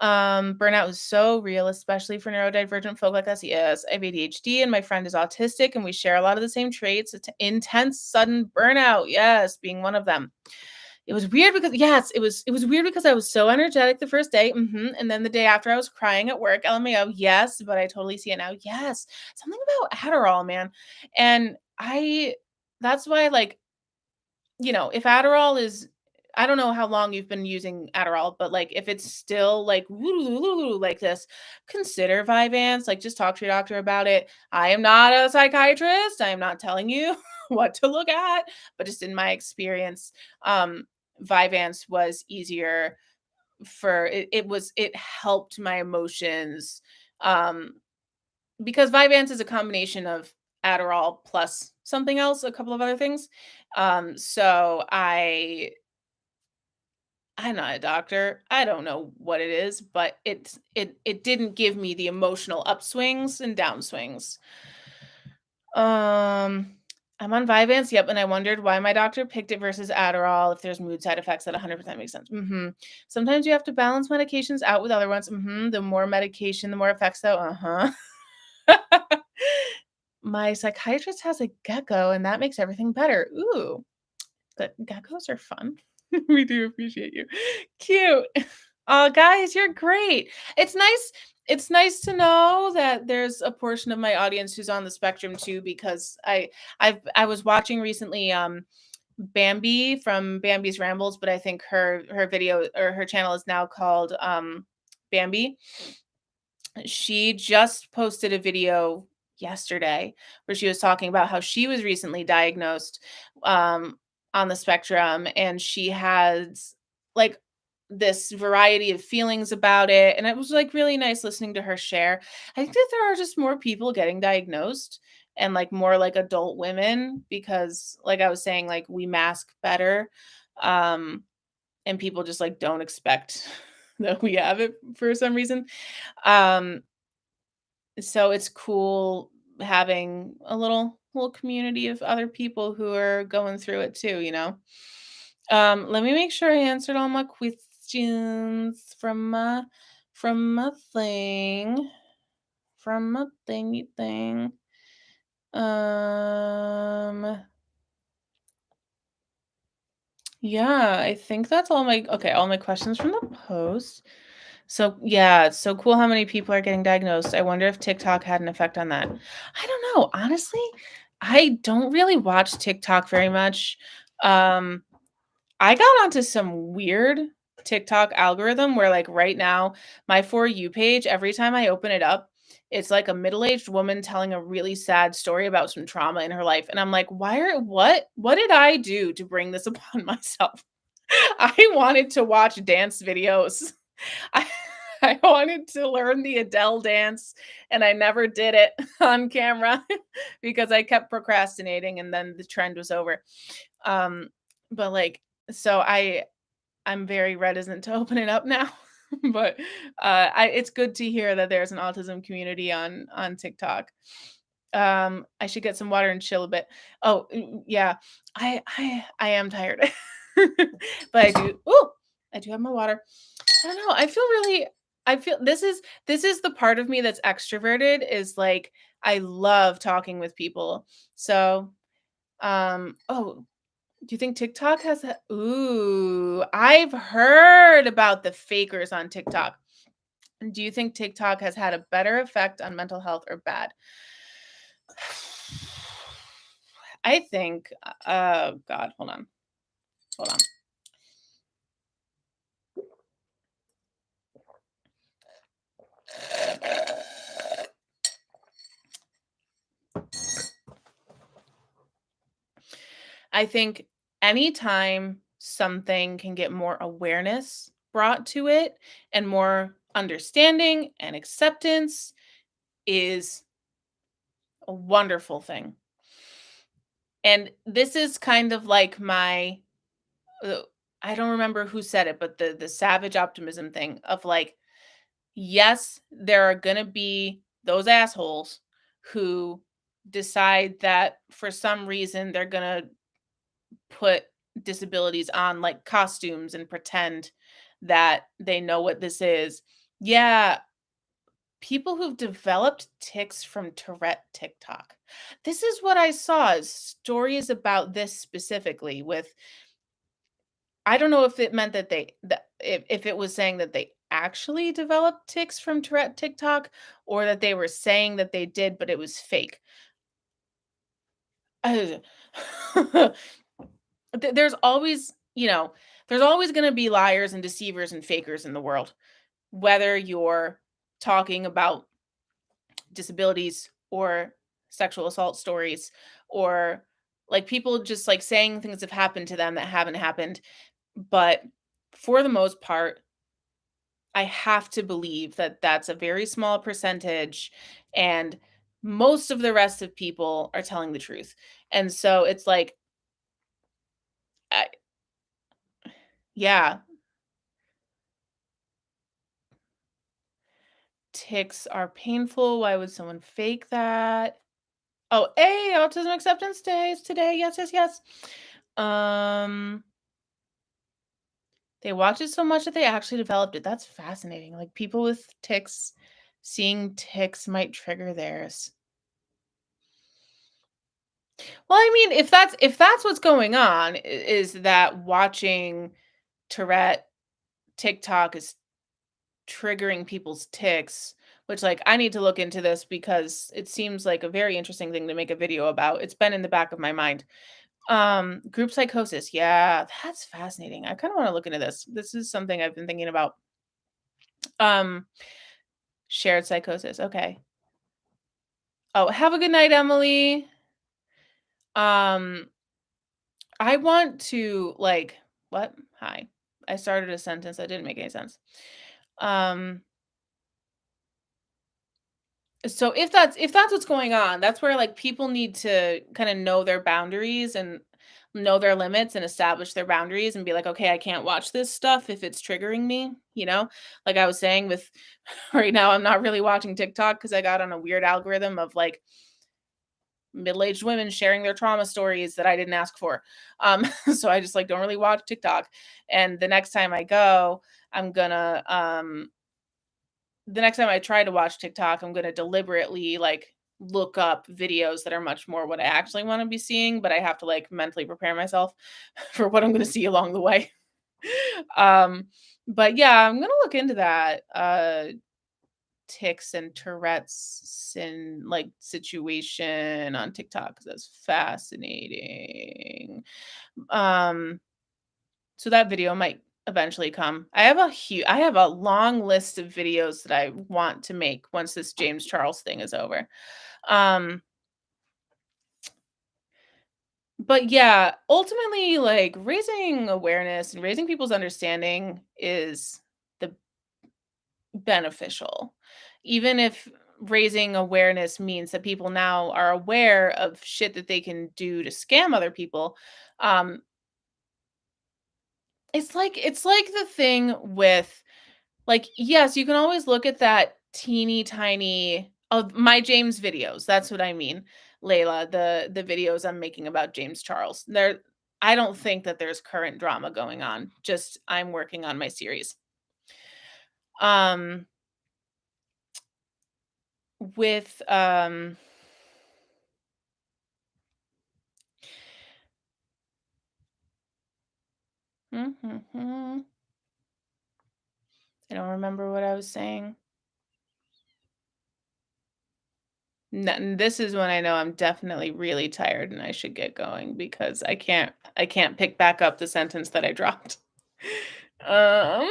Burnout is so real, especially for neurodivergent folk like us. Yes, I have ADHD and my friend is autistic, and we share a lot of the same traits. It's intense, sudden burnout. Yes, being one of them. It was weird because yes, it was weird because I was so energetic the first day, and then the day after I was crying at work. LMAO, yes, but I totally see it now. Yes, something about Adderall, man, and that's why like if Adderall is I don't know how long you've been using Adderall, but, like, if it's still, like, like this, consider Vyvanse, like, just talk to your doctor about it. I am not a psychiatrist, I am not telling you what to look at, but just in my experience, Vyvanse was easier it helped my emotions, because Vyvanse is a combination of Adderall plus something else, a couple of other things. So I'm not a doctor. I don't know what it is, but it didn't give me the emotional upswings and downswings. Um, I'm on Vyvanse, yep, and I wondered why my doctor picked it versus Adderall if there's mood side effects. That 100% makes sense. Sometimes you have to balance medications out with other ones. The more medication, the more effects, though. My psychiatrist has a gecko, and that makes everything better. Ooh, the geckos are fun. We do appreciate you. Cute. Oh, guys, you're great. It's nice to know that there's a portion of my audience who's on the spectrum too, because I was watching recently Bambi from Bambi's Rambles, but I think her video or her channel is now called Bambi. She just posted a video yesterday where she was talking about how she was recently diagnosed um, on the spectrum, and she has like this variety of feelings about it. And it was like really nice listening to her share. I think that there are just more people getting diagnosed, and like more like adult women, because like I was saying, like we mask better. Um, and people just like don't expect that we have it for some reason. Um, so it's cool having a little community of other people who are going through it too, you know. Let me make sure I answered all my questions from my thing, from my thingy thing. Um, yeah, I think that's all my questions from the post. So yeah, it's so cool how many people are getting diagnosed. I wonder if TikTok had an effect on that. I don't know. Honestly, I don't really watch TikTok very much. Um, I got onto some weird TikTok algorithm where like right now, my For You page, every time I open it up, it's like a middle-aged woman telling a really sad story about some trauma in her life. And I'm like, what did I do to bring this upon myself? I wanted to watch dance videos. I I wanted to learn the Adele dance, and I never did it on camera because I kept procrastinating, and then the trend was over. Um, but, like, so I'm very reticent to open it up now, but, I it's good to hear that there's an autism community on TikTok. I should get some water and chill a bit. Oh, yeah. I am tired. But I do have my water. I don't know. I feel this is the part of me that's extroverted, is like I love talking with people. So, oh, do you think TikTok has a ooh, I've heard about the fakers on TikTok. Do you think TikTok has had a better effect on mental health or bad? I think, God, hold on. Hold on. I think anytime something can get more awareness brought to it and more understanding and acceptance is a wonderful thing. And this is kind of like my uh, I don't remember who said it, but the savage optimism thing of like, yes, there are going to be those assholes who decide that for some reason they're going to put disabilities on like costumes and pretend that they know what this is. Yeah, people who've developed tics from Tourette TikTok. This is what I saw, is stories about this specifically with I don't know if it meant that if it was saying that they actually developed tics from Tourette TikTok, or that they were saying that they did but it was fake. Uh, there's always, there's always going to be liars and deceivers and fakers in the world, whether you're talking about disabilities or sexual assault stories, or like people just like saying things have happened to them that haven't happened. But for the most part, I have to believe that that's a very small percentage, and most of the rest of people are telling the truth. And so it's like, I, yeah, ticks are painful. Why would someone fake that? Oh, hey, Autism Acceptance Day is today. Yes, yes, yes. Um, they watched it so much that they actually developed it. That's fascinating. Like people with ticks, seeing ticks might trigger theirs. Well, I mean, if that's what's going on, is that watching Tourette TikTok is triggering people's tics, which, like, I need to look into this because it seems like a very interesting thing to make a video about. It's been in the back of my mind. Group psychosis. Yeah, that's fascinating. I kind of want to look into this. This is something I've been thinking about. Um, Shared psychosis. Okay. Oh, have a good night, Emily. Um, I want to like what? Hi. I started a sentence that didn't make any sense. Um, so if that's what's going on, that's where like people need to kind of know their boundaries and know their limits and establish their boundaries and be like, okay, I can't watch this stuff if it's triggering me, you know? Like I was saying with right now, I'm not really watching TikTok because I got on a weird algorithm of like middle-aged women sharing their trauma stories that I didn't ask for. So I just like don't really watch TikTok. And I'm gonna the next time I try to watch TikTok, I'm gonna deliberately like look up videos that are much more what I actually want to be seeing, but I have to like mentally prepare myself for what I'm gonna see along the way. um, but yeah, I'm gonna look into that. Tics and Tourette's like situation on TikTok because that's fascinating. Um, so that video might eventually come. I have a long list of videos that I want to make once this James Charles thing is over. Um, but yeah, ultimately, like raising awareness and raising people's understanding is the beneficial. Even if raising awareness means that people now are aware of shit that they can do to scam other people. Um, it's like the thing with like, yes, you can always look at that teeny tiny of my James videos. That's what I mean, Layla, the videos I'm making about James Charles. I don't think that there's current drama going on. Just I'm working on my series. Um with I don't remember what I was saying. This is when I know I'm definitely really tired and I should get going because I can't pick back up the sentence that I dropped. Um,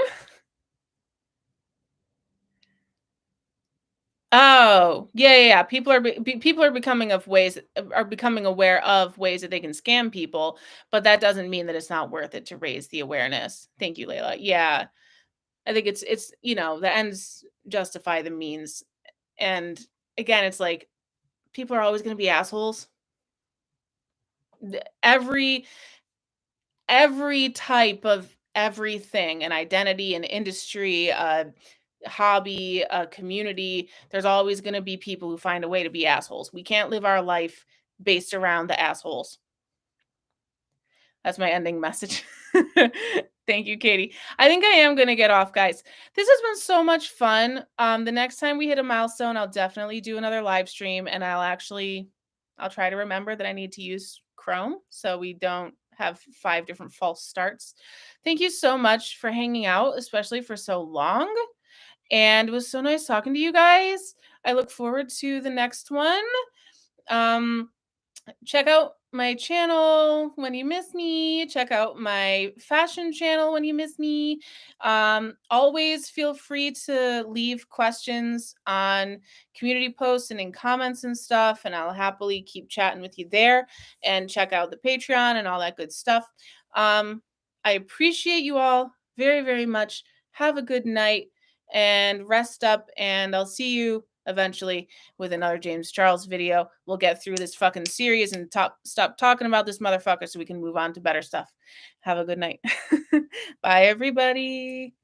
oh, yeah, yeah, yeah. People are becoming of ways are becoming aware of ways that they can scam people, but that doesn't mean that it's not worth it to raise the awareness. Thank you, Layla. Yeah, I think it's the ends justify the means, and again, it's like people are always going to be assholes. Every type of everything, an identity, an industry, a hobby, a community, there's always going to be people who find a way to be assholes. We can't live our life based around the assholes. That's my ending message. Thank you, Katie. I think I am going to get off, guys. This has been so much fun. The next time we hit a milestone, I'll definitely do another live stream and I'll try to remember that I need to use Chrome so we don't have 5 different false starts. Thank you so much for hanging out, especially for so long. And it was so nice talking to you guys. I look forward to the next one. Um, Check out my channel when you miss me. Check out my fashion channel when you miss me. Always feel free to leave questions on community posts and in comments and stuff, and I'll happily keep chatting with you there. And check out the Patreon and all that good stuff. I appreciate you all very, very much. Have a good night and rest up, and I'll see you eventually with another James Charles video. We'll get through this fucking series and stop talking about this motherfucker so we can move on to better stuff. Have a good night. Bye, everybody.